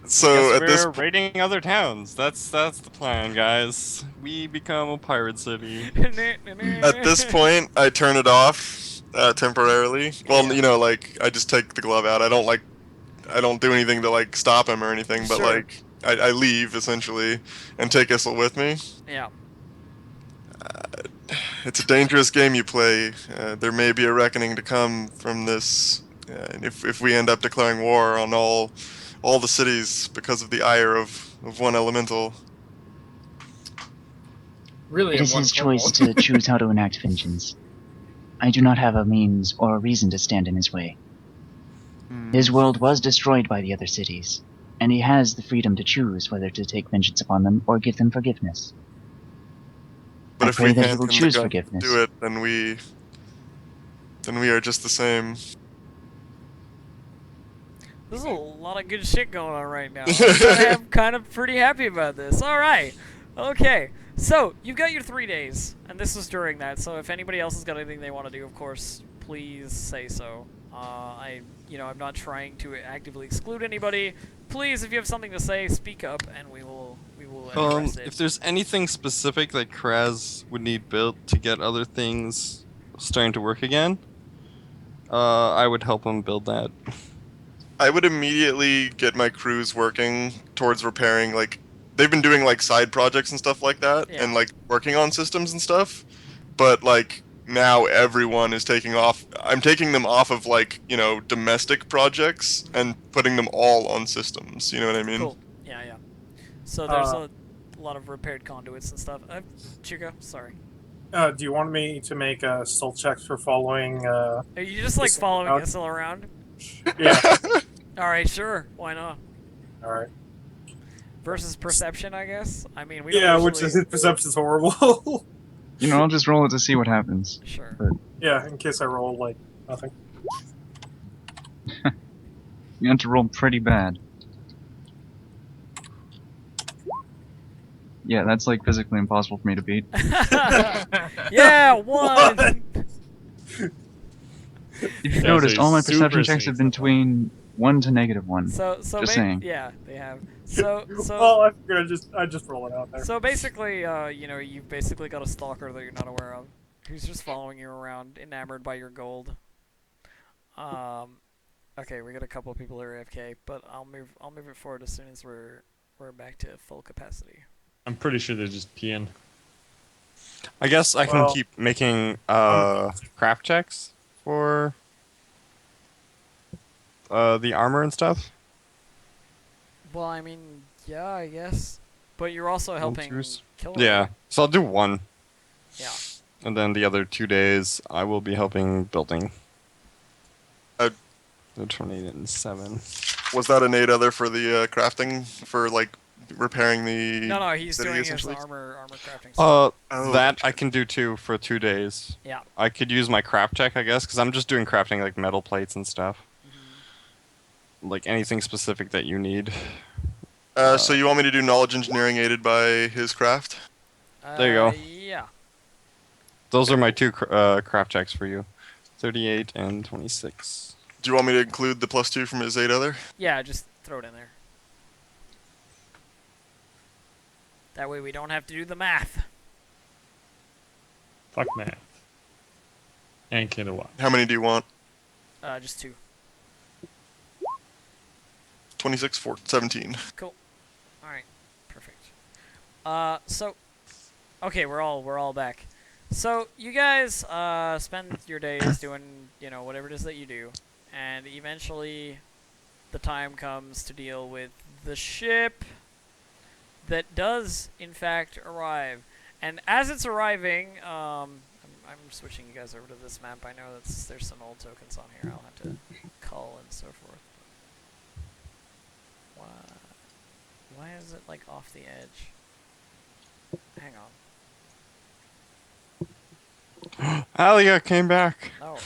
So Guess at this we're raiding other towns. That's the plan, guys. We become a pirate city. at this point, I turn it off temporarily. Well, Yeah. like I just take the glove out. I don't do anything to like stop him or anything, but Sure. like I leave essentially and take Issel with me. Yeah. It's a dangerous game you play. There may be a reckoning to come from this. If we end up declaring war on all the cities because of the ire of one elemental. Really, It in is one his choice purple. to choose how to enact vengeance. I do not have a means or a reason to stand in his way. His world was destroyed by the other cities, and he has the freedom to choose whether to take vengeance upon them or give them forgiveness. But I if pray we that he hand will him the choose gun to forgiveness. do it, then we are just the same. There's a lot of good shit going on right now. I'm kind of pretty happy about this. All right. Okay. So, you've got your 3 days, and this was during that. So, if anybody else has got anything they want to do, of course, please say so. I'm not trying to actively exclude anybody. Please, if you have something to say, speak up, and we will address it. If there's anything specific that Kraz would need built to get other things starting to work again, I would help him build that. I would immediately get my crews working towards repairing, like, they've been doing, like, side projects and stuff like that, Yeah. and, like, working on systems and stuff, but, like, now everyone is taking off. I'm taking them off of, like, domestic projects and putting them all on systems, you know what I mean? Cool. Yeah. So, there's a lot of repaired conduits and stuff. Chico, sorry. Do you want me to make stealth checks for following? Are you just, like, Issel following out? Issel around? Yeah. Alright, sure. Why not? All right. Versus perception, I guess? I mean, we don't Yeah, which usually... is his perception's horrible. I'll just roll it to see what happens. Sure. Yeah, in case I roll like nothing. You have to roll pretty bad. Yeah, that's like physically impossible for me to beat. Yeah, one! If you've That's noticed, a all my super perception checks have been sneak between 1 to -1. So Just saying. Yeah, they have. So Well, I figured I just roll it out there. so basically, you've basically got a stalker that you're not aware of, who's just following you around, enamored by your gold. Okay, we got a couple of people that are AFK, but I'll move it forward as soon as we're back to full capacity. I'm pretty sure they're just peeing. I guess I can Well, keep making craft checks for the armor and stuff. Well, I mean, yeah, I guess, but you're also helping Vultures. kill. Yeah, so I'll do one. Yeah. And then the other 2 days, I will be helping building. Uh, The 28 and 7. Was that an 8 other for the crafting, for, like, repairing the. No, he's city, doing his essentially? armor crafting stuff. Oh, That I gotcha. can do too for 2 days. Yeah. I could use my craft check, I guess, because I'm just doing crafting like metal plates and stuff. Like anything specific that you need. So you want me to do knowledge engineering aided by his craft? There you go. Yeah. Those are my two craft checks for you. 38 and 26. Do you want me to include the +2 from his 8 other? Yeah, just throw it in there. That way we don't have to do the math. Fuck math. And kilowatt. How many do you want? Just 2. 26, 4, 17. Cool. All right. Perfect. So, okay, we're all back. So you guys spend your days doing whatever it is that you do, and eventually, the time comes to deal with the ship that does in fact arrive. And as it's arriving, I'm switching you guys over to this map. I know there's some old tokens on here. I'll have to cull and so forth. Why is it like off the edge? Hang on. Alia came back. No,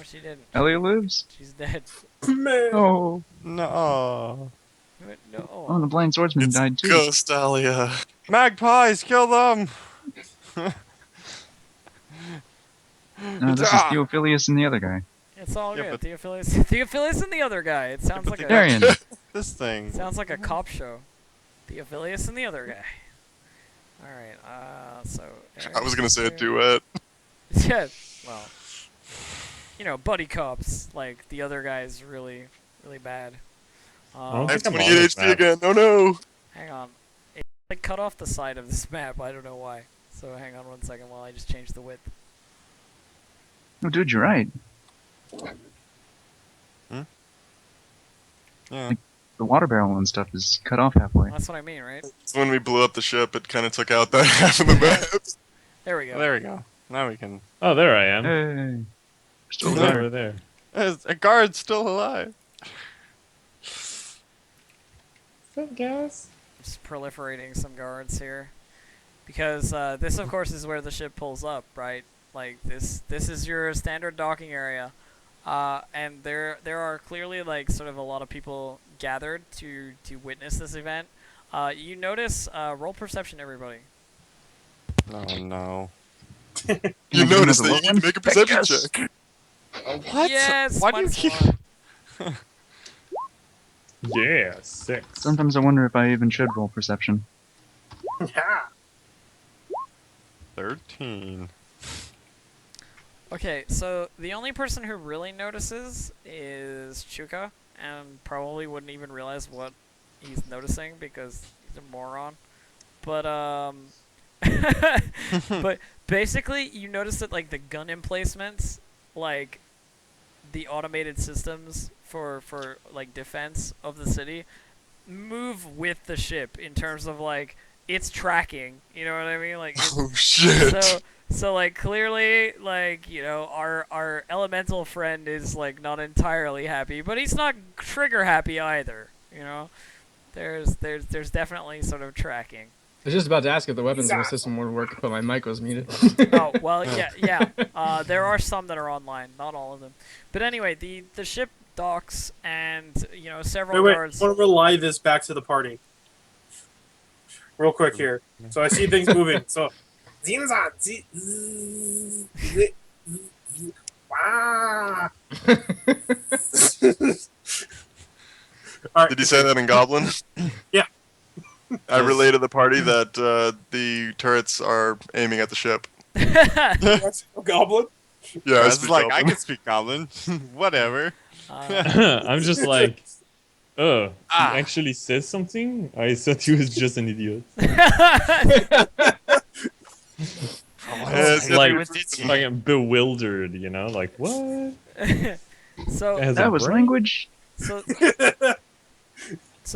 she didn't. Ellie lives? She's dead. Man. Oh. No. No. Oh, the blind swordsman It's died too. Ghost Alia. Magpies, kill them! No, this is Theophilus and the other guy. It's all Yeah, good. but- Theophilus and the other guy. It sounds like Darian. This thing. sounds like a cop show. Theophilus and the other guy. All right. So. I was gonna say a duet. Yeah. Well. Buddy cops. Like the other guy's really, really bad. Oh, I have Come on, 28 this HP map. again. Oh no! Hang on. It like cut off the side of this map. I don't know why. So hang on 1 second while I just change the width. Oh, dude, you're right. Yeah. The water barrel and stuff is cut off halfway. That's what I mean, right? So when we blew up the ship, it kind of took out that half of the map. There we go. There we go. Now we can. Oh, there I am. Hey. Still He's there. over there. There's a guard's still alive. What's up, guys? Just proliferating some guards here, because this, of course, is where the ship pulls up, right? Like this is your standard docking area, and there are clearly like sort of a lot of people gathered to witness this event. You notice roll perception, everybody. Oh no. You Can I notice give that you another need to make a perception Yes. check. What? Yes. Why do you minus keep? 1. Yeah, 6. Sometimes I wonder if I even should roll perception. Yeah. 13. Okay, so the only person who really notices is Chuka, and probably wouldn't even realize what he's noticing because he's a moron. But but basically, you notice that like the gun emplacements, like the automated systems for like defense of the city, move with the ship in terms of like its tracking. You know what I mean? Like. Oh shit! So like clearly like our elemental friend is like not entirely happy, but he's not trigger happy either. There's definitely sort of tracking. I was just about to ask if the weapons system would work, but my mic was muted. Oh well, yeah. There are some that are online, not all of them. But anyway, the ship docks and several Wait. I guards. want to relay this back to the party. Real quick here. So I see things moving. So. Wow. Did you say that in Goblin? Yeah. I relay to the party that the turrets are aiming at the ship. Goblin? Yeah, I I was speak like, I Goblin. can speak Goblin. Whatever. I'm just like, oh, he Ah. actually says something? I thought he was just an idiot. Yes, like, yes, fucking bewildered, like, what? So Has a That was brain? language? So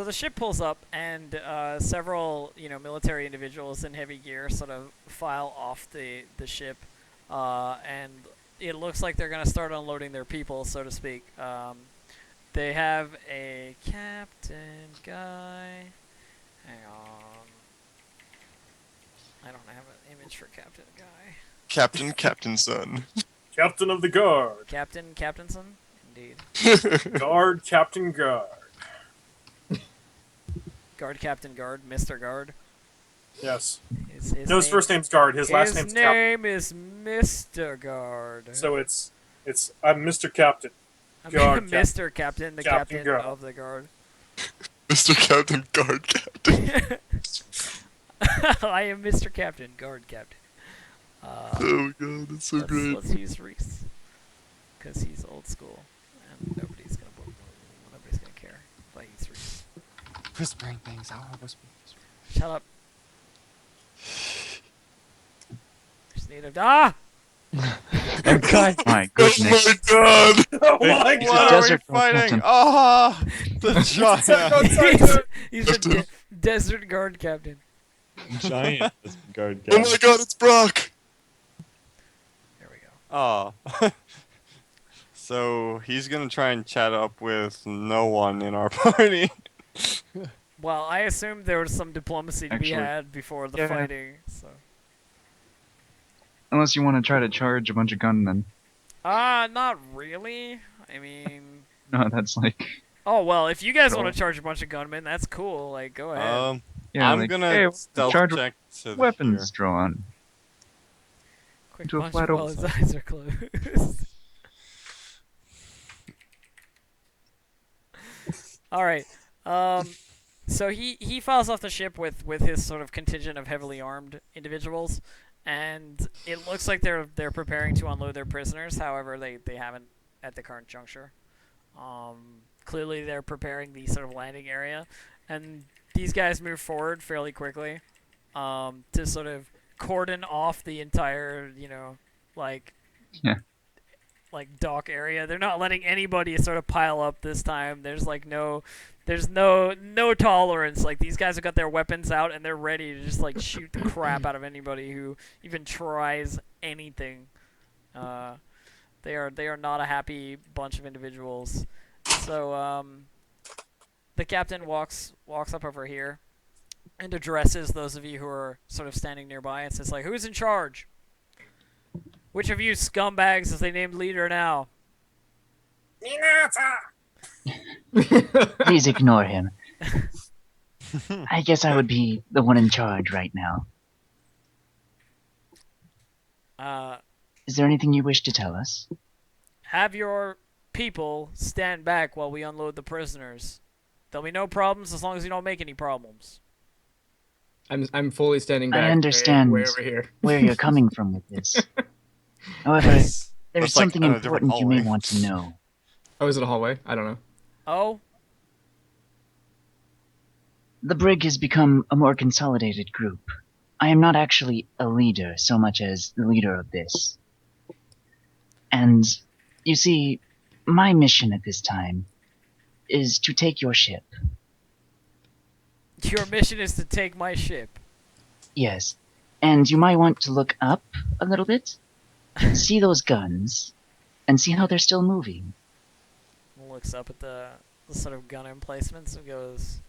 the ship pulls up, and several, military individuals in heavy gear sort of file off the ship, and it looks like they're going to start unloading their people, so to speak. They have a captain guy, Hang on. I don't have an image for Captain Guy. Captain Son. Captain of the Guard. Captainson? Indeed. Guard, Captain Guard. Guard, Captain Guard, Mr. Guard. Yes. His No, his first name's Guard. His last name's Captain. name is Mr. Guard. So it's I'm Mr. Captain. I'm Guard, Mr. Captain, the Captain captain Guard. of the guard. Mr. Captain, Guard Captain. I am Mr. Captain, Guard Captain. Oh my god, that's so great. Let's use Reese, because he's old school, and nobody's gonna care if I use Reese. Whispering things. I'll whisper. Shut up. Just need a Oh God! My goodness! Oh my god! Oh my He's a God! desert What are we fighting? captain. Ah, the giant. he's a desert guard captain. Giant guard Oh my god, it's Brock! There we go. Oh. So he's gonna try and chat up with no one in our party. Well, I assumed there was some diplomacy to be Actually, had before the yeah. fighting, so. Unless you want to try to charge a bunch of gunmen. Not really. I mean, No, that's like. oh well, if you guys Cool. want to charge a bunch of gunmen, that's cool. Like, go ahead. Yeah, I'm like, gonna hey, stealth charge check to the weapons drawn. Quick to a punch flat while his eyes are closed. All right. So he files off the ship with his sort of contingent of heavily armed individuals, and it looks like they're preparing to unload their prisoners. However, they haven't at the current juncture. Clearly, they're preparing the sort of landing area, and these guys move forward fairly quickly to sort of cordon off the entire, like dock area. They're not letting anybody sort of pile up this time. There's no tolerance. Like, these guys have got their weapons out and they're ready to just like shoot the crap out of anybody who even tries anything. They are not a happy bunch of individuals. So the captain walks up over here and addresses those of you who are sort of standing nearby and says, like, who's in charge? Which of you scumbags is they named leader now? Please ignore him. I guess I would be the one in charge right now. Is there anything you wish to tell us? Have your people stand back while we unload the prisoners. There'll be no problems as long as you don't make any problems. I'm fully standing back. I understand way over here. where you're coming from with this. However, That's there's like something on a different important you may hallway. want to know. Oh, is it a hallway? I don't know. Oh? The Brig has become a more consolidated group. I am not actually a leader so much as the leader of this. And, you see, my mission at this time is to take your ship. Your mission is to take my ship. Yes. And you might want to look up a little bit, see those guns, and see how they're still moving. Looks up at the sort of gun emplacements and goes,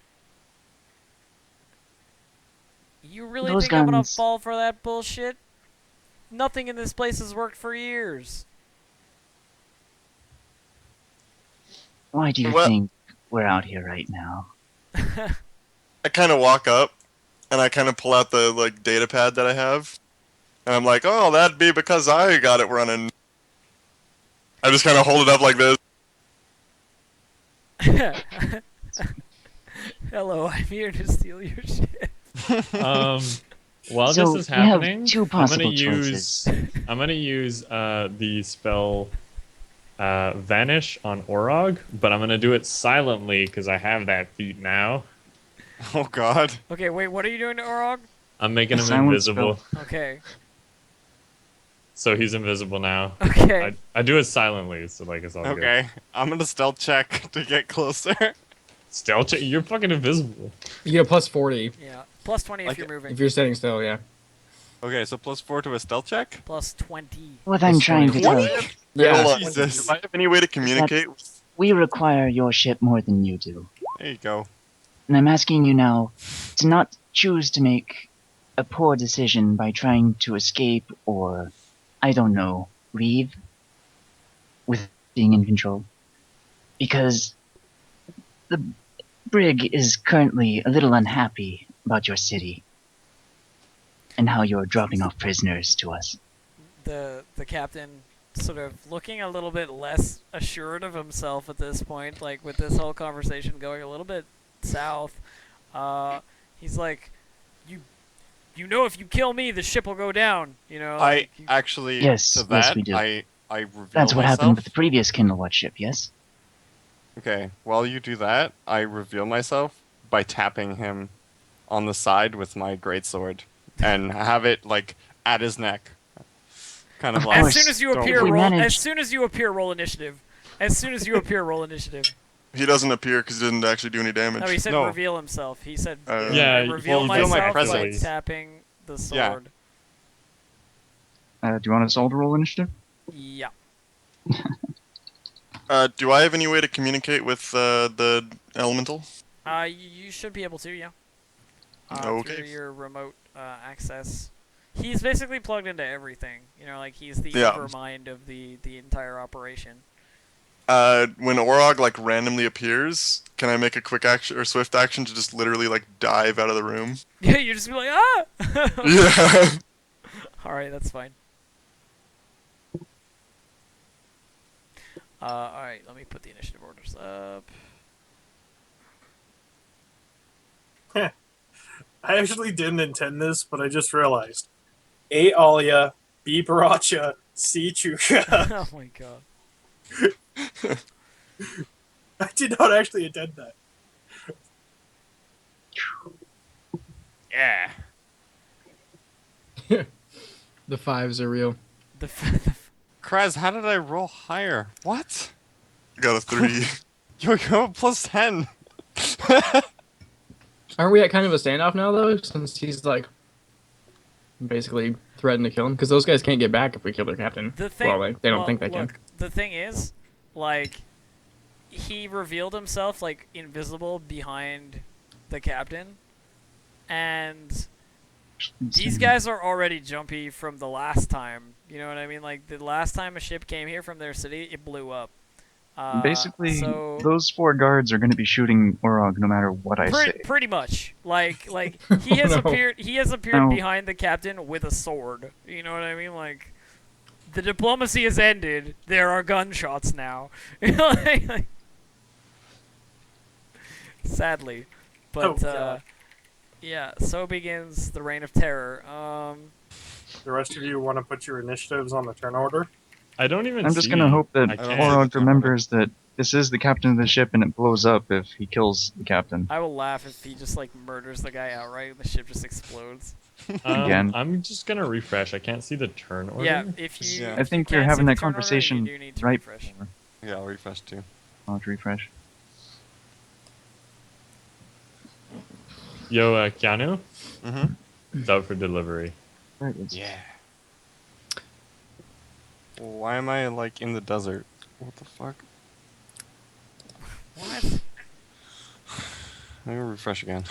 you really Those think I'm gonna guns- fall for that bullshit? Nothing in this place has worked for years. Why do you Well- think we're out here right now? I kind of walk up, and I kind of pull out the data pad that I have, and I'm like, "Oh, that'd be because I got it running." I just kind of hold it up like this. Hello, I'm here to steal your shit. While So, this is we have happening, two I'm possible gonna use the spell Vanish on Orog, but I'm gonna do it silently because I have that feat now. Oh god. Okay, wait, what are you doing to Orog? I'm making him Silent invisible, Okay. so he's invisible now. Okay. I do it silently, so it's all good. Okay, I'm gonna stealth check to get closer. Stealth check. You're fucking invisible. You get a plus 40 Yeah. Plus 20 if Like- you're moving. if you're standing still. Yeah. Okay, so +4 to a stealth check. Plus 20. What I'm trying to tell you, Yeah. Hold on. Jesus. Do I have any way to communicate? we require your ship more than you do. There you go. And I'm asking you now to not choose to make a poor decision by trying to escape or, I don't know, leave with being in control. Because the Brig is currently a little unhappy about your city and how you're dropping off prisoners to us. The captain sort of looking a little bit less assured of himself at this point, like with this whole conversation going a little bit south. He's like, you know, if you kill me, the ship will go down. You know. I Like, actually Yes, to yes, that we do. I reveal That's what myself. happened with the previous Kindlewatt ship, yes? Okay, while you do that, I reveal myself by tapping him on the side with my greatsword and have it like at his neck. Kind of Of like as course. soon as you don't appear, If we roll. As manage- soon as you appear, roll initiative. As soon as you appear, roll initiative. He doesn't appear because he didn't actually do any damage. No, he said No. reveal himself. He said, Yeah, I you reveal reveal myself my by presence. tapping the Yeah. sword. Do you want us all to roll initiative? Yeah. Do I have any way to communicate with the elemental? You should be able to, yeah. Okay. Through your remote access. He's basically plugged into everything. You know, like he's the Yeah. overmind of the entire operation. When Orog like randomly appears, can I make a quick action or swift action to just literally like dive out of the room? Yeah, you just be like, ah! Yeah. Alright, that's fine. Alright, let me put the initiative orders up. I actually didn't intend this, but I just realized. A. Alia, B. Baracha, C. Chuka. Oh my god. I did not actually intend that. Yeah. The fives are real. The Kraz, how did I roll higher? What? Got a 3. You go plus 10. Aren't we at kind of a standoff now, though? Since he's like basically threatened to kill him, because those guys can't get back if we kill their captain. The thing, Well, they don't well, think they look, can. The thing is, like, he revealed himself like invisible behind the captain, and these guys are already jumpy from the last time. You know what I mean? Like the last time a ship came here from their city, it blew up. Basically, so those 4 guards are going to be shooting Orog no matter what I say. pretty much, like he has No. appeared. He has appeared No. behind the captain with a sword. You know what I mean? Like the diplomacy has ended. There are gunshots now. Like, sadly, but Oh, God. yeah. So begins the reign of terror. The rest of you want to put your initiatives on the turn order? I don't even I'm just see. going to hope that I can't- Orog remembers that this is the captain of the ship and it blows up if he kills the captain. I will laugh if he just like murders the guy outright and the ship just explodes. Again. I'm just gonna refresh. I can't see the turn order. Yeah, if you. Yeah. if I think you you're can't having see the that turn order, conversation you do need to right refresh. before. Yeah, I'll refresh too. I'll have to refresh. Yo, Keanu, Mm-hmm. it's out for delivery. There it is. Yeah. Why am I like in the desert? What the fuck? What? Let me refresh again.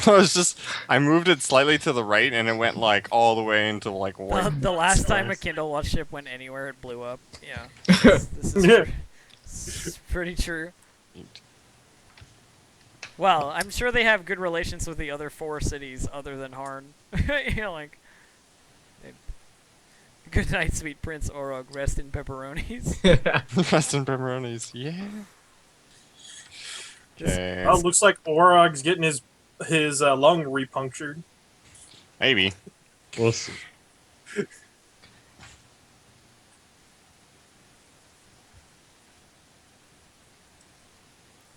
No, it's just I moved it slightly to the right and it went like all the way into like white. The last time a space. Kindle Watch ship went anywhere, it blew up. Yeah. This is Yeah. this is pretty true. Well, I'm sure they have good relations with the other 4 cities other than Harn. You know, like. Good night, sweet Prince Orog. Rest in pepperonis. Rest in pepperonis. Yeah. Just- Okay. Oh, looks like Orog's getting his lung repunctured. Maybe. We'll see.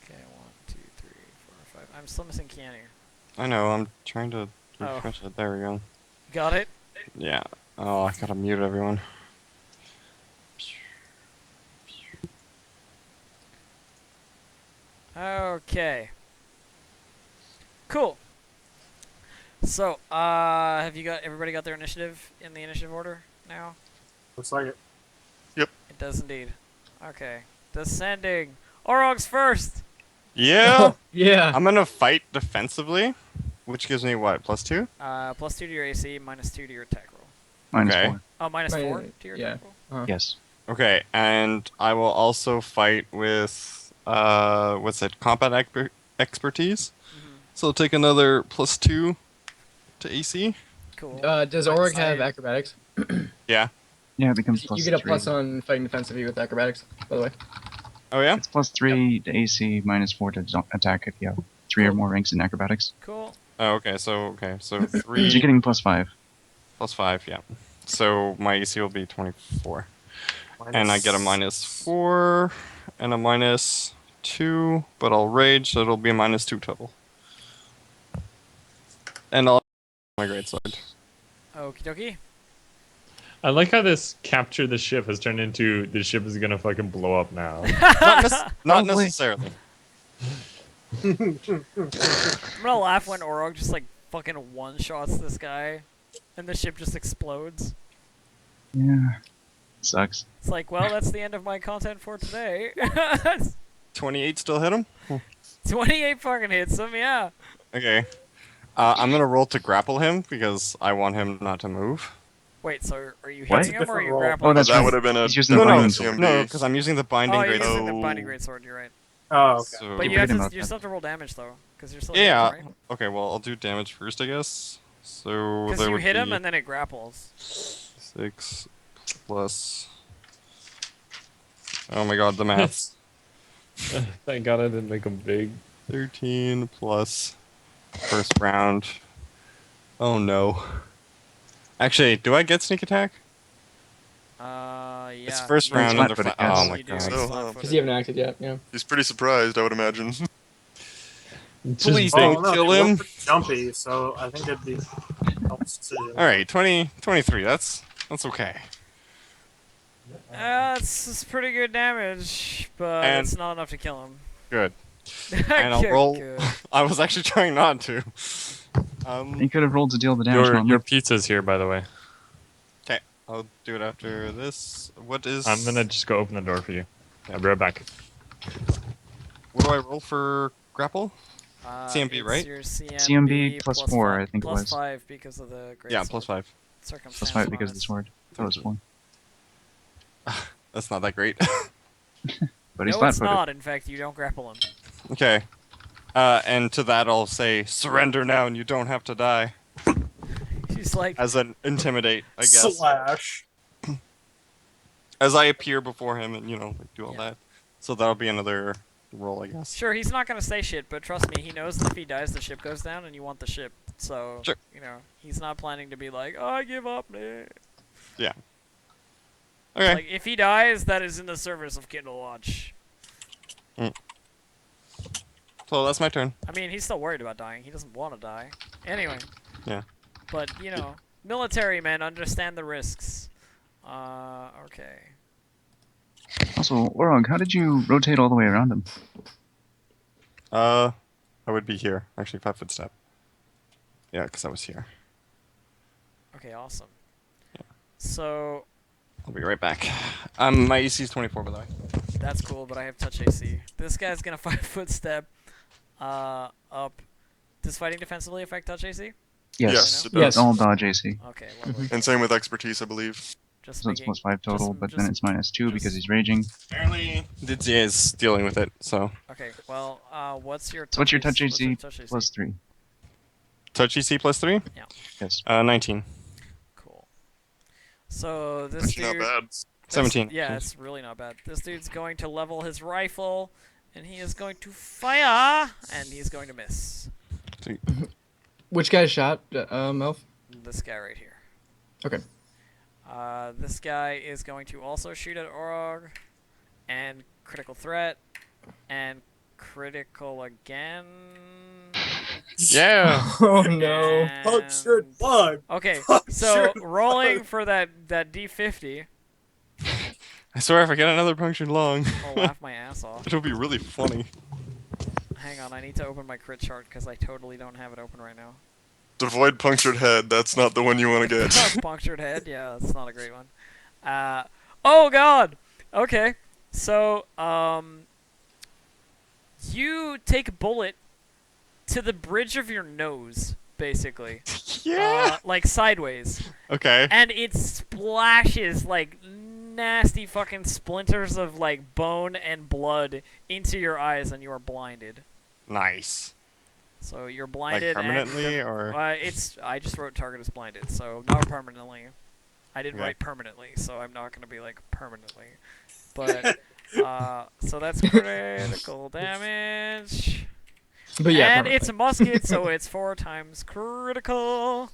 Okay, 1, 2, 3, 4, 5. I'm still missing Keanu. I know. I'm trying to Oh. refresh it. There we go. Got it? Yeah. Oh, I gotta mute everyone. Okay. Cool. So, have you got everybody got their initiative in the initiative order now? Looks like it. It does indeed. Okay. Descending. Orog's first. Yeah. Yeah. I'm gonna fight defensively, which gives me what, +2? +2 to your AC, -2 to your attack roll. Okay. -4. Oh, -4 Right, to your yeah. attack roll. Yes. Okay, and I will also fight with what's it? Combat expertise. Mhm. So I'll take another +2 to AC. Cool. Does Org have acrobatics? Yeah. Yeah, it becomes You get a +3. plus on fighting defensively with acrobatics, by the way. Oh yeah. It's +3 to AC, -4 to attack if you have 3 or Cool. more ranks in acrobatics. Cool. Oh, okay. So So 3 you're getting +5. +5. Yeah. So my AC will be 24, and I get a -4 and a -2, but I'll rage, so it'll be a -2 total. And I'll my greatsword. Okie dokie. I like how this capture the ship has turned into the ship is gonna fucking blow up now. Not Probably. necessarily. I'm gonna laugh when Orog just like fucking one-shots this guy, and the ship just explodes. Yeah. Sucks. It's like, well, that's the end of my content for today. 28 still hit him. 28 fucking hits him, yeah. Okay. I'm gonna roll to grapple him because I want him not to move. Wait, so are you What? hitting him or are you Different roll. grappling Oh, that's that right. would have been a He's using that the would have binding been a sword. No, CMB. because I'm using the binding Oh, you're great. using the binding greatsword, you're right. Oh, okay. So, But Keep you have forgetting to, about you that. still have to roll damage though, because you're still yeah. hitting him, right? Okay. Well, I'll do damage first, I guess. So Because there you would hit him be and then it grapples. 6 plus. Oh my God, the maths. Thank God I didn't make them big. 13 plus first round. Oh no. Actually, do I get sneak attack? Yeah. It's first Well, it's round and they're flat-footed, flat. yes. Oh my You do, God. it's So, flat-footed. Because you haven't acted yet, yeah. He's pretty surprised, I would imagine. Just Please big. don't no, kill they were him. pretty jumpy, so I think it'd be helps to. All right, 23. That's okay. It's pretty good damage, but And- it's not enough to kill him. Good. And I'll Good, roll. good. I was actually trying not to. You could have rolled to deal the damage. Your not your me. pizza's here, by the way. Okay, I'll do it after this. What is? I'm gonna just go open the door for you. I'll be right back. What do I roll for grapple? CMB, It's right? Your CMB, CMB plus 4, five, I think it plus was. 5 because of the great Yeah, sword. +5. Circumstance +5 because of the bonus. sword. That was 1. That's not that great. But he's No, it's flat-footed. not. In fact, you don't grapple him. Okay. And to that I'll say, surrender now and you don't have to die. He's like, As an intimidate, I guess. Slash. As I appear before him and, like, do all Yeah. that. So that'll be another roll, I guess. sure, he's not gonna say shit, but trust me, he knows that if he dies, the ship goes down, and you want the ship. So, Sure. he's not planning to be like, oh, I give up, man. Okay. Like, if he dies, that is in the service of Kindle Watch. So that's my turn. I mean, he's still worried about dying. He doesn't want to die. Anyway. Yeah. But, military men understand the risks. Okay. Also, Orog, how did you rotate all the way around him? I would be here. Actually, 5-foot step. Yeah, because I was here. Okay, awesome. So, I'll be right back. My AC is 24, by the way. that's cool, but I have touch AC. This guy's gonna 5-foot step, up. Does fighting defensively affect touch AC? Yes, it Yes. does. All dodge AC. Okay, lovely. And same with expertise, I believe. Just So it's making, +5 total, but then just- it's -2 because just- he's raging. Apparently, Didier is dealing with it, so. Okay, well, what's your touch So what's your touch what's your AC? touch AC? +3. Touch EC +3? Yes. 19. Cool. So this Actually, dude, not bad. 17. Yeah, it's really not bad. This dude's going to level his rifle, and he is going to fire, and he's going to miss. Which guy shot, Elf? This guy right here. Okay. This guy is going to also shoot at Orog, and critical threat, and critical again. Yeah! Oh no. and- Punctured lung. Okay, Punctured so lung. rolling for that D50. I swear if I get another punctured lung, I'll laugh my ass off. it'll be really funny. Hang on, I need to open my crit chart because I totally don't have it open right now. Devoid punctured head, that's not the one you want to get. Punctured head? Yeah, that's not a great one. Oh god! Okay, so, You take a bullet to the bridge of your nose, basically. Yeah. Like sideways. Okay. And it splashes like nasty fucking splinters of like bone and blood into your eyes, and you are blinded. Nice. So you're Like blinded. permanently, and, or I just wrote target as blinded, so not permanently. I didn't Okay. write permanently, so I'm not gonna be like permanently. But so that's critical damage. But yeah, And it's a permanently. musket, so it's 4 times critical.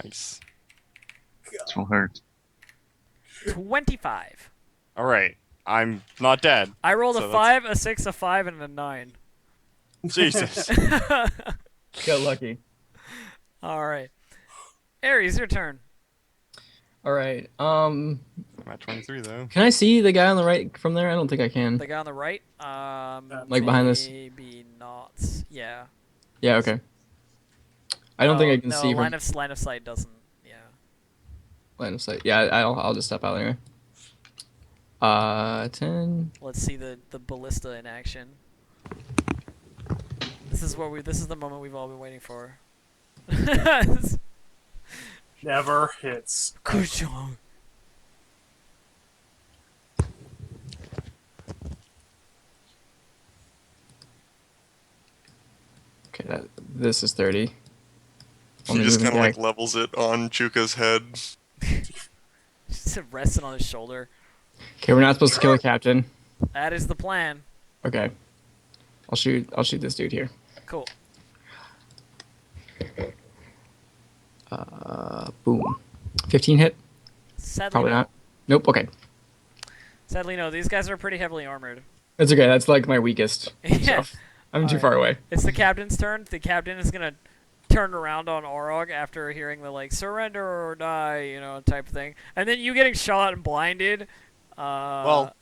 nice. This will hurt. 25. All right. I'm not dead. I rolled So a that's- 5, a 6, a 5, and a 9. Jesus. Got lucky. All right. Ares, your turn. All right. I'm at 23 though. Can I see the guy on the right from there? I don't think I can. The guy on the right. Like behind this? Maybe not. Yeah. Yeah. Okay. I don't think I can no, see line from of line of sight doesn't. Yeah. line of sight. Yeah. I'll just step out anyway. 10. Let's see the ballista in action. This is the moment we've all been waiting for. Never hits. Good job. Okay. This is 30. He Only just moving kind of like back. levels it on Chuka's head. Just resting on his shoulder. Okay, we're not supposed to kill the captain. That is the plan. Okay. I'll shoot this dude here. Cool. Boom. 15 hit? Sadly, Probably no. not. Nope. Okay. Sadly, no. These guys are pretty heavily armored. That's okay. That's like my weakest. Yeah. So, I'm too Alright. far away. It's the captain's turn. The captain is gonna turn around on Orog after hearing the like surrender or die, type thing. And then you getting shot and blinded. Well,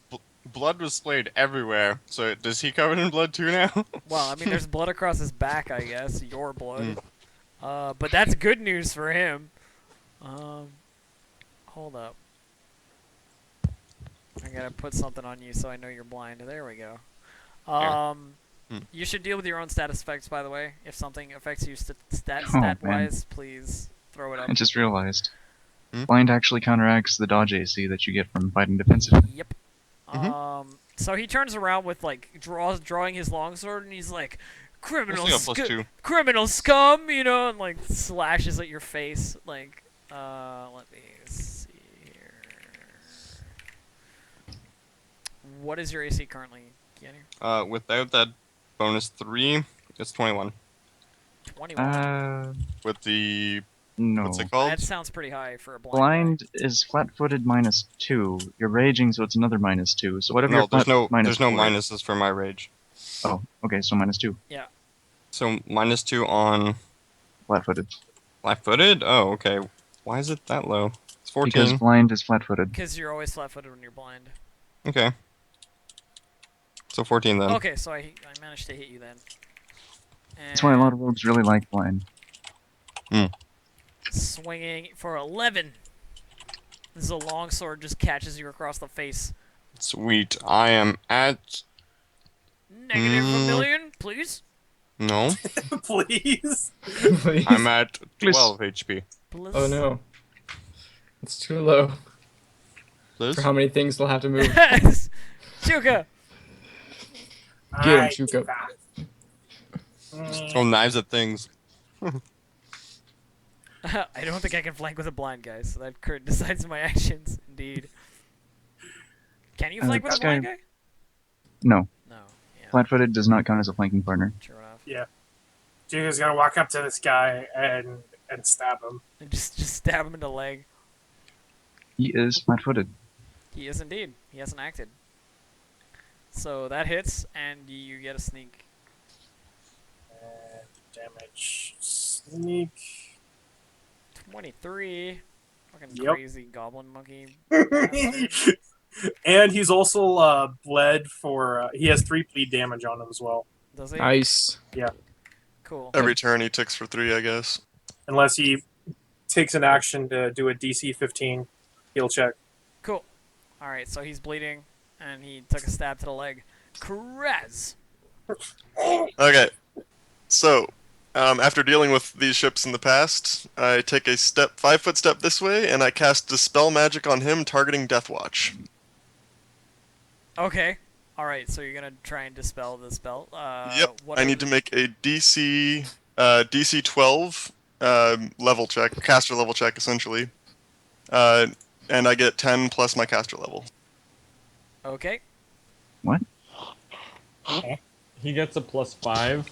blood was splayed everywhere. So does he covered in blood too now? Well, I mean, there's blood across his back, I guess. Your blood. But that's good news for him. Hold up. I gotta put something on you so I know you're blind. There we go. You should deal with your own status effects, by the way. If something affects you stat-wise, please throw it up. I just realized. Hmm? Blind actually counteracts the dodge AC that you get from fighting defensively. Yep. So he turns around with like drawing his longsword, and he's like, "Criminal Mostly a +2. criminal scum," and like slashes at your face. Like, let me see here. What is your AC currently, Keanu? Without that bonus 3, it's 21. 21. With the No. what's it called? That sounds pretty high for a blind. Blind is flat-footed -2. You're raging, so it's another -2. So whatever No, your there's flat no -4. minuses for my rage. Oh, okay, so -2. So -2 on Flat-footed. flat-footed. Oh, okay. Why is it that low? It's 14. Because blind is flat-footed. Because you're always flat-footed when you're blind. Okay. So 14 then. Okay, so I managed to hit you then. That's why a lot of rogues really like blind. Swinging for 11. This is a longsword, just catches you across the face. Sweet. I am at Negative a million, please. no. Please. Please. I'm at Please. 12 HP. Bliss. Oh no. It's too low Liz? for how many things they'll have to move. Chuka. Get him, Alright, Chuka. Throw knives at things. I don't think I can flank with a blind guy, so that decides my actions, indeed. Can you flank with a this blind guy- guy? No. No. Yeah, Flat-footed does not count as a flanking partner. true enough. Juga's gonna walk up to this guy and stab him. And just stab him in the leg. He is flat-footed. He is indeed. He hasn't acted. So that hits, and you get a sneak. And damage. Sneak. 23. Fucking Yep. crazy goblin monkey. And he's also bled for. He has 3 bleed damage on him as well. Does he? Nice. Cool. Every turn he ticks for 3, I guess. Unless he takes an action to do a DC 15 heal check. Cool. Alright, so he's bleeding, and he took a stab to the leg. Krez! Okay. So, after dealing with these ships in the past, I take a 5-foot step this way, and I cast Dispel Magic on him, targeting Deathwatch. Okay. All right. So you're gonna try and dispel the spell. Yep. What I are need the- to make a DC 12 level check, caster level check, essentially. And I get 10 plus my caster level. Okay. What? He gets a +5.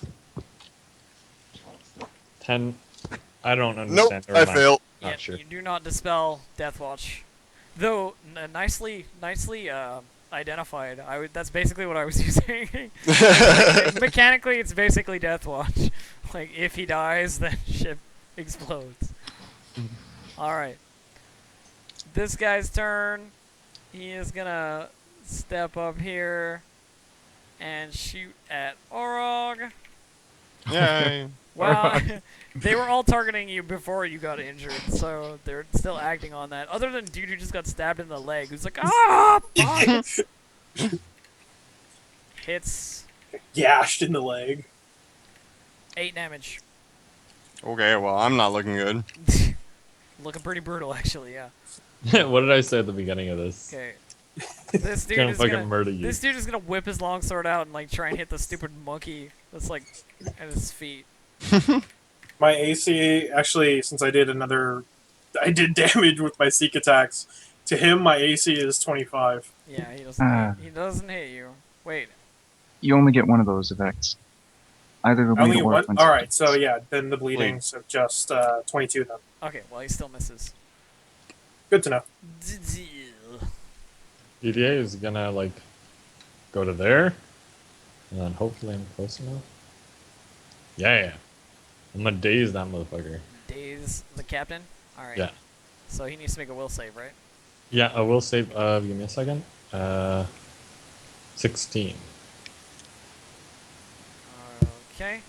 10. I don't Nope, understand. I Never mind. fail. Yeah, Not sure. you do not dispel Deathwatch. Though nicely identified. That's basically what I was using. Mechanically, it's basically Deathwatch. Like if he dies, then ship explodes. All right. This guy's turn. He is gonna step up here and shoot at Orog. Yay. Wow, they were all targeting you before you got injured, so they're still acting on that. Other than dude who just got stabbed in the leg, who's like, ah, fuck! Hits Gashed in the leg. 8 damage. Okay, well, I'm not looking good. Looking pretty brutal, actually. Yeah. What did I say at the beginning of this? Okay. This dude Gonna is fucking gonna murder you. This dude is gonna whip his longsword out and like try and hit the stupid monkey that's like at his feet. My AC, actually, since I did damage with my Seek attacks. To him, my AC is 25. Yeah, he doesn't. He doesn't hit you. Wait. You only get one of those effects. Either the bleed Only or one? when Alright, so yeah, then the bleeding, Bleed. so just 22 then. Okay. Well, he still misses. Good to know. EDA is gonna like go to there, and then hopefully I'm close enough. Yeah. I'm gonna daze that motherfucker. Daze the captain. All right. Yeah. So he needs to make a will save, right? Yeah, I will save. Give me a second. 16. Okay.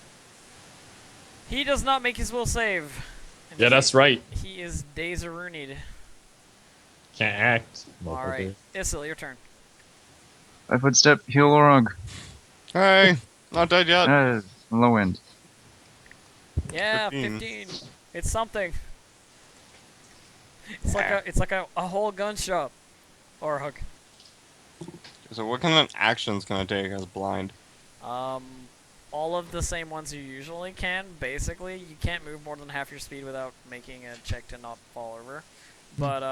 He does not make his will save. And Yeah, that's right. He is Daze-a-roonied. Can't act. Alright. Isil, your turn. 5-foot step, heal Orog. Hey, not dead yet. Low end. Yeah, 15. 15. It's something. It's like a whole gun shop. Or a hook. So what kind of actions can I take as blind? All of the same ones you usually can. Basically, you can't move more than half your speed without making a check to not fall over. But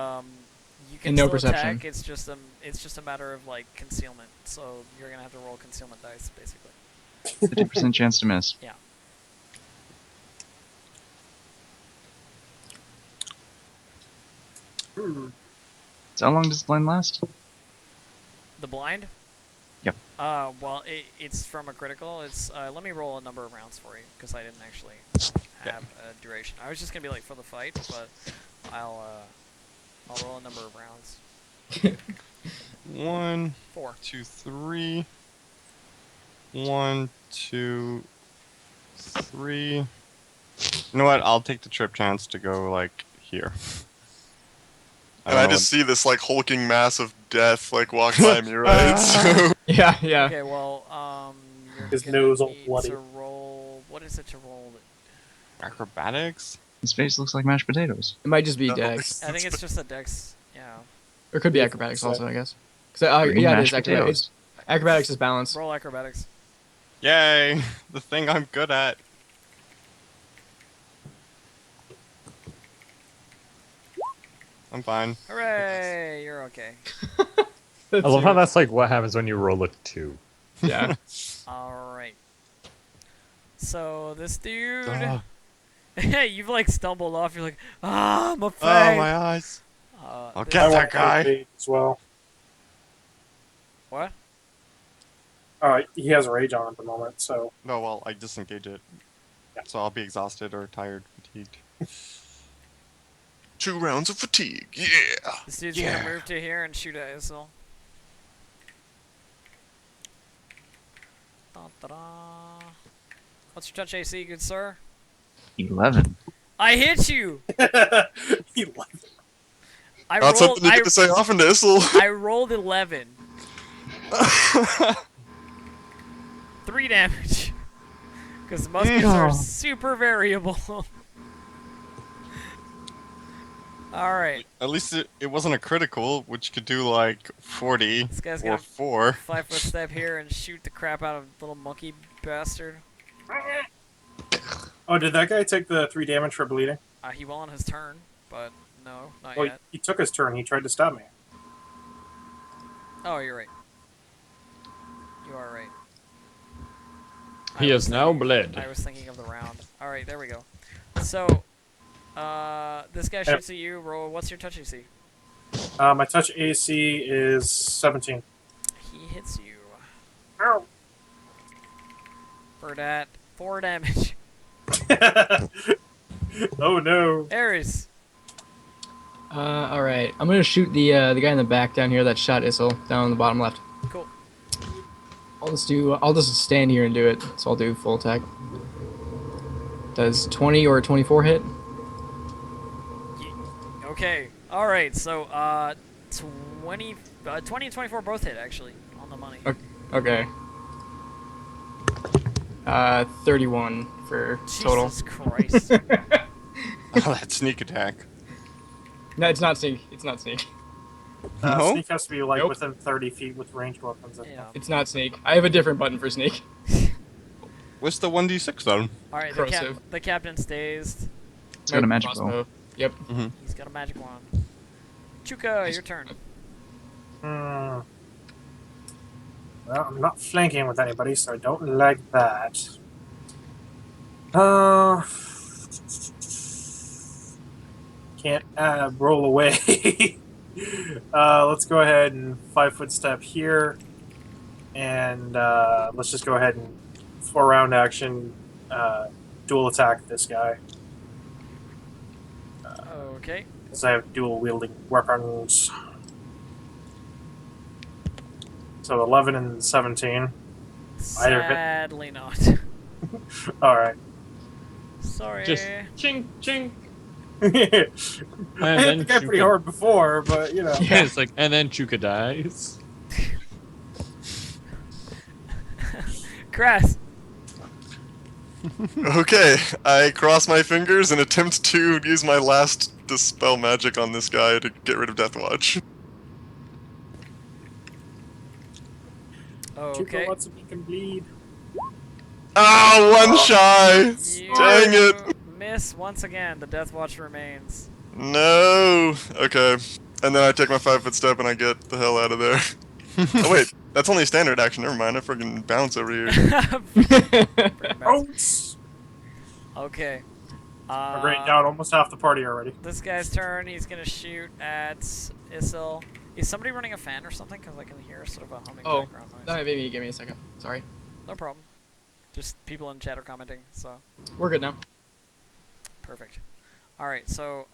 you can And no still perception. attack. It's just a matter of like concealment. So you're gonna have to roll concealment dice, basically. 50% chance to miss. Yeah. So how long does blind last? The blind? Yep. Well, it's from a critical. It's let me roll a number of rounds for you because I didn't actually have a duration. I was just gonna be like for the fight, but I'll roll a number of rounds. 1, 4. 2, 3. 1, 2, 3. You know what? I'll take the trip chance to go like here. And I just see this like hulking mass of death like walk by me, right? So Yeah. Okay, well, you're His gonna nose all need bloody. to roll. What is it to roll? Acrobatics? His face looks like mashed potatoes. It might just be No, Dex. I think it's just a dex. Yeah. Or it could be acrobatics also, I guess. Cause, Eating yeah, it mashed is acrobatics. Acrobatics is balance. Roll acrobatics. Yay! The thing I'm good at. I'm fine. Hooray! You're okay. I love how that's like what happens when you roll a 2. Yeah. All right. So this dude, Ugh. you've like stumbled off. You're like, ah, my face. Oh, my eyes. I'll This- get I that want guy. rage as well. What? He has rage on at the moment, so No, well, I disengage it. So I'll be exhausted or tired, fatigued. 2 rounds of fatigue. Yeah. This dude's Yeah. gonna move to here and shoot at Isil. Da-da-da. What's your touch AC, good sir? 11. I hit you. he left. I Not rolled. something you get to say often to Issel. I rolled 11. 3 damage. Because muskets are super variable. Alright. At least it wasn't a critical, which could do like 40 This guy's or gonna 4. 5-foot step here and shoot the crap out of little monkey bastard. Oh, did that guy take the 3 damage for bleeding? He will on his turn, but no, not Well, yet. he took his turn. He tried to stab me. Oh, you're right. You are right. He is now bled. I was thinking of the round. Alright, there we go. So, this guy shoots at you. Roll. What's your touch AC? My touch AC is 17. He hits you. Ow. For that, 4 damage. Oh no. Ares. All right. I'm gonna shoot the guy in the back down here that shot Issel down on the bottom left. Cool. I'll just stand here and do it. So I'll do full attack. Does 20 or 24 hit? Okay. Alright, so, 20 and 24 both hit, actually, on the money. Okay. 31 for total. Jesus Christ. Oh, that sneak attack. No, it's not sneak. It's not sneak. No? Sneak has to be like Nope. within 30 feet with ranged weapons. I think. Yeah. It's not sneak. I have a different button for sneak. What's the 1d6 then? Alright, Corrosive. the captain's dazed. It's got a magic Crossbow. bow. Yep. He's got a magic wand. Chuka, your turn. Hmm. Well, I'm not flanking with anybody, so I don't like that. Can't roll away. Let's go ahead and 5-foot step here, and let's just go ahead and 4-round action dual attack this guy. Okay. Because I have dual wielding weapons. So 11 and 17. Either hit. Sadly not. Alright. Sorry. Just chink chink. I hit then the guy pretty Chuka. hard before, but you know. Yeah, it's like, and then Chuka dies. Grass. Okay, I cross my fingers and attempt to use my last dispel magic on this guy to get rid of Death Watch. Okay. Lots of can bleed. Ah, one shy! You Dang it! miss once again. The Death Watch remains. No! Okay. And then I take my 5-foot step and I get the hell out of there. Oh wait, that's only a standard action, never mind, I freaking bounce over here. Bounce! Okay. We're going down almost half the party already. This guy's turn. He's gonna shoot at Issel. Is somebody running a fan or something? Because I can hear sort of a humming Oh, background noise. no, maybe give me a second. Sorry. No problem. Just people in chat are commenting, so We're good now. perfect. Alright, so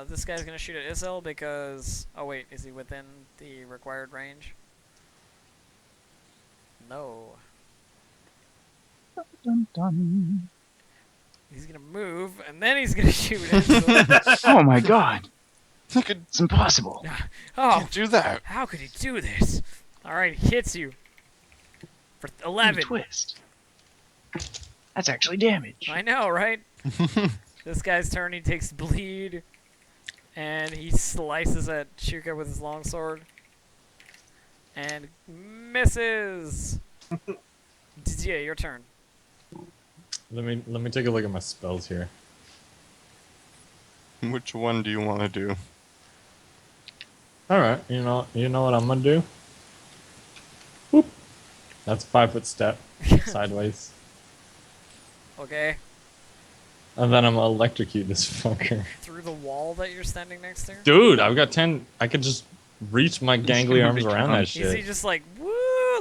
this guy's gonna shoot at Issel because... Oh wait, is he within the required range? No. Dun, dun. He's gonna move, and then he's gonna shoot at Issel. Oh my god! You could It's impossible. Oh, do that. how could he do this? Alright, he hits you. For 11. Twist. That's actually damage. I know, right? This guy's turn, he takes bleed, and he slices at Shuka with his longsword, and misses. Didier, your turn. Let me take a look at my spells here. Which one do you want to do? All right, you know what I'm gonna do. Whoop. That's a 5-foot step sideways, Okay, and then I'm gonna electrocute this fucker. through the wall that you're standing next to. Dude, I've got 10. I could just reach my gangly arms around that Is he shit. just like woo,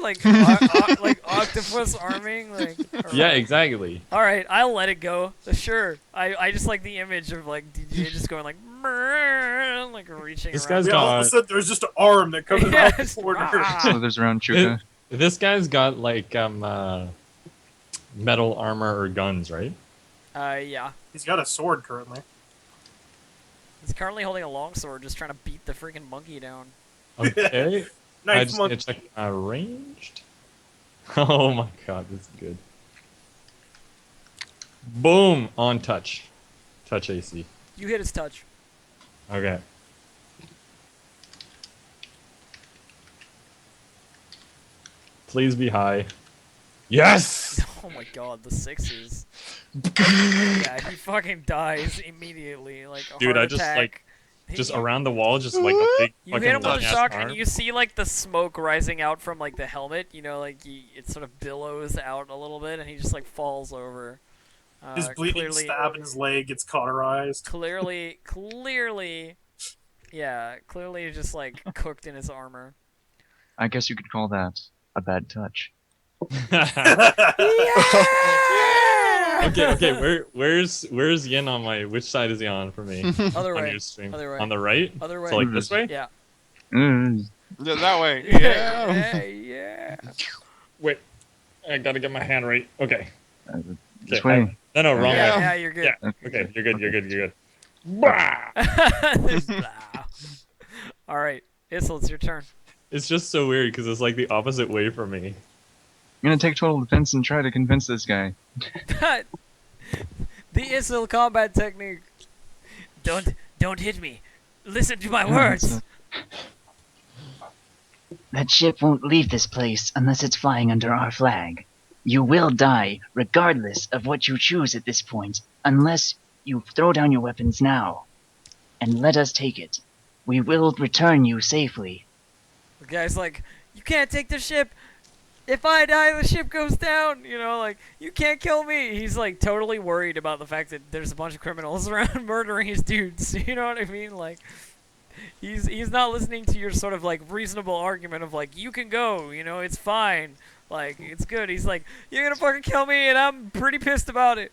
like like octopus arming, like? Yeah, exactly. All right, I'll let it go. Sure. I just like the image of like DJ just going like, "Mrrr," like reaching. This around. guy's Yeah, all of a got sudden there's just an arm that comes out the Yes. corner. Ah. Slithers around Chuka. this guy's got like metal armor or guns, right? Yeah. He's got a sword currently. He's currently holding a longsword, just trying to beat the freaking monkey down. Okay. I Nice just one. need to check my ranged. Oh my god, that's good. Boom! On touch. Touch AC. You hit his touch. Okay. Please be high. Yes! Oh my god, the sixes. Yeah, he fucking dies immediately, like a Dude, heart I just, attack. like, He- just you- around the wall, just like a big You fucking hit him with a long ass shock, arm. and you see like the smoke rising out from like the helmet. You know, like it sort of billows out a little bit, and he just like falls over. His bleeding Clearly, stab in his leg gets cauterized. clearly, yeah, clearly just like cooked in his armor. I guess you could call that a bad touch. Okay, where's Yin on my, which side is he on for me? Other On way. your stream? Other way. On the right? Other way. So like this way? Yeah. Mm, Yeah, that way. Yeah. Yeah. Wait, I gotta get my hand right. Okay. this Okay, way. no, wrong way. Yeah, you're good. Yeah. Okay, you're good. You're good. All right, Issel, it's your turn. It's just so weird because it's like the opposite way for me. I'm gonna take total defense and try to convince this guy. The Issel combat technique. Don't hit me. Listen to my words. That ship won't leave this place unless it's flying under our flag. You will die, regardless of what you choose at this point, unless you throw down your weapons now. And let us take it. We will return you safely. The guy's like, you can't take the ship. If I die, the ship goes down. You know, like, you can't kill me. He's like totally worried about the fact that there's a bunch of criminals around murdering his dudes. You know what I mean? Like, he's not listening to your sort of like reasonable argument of like, you can go. You know, it's fine. Like, it's good. He's like, you're gonna fucking kill me, and I'm pretty pissed about it.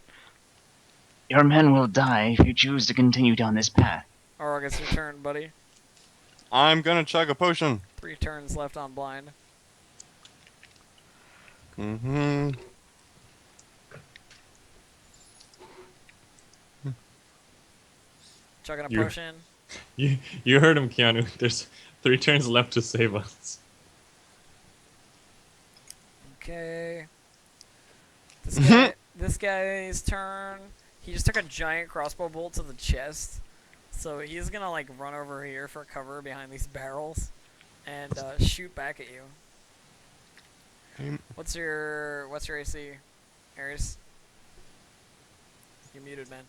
Your men will die if you choose to continue down this path. Orog, it's your turn, buddy. I'm gonna chug a potion. 3 turns left on blind. Mm-hmm. Chugging a You- potion. You heard him, Keanu. There's 3 turns left to save us. Okay. This guy's turn. He just took a giant crossbow bolt to the chest. So he's gonna like run over here for cover behind these barrels and shoot back at you. What's your AC, Ares? You're muted, man.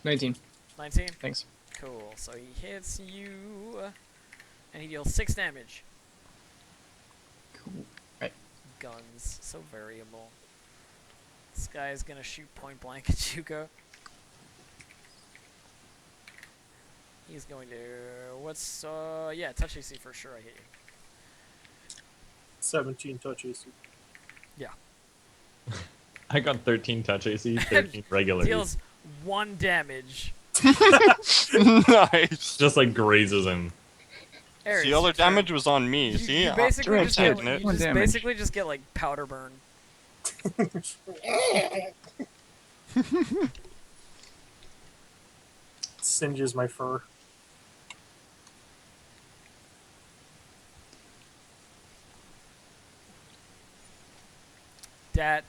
19. 19? Thanks. Cool. So he hits you and he deals 6 damage. Cool. Right. Guns, so variable. This guy is gonna shoot point blank at Chuka. He's going to yeah, touch AC for sure. I hit you. 17 touch AC. I got 13 touch AC, 13 regular. Deals 1 damage. Nice. Just like grazes him. Ares, The other your turn. damage was on me. See, You basically Direct just get, hit. you One just damage. basically just get like powder burn. Singes my fur. Dat,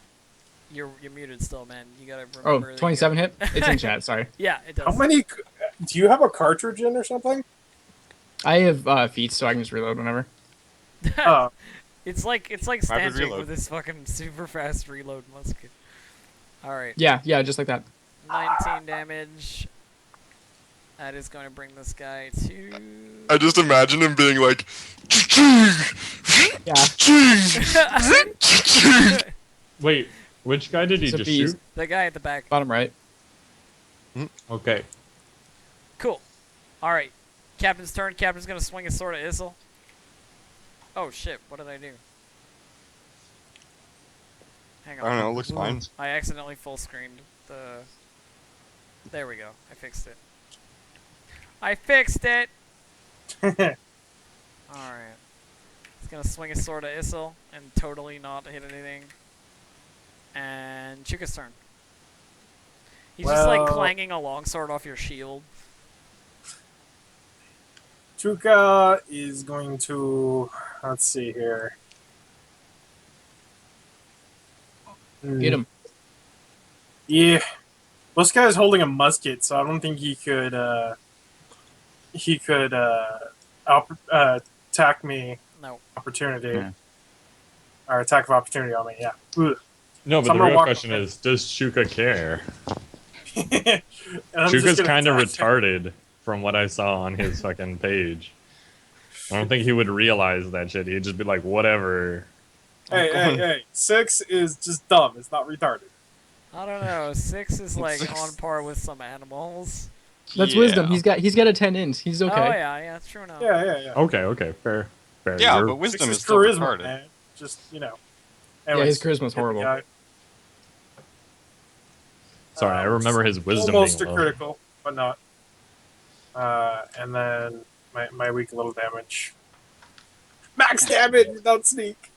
you're muted still, man. You gotta Oh, remember. that 27 you're- hit? It's in chat, sorry. Yeah, it does. How many? Do you have a cartridge in or something? I have feats, so I can just reload whenever. Oh, It's like Rapid Stanchic reload. with his fucking super fast reload musket. All right. Yeah, just like that. 19 damage. That is going to bring this guy to. I just imagine him being like, Yeah. Wait, which guy did he So just he's- shoot? The guy at the back. Bottom right. Okay. Cool. All right. Captain's turn. Captain's going to swing his sword at Issel. Oh shit! What did I do? Hang I don't on. know. It looks fine. I accidentally full screened the. There we go. I fixed it. I fixed it. All right. He's gonna swing his sword at Issel and totally not hit anything. And Chuka's turn. He's just like Well- clanging a longsword off your shield. Tuka is going to. Let's see here. Get him. Yeah. Well, this guy's holding a musket, so I don't think he could. Attack me. No. Opportunity. Yeah. Or attack of opportunity on me. Yeah. Ugh. No, So but I'm the gonna real walk question away. is, does Shuka care? And I'm just Shuka's gonna kind of attack him. retarded from what I saw on his fucking page. I don't think he would realize that shit. He'd just be like, whatever. Hey. 6 is just dumb. It's not retarded. I don't know. 6 is like on par with some animals. That's Yeah. wisdom. He's got a 10 int. He's okay. Oh yeah, that's true enough. Yeah. Okay, fair. Yeah, You're- but wisdom 6 is still charisma, retarded. man. Just, Yeah, Anyways, his charisma's hit the horrible. guy. Sorry, I remember his wisdom Almost being a low. critical, but not. And then my weak little damage. Max damage without sneak.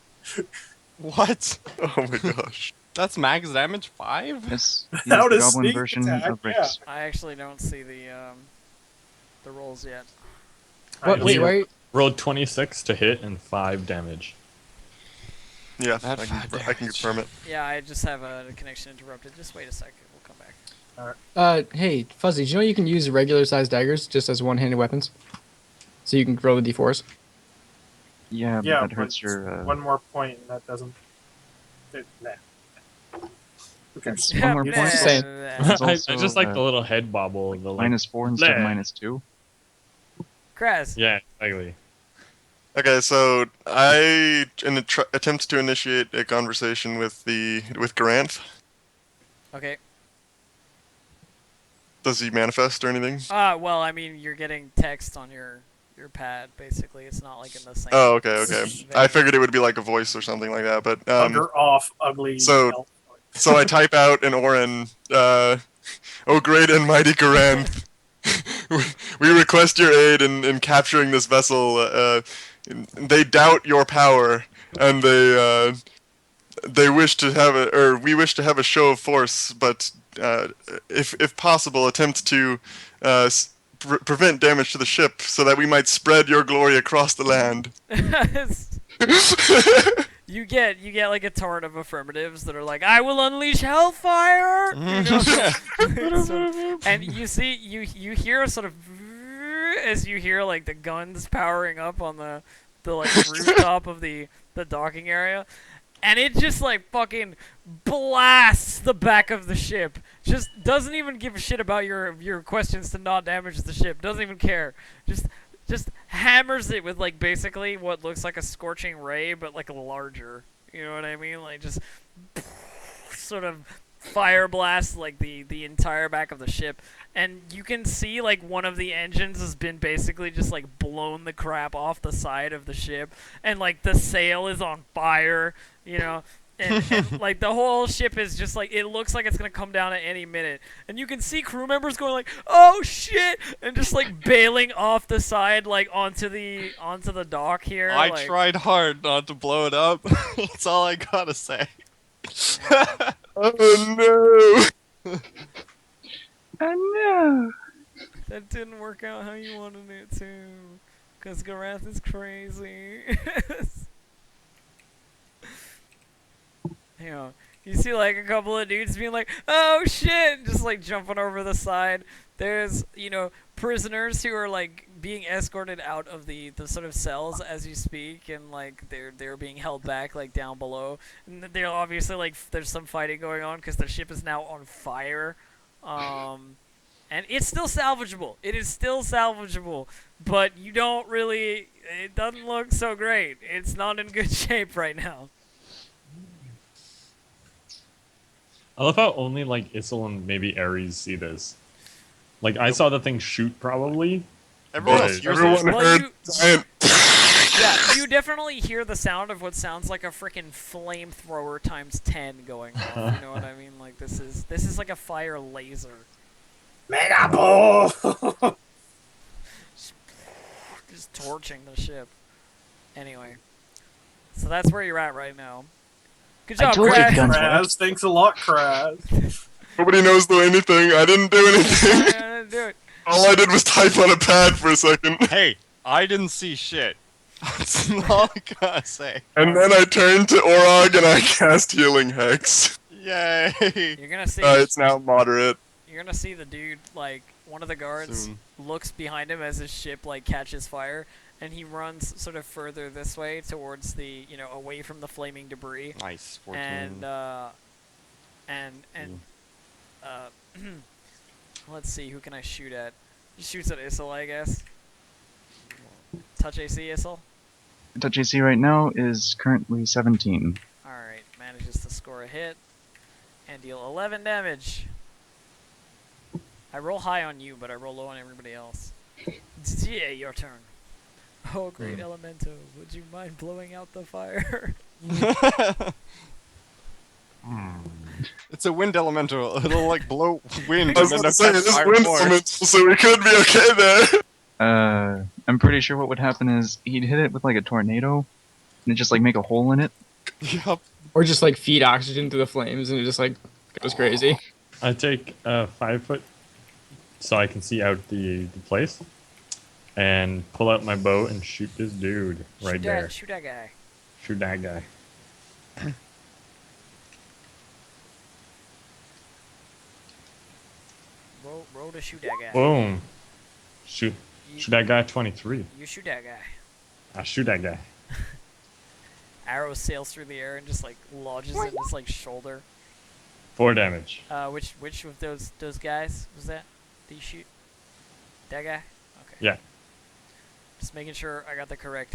What? Oh my gosh. That's max damage 5? Yes, he's How the to goblin sneak version attack, of Rick's. I actually don't see the rolls yet. What? Wait, wait. Rolled 26 to hit and 5 damage. Yeah, That I can damage. confirm it. Yeah, I just have a connection interrupted. Just wait a second. We'll come back. Hey, Fuzzy, do you know you can use regular sized daggers just as one-handed weapons? So you can roll the d4s? Yeah, but Yeah, that but hurts it's your. one more point, and that doesn't. Nah. Who cares? One more Yeah, point. Just saying. It's I also, just like the little head bobble. The like, -4 instead of Bleh. -2. Kraz. Yeah, exactly. Okay, so I attempt to initiate a conversation with Garanth. Okay. Does he manifest or anything? Well, I mean, you're getting text on your pad. Basically, it's not like in the same. Oh, okay. vein. I figured it would be like a voice or something like that, but Bugger off, ugly. so- elf. so I type out in Orin, "Oh great and mighty Garanth, we request your aid in capturing this vessel. They doubt your power, and they wish to have we wish to have a show of force, but if possible, attempt to prevent damage to the ship, so that we might spread your glory across the land." You get like a torrent of affirmatives that are like, "I will unleash hellfire," you know? And you see, you hear a sort of as you hear like the guns powering up on the like rooftop of the docking area, and it just like fucking blasts the back of the ship. Just doesn't even give a shit about your questions to not damage the ship. Doesn't even care. Just hammers it with like basically what looks like a scorching ray, but like larger. You know what I mean? Like just sort of fire blast like the entire back of the ship, and you can see like one of the engines has been basically just like blown the crap off the side of the ship, and like the sail is on fire. You know. And like the whole ship is just like, it looks like it's gonna come down at any minute, and you can see crew members going like, "Oh shit!" and just like bailing off the side like onto the dock here. I like, tried hard not to blow it up. That's all I gotta say. Oh no! Oh no! That didn't work out how you wanted it to, cause Garath is crazy. You know, you see like a couple of dudes being like, "Oh shit!" just like jumping over the side. There's, you know, prisoners who are like being escorted out of the sort of cells as you speak, and like they're being held back like down below. And they're obviously like there's some fighting going on because the ship is now on fire. And it's still salvageable. It is still salvageable, but you don't really. It doesn't look so great. It's not in good shape right now. I love how only like Issel and maybe Ares see this. Like I saw the thing shoot probably. Everyone But else hears Everyone it. Well, heard you- giant. Yeah, you definitely hear the sound of what sounds like a freaking flamethrower times 10 going on. You know what I mean? Like this is like a fire laser. Mega Bull! Just torching the ship. Anyway. So that's where you're at right now. Good I job, told you Brad. guns Kraz, thanks a lot, Kraz. Nobody knows do anything. I didn't do anything. Do it. All I did was type on a pad for a second, Hey, I didn't see shit. That's all I gotta say. and then I turned to Orog and I cast Healing Hex. Yay! You're gonna see. It's now moderate. You're gonna see the dude, like, one of the guards Soon. looks behind him as his ship, like, catches fire, and he runs sort of further this way towards the, away from the flaming debris. Nice. 14. And, let's see, who can I shoot at? He shoots at Issel, I guess. Touch AC, Issel? Touch AC right now is currently 17. Alright, manages to score a hit and deal 11 damage. I roll high on you, but I roll low on everybody else. Yeah, your turn. Oh, great Elemento, would you mind blowing out the fire? It's a wind elemental. It'll like blow wind I was and about then to say, catch it is fire wind more. elemental, so we could be okay there. I'm pretty sure what would happen is he'd hit it with like a tornado, and it just like make a hole in it. Yup. Or just like feed oxygen through the flames and it just like goes crazy. I take 5 foot so I can see out the place, and pull out my bow and shoot this dude right there. Shoot that guy. Shoot that guy. Roll to shoot that guy. Boom. Shoot that guy 23. You shoot that guy. I shoot that guy. Arrow sails through the air and just, like, lodges in his, like, shoulder. 4 damage. Which of those guys was that? Did you shoot? That guy? Okay. Yeah. Just making sure I got the correct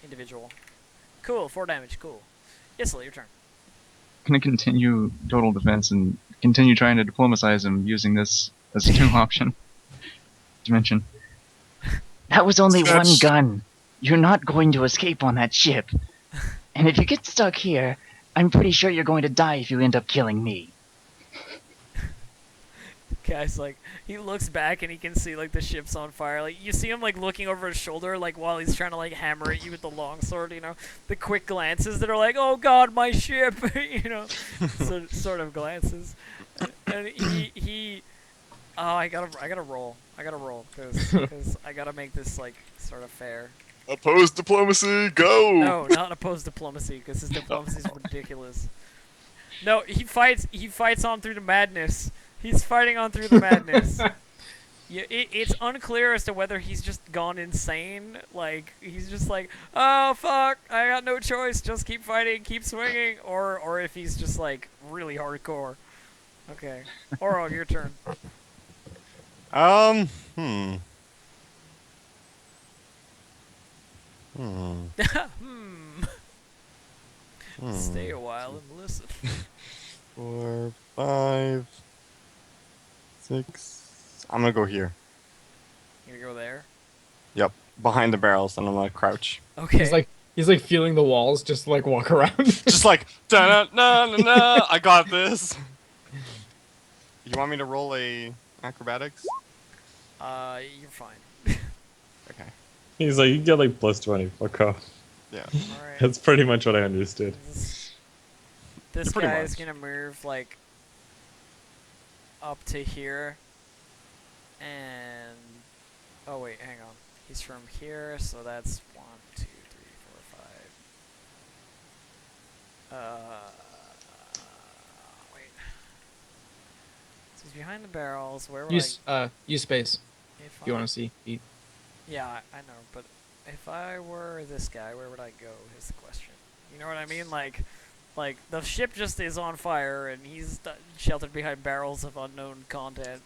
individual. Cool, 4 damage, cool. Issel, your turn. Gonna continue total defense and continue trying to diplomatize him using this as a new option. Dimension. That was only one That's- gun. You're not going to escape on that ship. And if you get stuck here, I'm pretty sure you're going to die if you end up killing me. Guy's like, he looks back and he can see, like, the ship's on fire. Like, you see him, like, looking over his shoulder, like, while he's trying to, like, hammer at you with the longsword, the quick glances that are like, oh god, my ship, sort of glances. And I gotta roll, because I gotta make this, like, sort of fair. Opposed diplomacy, go! No, not opposed diplomacy, because his diplomacy is ridiculous. No, he fights on through the madness. He's fighting on through the madness. Yeah, it's unclear as to whether he's just gone insane. Like, he's just like, oh, fuck, I got no choice, just keep fighting, keep swinging. Or if he's just, like, really hardcore. Okay. Oro, your turn. Hmm. Stay a while and listen. 4, 5, 6. I'm gonna go here. You gonna go there? Yep. Behind the barrels, and I'm gonna crouch. Okay. He's like feeling the walls just like walk around. Just like, da na na na. I got this. You want me to roll a acrobatics? You're fine. Okay. He's like, you get like plus 20. Fuck off. Yeah. Alright. That's pretty much what I understood. This Pretty guy is much. gonna move, like, up to here. And... oh, wait, hang on. He's from here, so that's 1, 2, 3, 4, 5. Wait. So he's behind the barrels. Where would use space if if you I- want to see. Yeah, I know, but if I were this guy, where would I go is the question. You know what I mean? Like the ship just is on fire, and he's sheltered behind barrels of unknown content.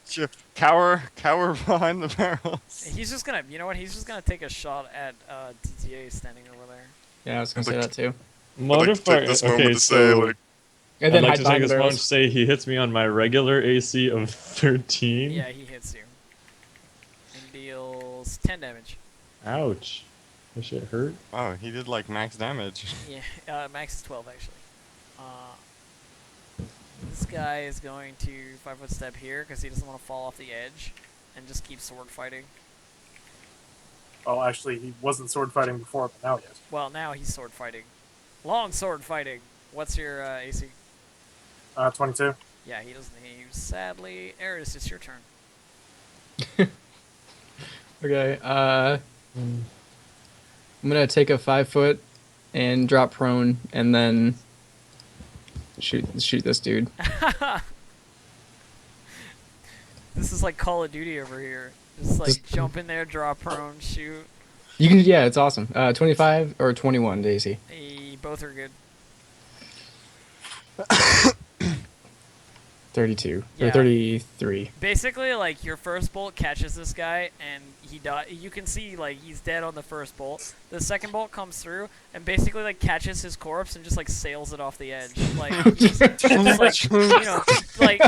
Cower behind the barrels. He's just gonna, you know what? He's just gonna take a shot at DTA standing over there. Yeah, I was gonna say that too. I'd like to take this moment Okay, to say, so like, And I'd then like hide to take behind the this moment to barrels. say he hits me on my regular AC of 13. Yeah, he hits you. And deals 10 damage. Ouch. That shit hurt. Oh, he did like max damage. Yeah, max is 12 actually. This guy is going to 5-foot step here because he doesn't want to fall off the edge and just keep sword fighting. Well, actually, he wasn't sword fighting before, but now he is. Well, now he's sword fighting. Long sword fighting. What's your AC? 22. Yeah, he doesn't hit you. Sadly, Eris, it's your turn. Okay, I'm gonna take a 5 foot and drop prone, and then shoot this dude. This is like Call of Duty over here. Just like Just- jump in there, draw prone, shoot. You can, yeah, it's awesome. 25 or 21, Daisy. Both are good. 32 Yeah. or 33. Basically, like your first bolt catches this guy, and he you can see like he's dead on the first bolt. The second bolt comes through, and basically like catches his corpse and just like sails it off the edge. Like, just, like you know, like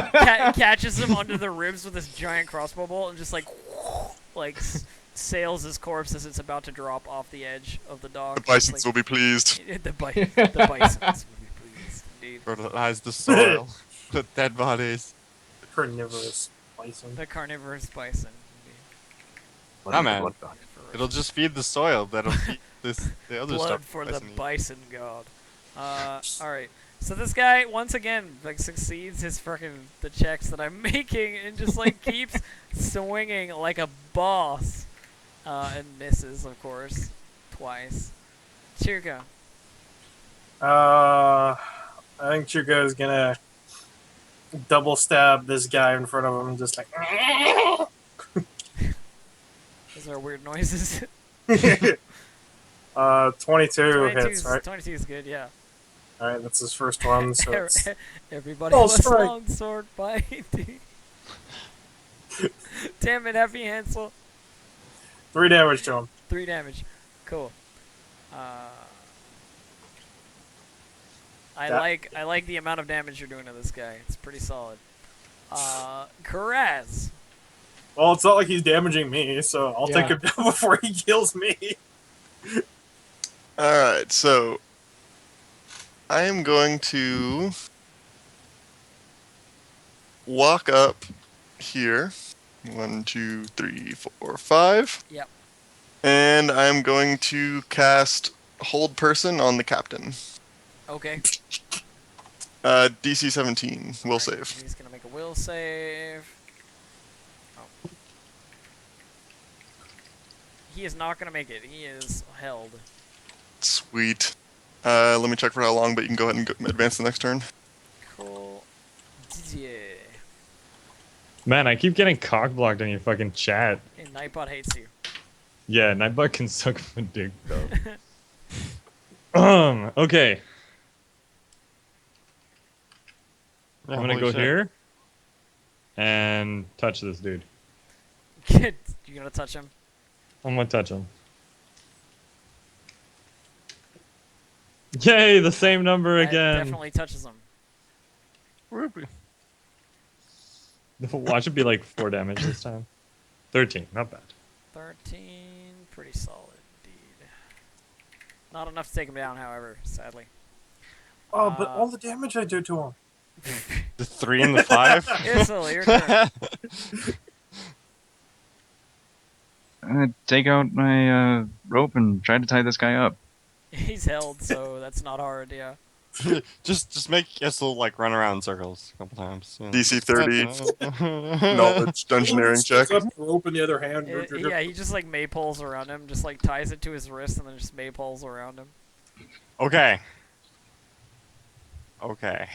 catches him under the ribs with this giant crossbow bolt, and just like sails his corpse as it's about to drop off the edge of the dog. The bisons will be pleased. The bisons will be pleased, indeed. Fertilize the soil with dead bodies. Carnivorous bison. The carnivorous bison. Oh, man. It'll just feed the soil. That'll feed the other Blood stuff. for the bison eat. bison god. Alright. So this guy, once again, like succeeds the checks that I'm making and just like keeps swinging like a boss. And misses, of course. Twice. Chirka. I think Chuka is gonna double stab this guy in front of him, just like. Those are weird noises. 22 22 hits, right? 22 is good, yeah. Alright, that's his first one, so it's... Everybody Oh, was strike. long sword fighting. Damn it, Happy Hansel. 3 damage to him. 3 damage. Cool. I like the amount of damage you're doing to this guy. It's pretty solid. Karaz. Well, it's not like he's damaging me, so I'll take Yeah. him down before he kills me. Alright, so I am going to walk up here. 1, 2, 3, 4, 5. Yep. And I'm going to cast Hold Person on the captain. Okay. DC 17, will Alright, save. He's gonna make a will save. Oh. He is not gonna make it. He is held. Sweet. Let me check for how long, but you can go ahead and advance the next turn. Cool. Yeah. Man, I keep getting cock blocked on your fucking chat. Hey, Nightbot hates you. Yeah, Nightbot can suck my dick though. Okay. Yeah, I'm gonna holy go shit. here and touch this dude. You gonna touch him? I'm gonna touch him. Yay, the same number That again. definitely touches him. Watch it be like 4 damage this time. 13, not bad. 13, pretty solid indeed. Not enough to take him down, however, sadly. Oh, but all the damage I did to him. The 3 and the 5? Italy, your turn. I'm gonna take out my rope and try to tie this guy up. He's held, so that's not hard, yeah. just make Issel like run around in circles a couple times. You know. DC 30, knowledge, dungeoneering check. Sticks up rope in the other hand. Yeah, he just like maypoles around him, just like ties it to his wrist and then just maypoles around him. Okay. Okay.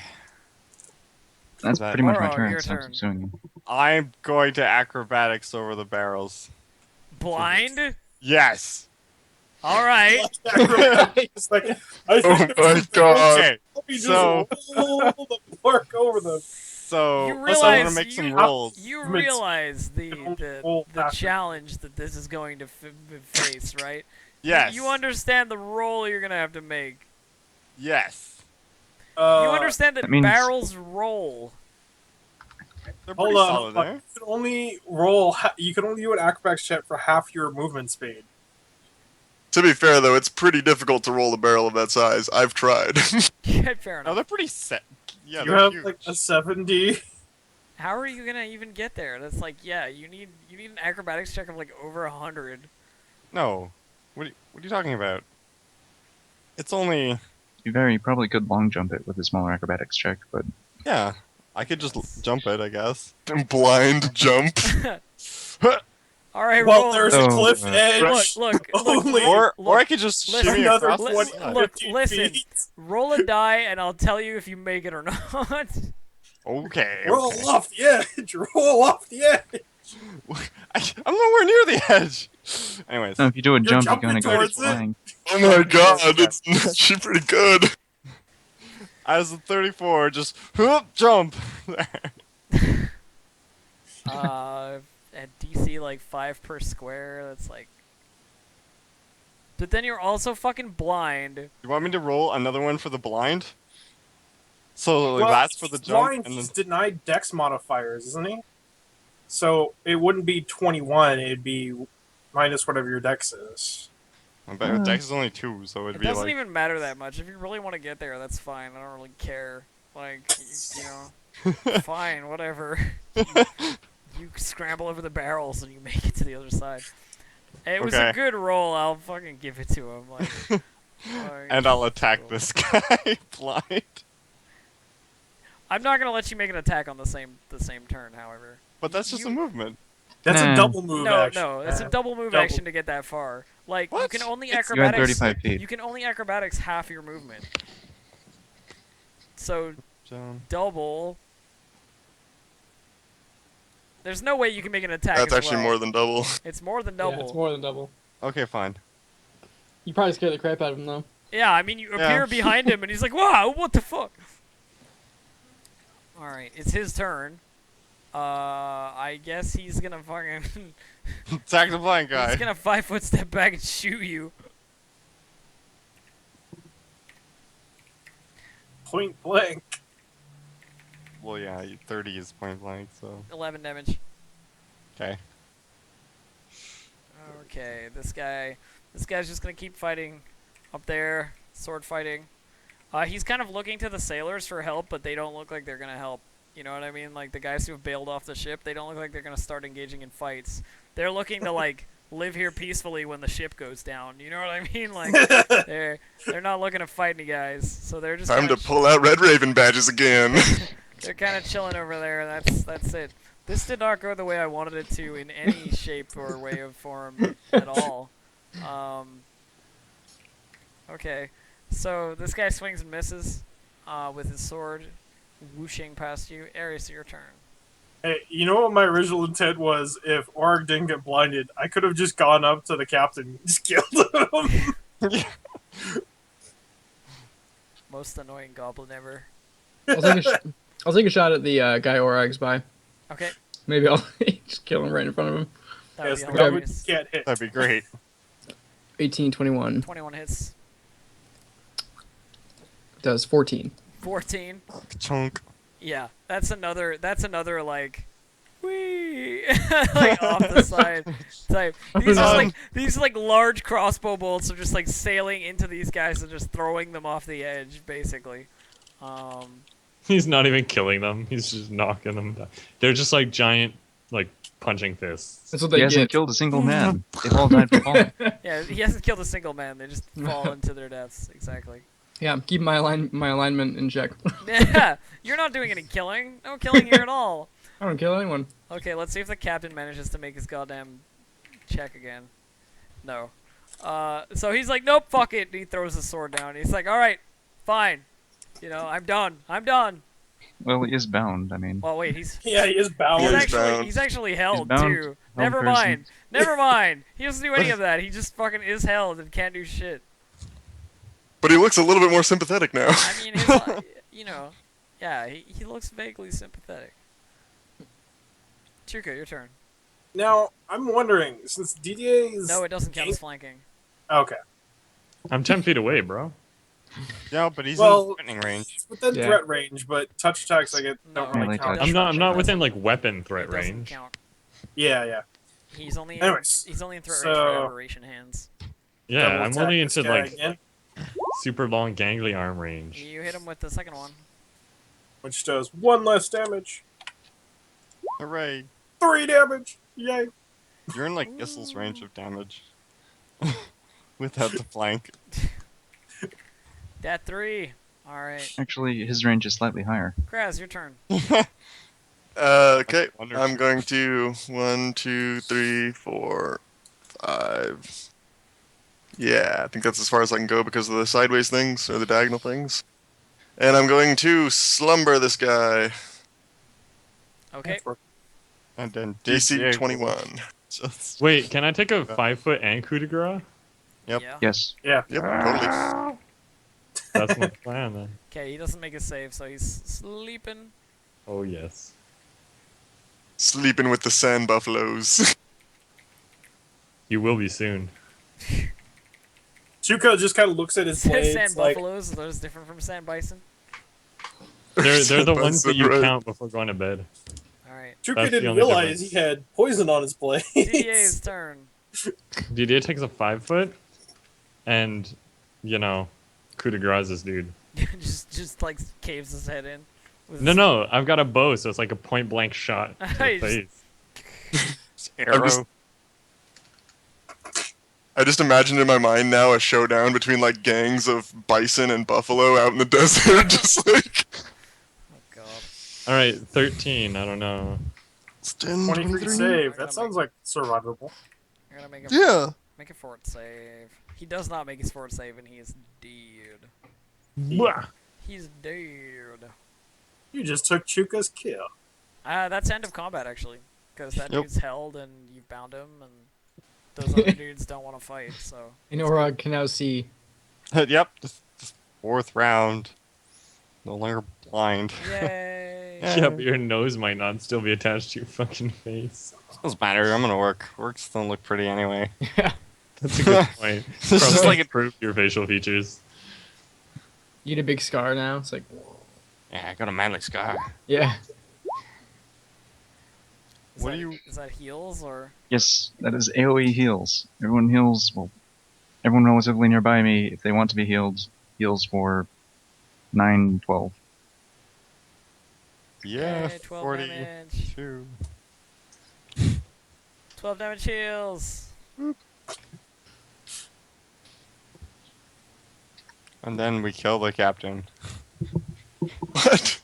That's That- pretty much my Morog, turn. your So I'm turn. pursuing him. I'm going to acrobatics over the barrels. Blind? Yes. Alright. It's like, I Oh my god. Okay. Let me just So- roll the bark over them. So You I'm realize gonna make some you- rolls. You It's- realize roll the faster. challenge that this is going to face, right? Yes. You understand the roll you're gonna have to make. Yes. You understand that that means- barrels roll. They're pretty Hold on. solid there. You can only roll. You can only do an acrobatics check for half your movement speed. To be fair, though, it's pretty difficult to roll a barrel of that size. I've tried. Fair No, enough. they're pretty set. Yeah, you they're have huge. like a 70. How are you gonna even get there? That's like, yeah, you need an acrobatics check of like over 100. No. What are you talking about? It's only... You probably could long jump it with a smaller acrobatics check, but Yeah. I could just jump it, I guess. Blind jump. All right, Well, roll. there's a Oh, cliff edge. Look, Only Or I could just listen, shimmy another across 20 the side. Look, 15 listen. feet. Roll a die, and I'll tell you if you make it or not. Okay. Roll okay. off the edge. Roll off the edge. I'm nowhere near the edge. Anyways, No, if you do a jump, you're jumping gonna go towards it. flying. Oh my god, it's actually pretty good. as a 34, just whoop, jump. At DC like 5 per square. That's like. But then you're also fucking blind. You want me to roll another one for the blind? So Well, that's for the jump, blind, and then he's denied dex modifiers, isn't he? So it wouldn't be 21. It'd be minus whatever your dex is. I bet dex is only 2, so it'd It be doesn't like even matter that much. If you really want to get there, that's fine. I don't really care. Like, you know, fine, whatever. You scramble over the barrels and you make it to the other side. It was a Okay. good roll. I'll fucking give it to him. Like, and I'll attack this guy blind. I'm not gonna let you make an attack on the same turn. However, But that's just a movement. That's Nah. a double move action. no, it's a double move double. action to get that far. Like you What? can only It's- You had acrobatics. 35 feet. You can only acrobatics half your movement. So Down. double. There's no way you can make an attack. That's as actually well. more than double. It's more than Yeah, double. it's more than double. Okay, fine. You probably scared the crap out of him though. Yeah, I mean, you Yeah. appear behind him, and he's like, "Wow, what the fuck?" All right, it's his turn. I guess he's gonna fucking. Attack the blind guy. He's gonna 5-foot step back and shoot you. Point blank. Well, yeah, 30 is point blank, so 11 damage. okay. Okay, this guy's just gonna keep fighting up there, sword fighting. He's kind of looking to the sailors for help, but they don't look like they're gonna help. You know what I mean? Like the guys who have bailed off the ship, they don't look like they're gonna start engaging in fights. They're looking to like live here peacefully when the ship goes down. You know what I mean? Like they're not looking to fight any guys, so they're just Time kinda to pull out Red Raven badges again. they're kind of chilling over there. That's it. This did not go the way I wanted it to in any shape or way of form at all. Okay, so this guy swings and misses with his sword, whooshing past you. Arius, your turn. Hey, you know what my original intent was? If Org didn't get blinded, I could have just gone up to the captain and just killed him. Most annoying goblin ever. I'll take a shot at the guy Orag's by. Okay, Maybe I'll just kill him right in front of him. that would Yes, be the government hilarious. can't hit. That'd be great. 18, 21. 21 hits. Does 14. 14. Chunk. Yeah, that's another like, whee, like off the side type. These like large crossbow bolts are just like sailing into these guys and just throwing them off the edge, basically. He's not even killing them. He's just knocking them down. They're just like giant, like punching fists. That's what He they hasn't get. killed a single man. They've all died from falling. Yeah, he hasn't killed a single man. They just fall into their deaths. Exactly. Yeah, I'm keeping my alignment in check. Yeah, you're not doing any killing. No killing here at all. I don't kill anyone. Okay, let's see if the captain manages to make his goddamn check again. No. So he's like, nope, fuck it. And he throws his sword down. He's like, all right, fine. You know, I'm done. I'm done. Well, he is bound. I mean, Well, wait, he's Yeah, he is bound. he's actually held bound. too. Held Never person. mind. Never mind. He doesn't do any of that. He just fucking is held and can't do shit. But he looks a little bit more sympathetic now. I mean, his, you know, yeah, he looks vaguely sympathetic. Chuka, your turn. Now, I'm wondering, since DDA is... No, it doesn't count as flanking. Okay. I'm 10 feet away, bro. Yeah, but he's Well, in threatening range. It's within Yeah. threat range, but touch attacks I get don't No, really it count. doesn't. I'm not within like weapon threat It doesn't range. count. Yeah. He's only Anyways, he's only in threat so- range for aberration hands. Yeah, Double I'm attack only this into guy like again, super long gangly arm range. You hit him with the second one. which does 1 less damage. Hooray! 3 damage! Yay! You're in like Issel's range of damage. Without the flank. Dat 3. All right, actually, his range is slightly higher. Kraz, your turn. Okay, One or I'm two. going to 1, 2, 3, 4, 5. Yeah, I think that's as far as I can go because of the sideways things or the diagonal things. And I'm going to slumber this guy. Okay. And then DC disable. 21. Just Wait, can I take a 5-foot and coup de grace? Yep. Yeah. Yes. Yeah. Yep, totally. That's my plan then. Okay, he doesn't make a save, so he's sleeping. Oh yes. Sleeping with the sand buffaloes. You will be soon. Chuka just kind of looks at his Sand blades like, buffaloes, are those different from sand bison? They're Sand the ones that bison, you right. count before going to bed. Alright. Chuka That's the didn't only realize difference. he had poison on his blades. DDA's turn. DDA takes a 5-foot, and coup de grace this dude. just like caves his head in. With No, his- no, I've got a bow, so it's like a point blank shot to the You just- face. arrow. I just imagined in my mind now a showdown between like gangs of bison and buffalo out in the desert, just like Oh god. All right, 13. I don't know. it's 10, 23 23. save. That sounds like survivable. I'm gonna make a Yeah. make a fort save. He does not make his fort save, and he is dead. Blah. He's dead. You just took Chuka's kill. That's end of combat actually, because that Yep. dude's held and you've bound him, and those other dudes don't want to fight. So Inorog can now see. Yep. This fourth round. No longer blind. yay! Yeah, but your nose might not still be attached to your fucking face. Doesn't matter. I'm gonna work. Works don't look pretty anyway. That's a good point. It's just Probably like improve your facial features. You get a big scar now. It's like, Yeah, I got a manly scar. yeah. Is What that, do you- Is that heals or? Yes, that is AoE heals. Everyone heals, well, everyone relatively nearby me, if they want to be healed, heals for 9, 12. Yeah, Yay, 12 42. damage. 12 damage heals. And then we kill the captain. What?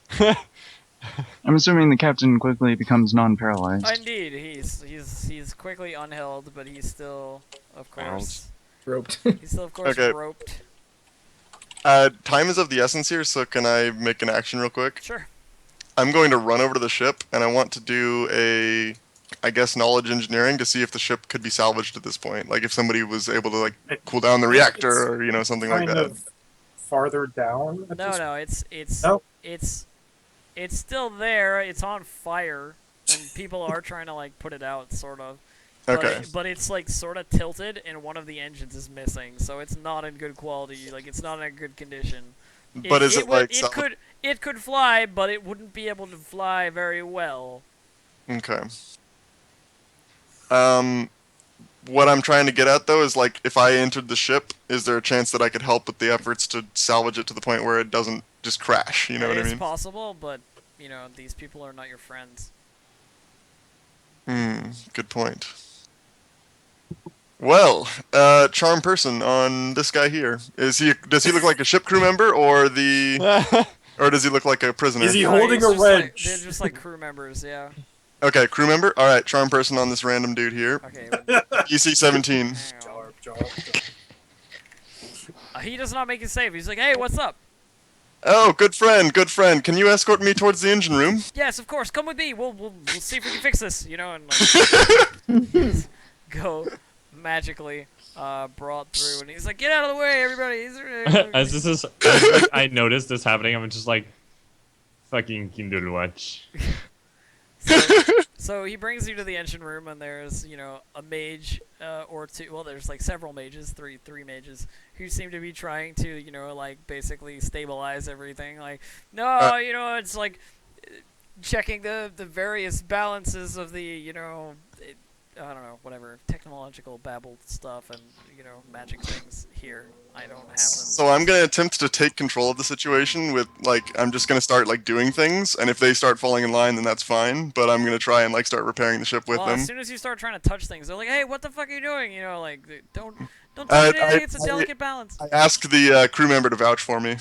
I'm assuming the captain quickly becomes non-paralyzed. Indeed, he's quickly unheld, but he's still, of course, Roped. he's still of course Okay. roped. Time is of the essence here, so can I make an action real quick? Sure. I'm going to run over to the ship, and I want to do a, I guess, knowledge engineering to see if the ship could be salvaged at this point. Like if somebody was able to like cool down the reactor or something like Kind that. of farther down. At this No, it's No? it's still there. It's on fire, and people are trying to like put it out, sort of. Okay. But it's like sort of tilted, and one of the engines is missing, so it's not in good quality. Like it's not in a good condition. But is it would- like it could fly, but it wouldn't be able to fly very well. Okay. What I'm trying to get at though is like if I entered the ship, is there a chance that I could help with the efforts to salvage it to the point where it doesn't just crash? You know what I It's mean? possible, but these people are not your friends. Good point. Well, charm person on this guy here. Does he look like a ship crew member or does he look like a prisoner? Is he No, holding he's a just like- wrench? they're just like crew members, yeah. Okay, crew member. All right, charm person on this random dude here. Okay. EC 17. hang on. Jar. He does not make a save. He's like, hey, what's up? Oh, good friend, good friend. Can you escort me towards the engine room? Yes, of course. Come with me. We'll see if we can fix this. And like, go magically brought through, and he's like, get out of the way, everybody. as I noticed this happening, I'm just like, fucking Kindle Watch. So he brings you to the engine room, and there's a mage or two. Well, there's like several mages, three mages, who seem to be trying to like basically stabilize everything. Like, no, it's like checking the various balances of the I don't know, whatever technological babble stuff and magic things here. I don't have them. So I'm gonna attempt to take control of the situation with I'm just gonna start doing things, and if they start falling in line, then that's fine. But I'm gonna try and start repairing the ship with Well, them. as soon as you start trying to touch things, they're like, "Hey, what the fuck are you doing?" Don't touch it. It's a delicate balance. I ask the crew member to vouch for me.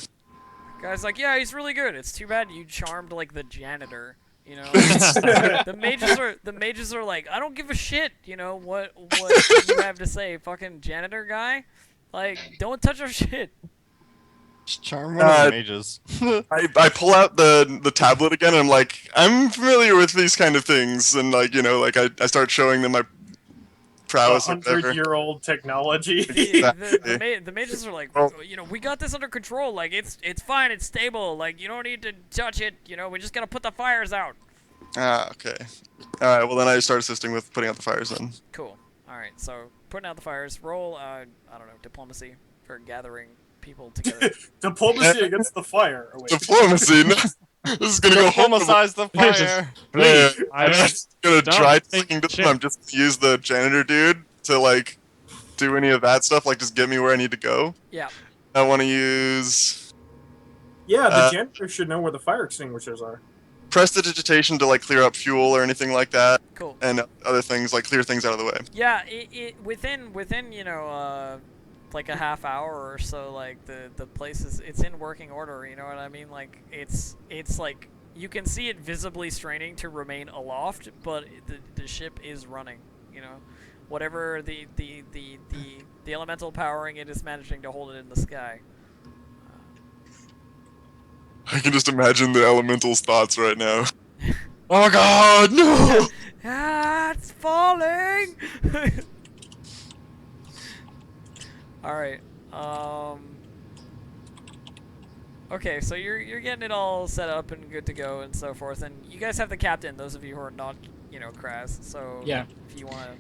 Guy's like, "Yeah, he's really good. It's too bad you charmed like the janitor. You know, the mages are like, I don't give a shit. You know what you have to say, fucking janitor guy. Like, don't touch our shit. Charm one of the mages. I pull out the tablet again, and I'm like, I'm familiar with these kind of things, and like, you know, like I start showing them my prowess or whatever. 100-year-old technology. The mages are like, Well- you know, we got this under control. Like, it's fine, it's stable. Like, you don't need to touch it. You know, we just gotta put the fires out. Ah, okay. All right. Well, then I start assisting with putting out the fires. Then. Cool. All right. So putting out the fires. Roll. I don't know, diplomacy for gathering people together. Diplomacy against the fire. Oh, wait. Diplomacy. No. This is gonna go horrible. Diplomatize the fire. Yeah, I I'm just gonna don't try think taking this shit. one. I'm just gonna use the janitor dude to like do any of that stuff. Like just get me where I need to go. Yeah. I want to use Yeah, the janitor should know where the fire extinguishers are. prestidigitation to like clear up fuel or anything like that, Cool. and other things like clear things out of the way. Yeah. Within you know like a half hour or so, like the place is it's in working order. You know what I mean? Like it's like you can see it visibly straining to remain aloft, but the ship is running. You know, whatever the elemental powering it is managing to hold it in the sky. I can just imagine the elemental's thoughts right now. Oh God, no! Ah, it's falling. All right. Okay, so you're getting it all set up and good to go and so forth, and you guys have the captain. Those of you who are not, you know, Kraz. So Yeah. if you wanna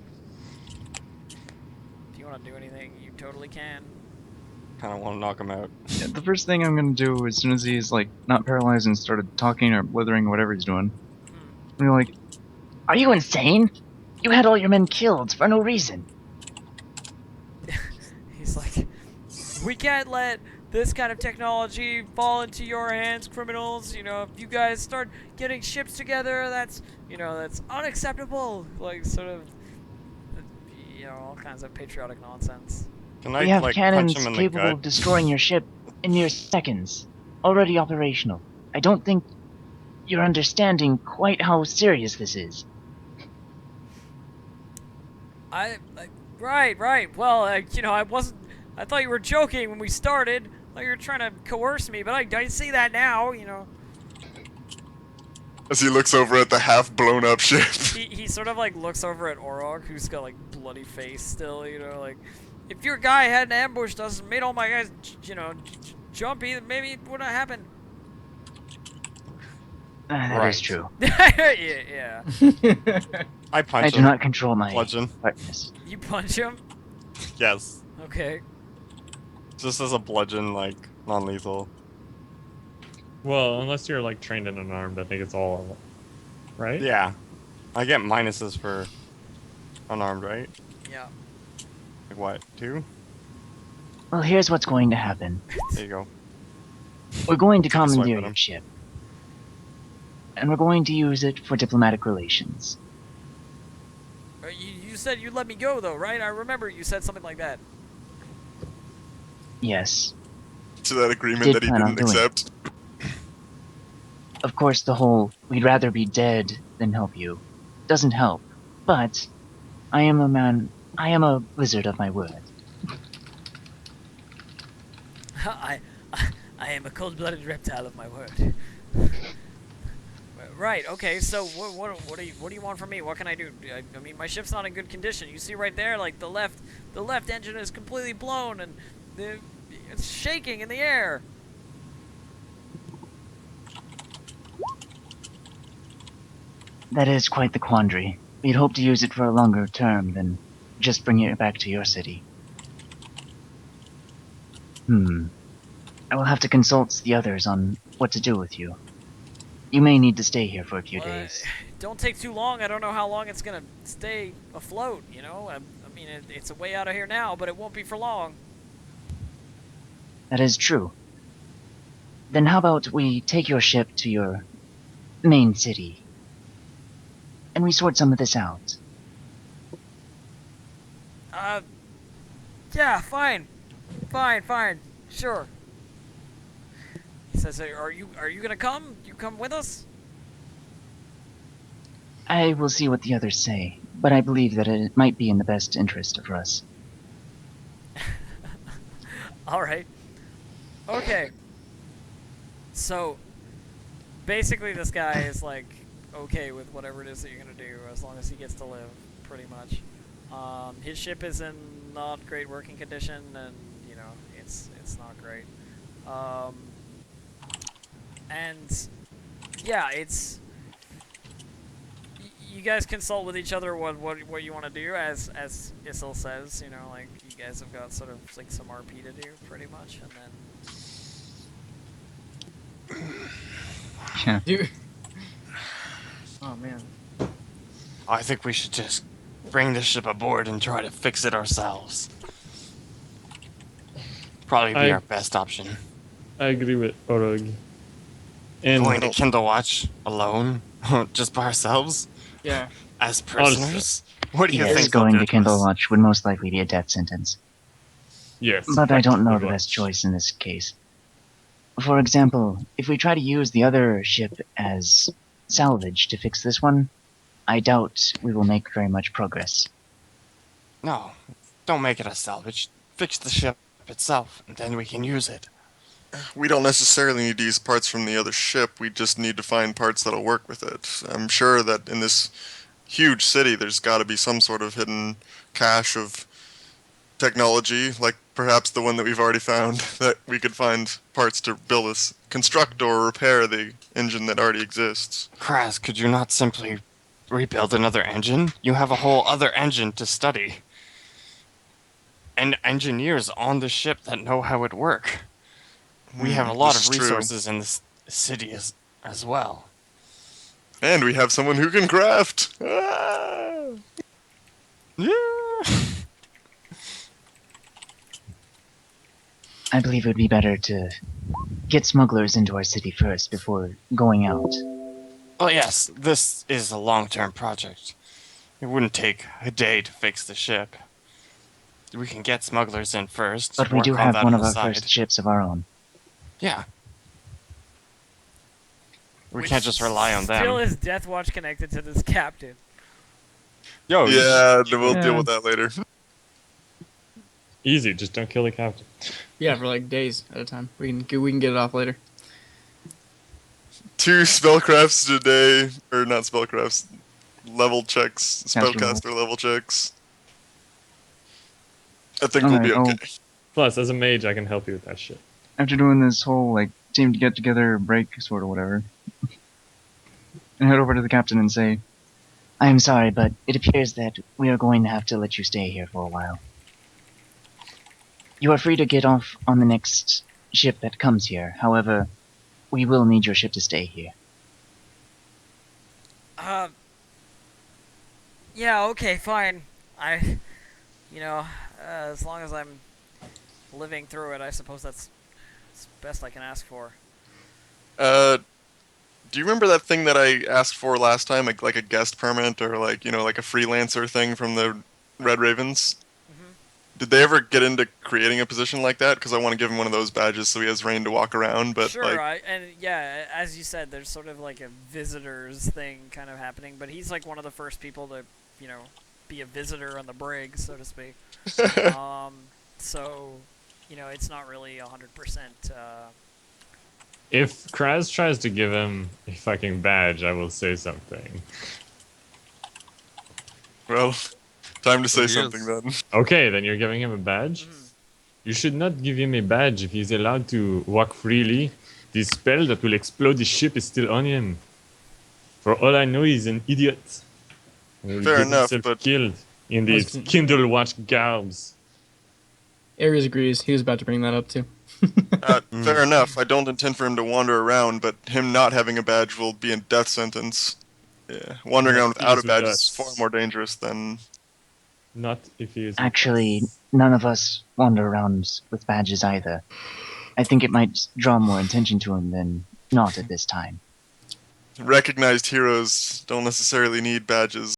do anything, you totally can. Kind of want to knock him out. Yeah, the first thing I'm gonna do as soon as he's like not paralyzed and started talking or blithering or whatever he's doing, I'm gonna like, Are you insane? You had all your men killed for no reason. He's like, we can't let this kind of technology fall into your hands, criminals. You know, if you guys start getting ships together, that's unacceptable. Like, sort of, you know, all kinds of patriotic nonsense. Can I We have like cannons punch him in the capable gut? of destroying your ship in mere seconds. Already operational. I don't think you're understanding quite how serious this is. Right. Well, you know, I thought you were joking when we started. Like you were trying to coerce me, but I see that now. You know. As he looks over at the half blown up ship. He sort of like looks over at Orog, who's got like bloody face still. You know, like if your guy hadn't ambushed us and made all my guys, you know, jumpy, then maybe it wouldn't have happened. That is true. yeah. I punch I him. do not control my Bludgeon. partners. You punch him. Yes. Okay. Just as a bludgeon, like non-lethal. Well, unless you're like trained and unarmed, I think it's all right. Yeah. I get minuses for unarmed, right? Yeah. Like what? 2? Well, here's what's going to happen. There you go. We're going to Swipe commandeer at your him. ship. And we're going to use it for diplomatic relations. You said you'd let me go though, right? I remember you said something like that. Yes. To that agreement Did that he plan on didn't doing it. accept. Of course, the whole "we'd rather be dead than help you" doesn't help. But I am a man. I am a wizard of my word. I am a cold-blooded reptile of my word. Right. Okay. So what do you want from me? What can I do? I mean, my ship's not in good condition. You see right there, like the left engine is completely blown and it's shaking in the air. That is quite the quandary. We'd hope to use it for a longer term than just bring it back to your city. I will have to consult the others on what to do with you. You may need to stay here for a few days. Don't take too long. I don't know how long it's gonna stay afloat. You know, I mean, it's a way out of here now, but it won't be for long. That is true. Then how about we take your ship to your main city, and we sort some of this out? Yeah, fine, sure. He says, "Are you gonna come? You come with us?" I will see what the others say, but I believe that it might be in the best interest of us. All right. Okay. So basically, this guy is like okay with whatever it is that you're gonna do, as long as he gets to live, pretty much. His ship is in not great working condition, and you know it's not great. Um, and yeah, you guys consult with each other what you want to do, as Issel says. You know, like you guys have got sort of like some RP to do, pretty much, and then Yeah. Dude. Oh man. I think we should just bring the ship aboard and try to fix it ourselves. Probably be our best option. I agree with Orog. And Going to Kindle Watch alone? Just by ourselves? Yeah. As prisoners? What do you Yes, think going they'll to do Kindle us? Watch would most likely be a death sentence. yes, But I don't know the practically best watch. choice in this case. For example, if we try to use the other ship as salvage to fix this one, I doubt we will make very much progress. No, don't make it a salvage. Fix the ship itself, and then we can use it. We don't necessarily need to use parts from the other ship. We just need to find parts that'll work with it. I'm sure that in this huge city, there's got to be some sort of hidden cache of technology, like perhaps the one that we've already found, that we could find parts to build this, construct or repair the engine that already exists. Kraz, could you not simply rebuild another engine? You have a whole other engine to study. And engineers on the ship that know how it works. We have a lot This of is true. resources in this city as well. And we have someone who can craft. Ah! Yeah. I believe it would be better to get smugglers into our city first before going out. Well, yes, this is a long-term project. It wouldn't take a day to fix the ship. We can get smugglers in first. But we work do on have that one on of the our side. first ships of our own. Yeah. We which can't just rely on Still them. is Death Watch connected to this captain. Yo, Yeah, we'll Yeah. deal with that later. Easy, just don't kill the captain. Yeah, for like days at a time. We can get it off later. 2 spellcrafts a day, or not spellcrafts, level checks, Caster spellcaster level checks. I think we'll Alright, be okay. Plus, as a mage, I can help you with that shit. After doing this whole, like, team to get together break sort of whatever, and head over to the captain and say, I am sorry, but it appears that we are going to have to let you stay here for a while. You are free to get off on the next ship that comes here. However, we will need your ship to stay here. Yeah, okay, fine. As long as I'm living through it, I suppose that's best I can ask for. Do you remember that thing that I asked for last time, like a guest permit or like a freelancer thing from the Red Ravens? Mhm. Did they ever get into creating a position like that? Because I want to give him one of those badges so he has reign to walk around. But Sure, like, as you said, there's sort of like a visitors thing kind of happening, but he's like one of the first people to, be a visitor on the brig, so to speak. So, it's not really 100%. If Kraz tries to give him a fucking badge, I will say something. well, time to say He something is. then. Okay, then you're giving him a badge? You should not give him a badge if he's allowed to walk freely. The spell that will explode the ship is still on him. For all I know, he's an idiot. He will Fair get enough, himself but- killed in these Listen. Kindle Watch garbs. Ares agrees. He was about to bring that up too. Fair enough. I don't intend for him to wander around, but him not having a badge will be a death sentence. Yeah, wandering around without a Easy badge is nuts. far more dangerous than. Not if he is. Actually, none of us wander around with badges either. I think it might draw more attention to him than not at this time. Recognized heroes don't necessarily need badges.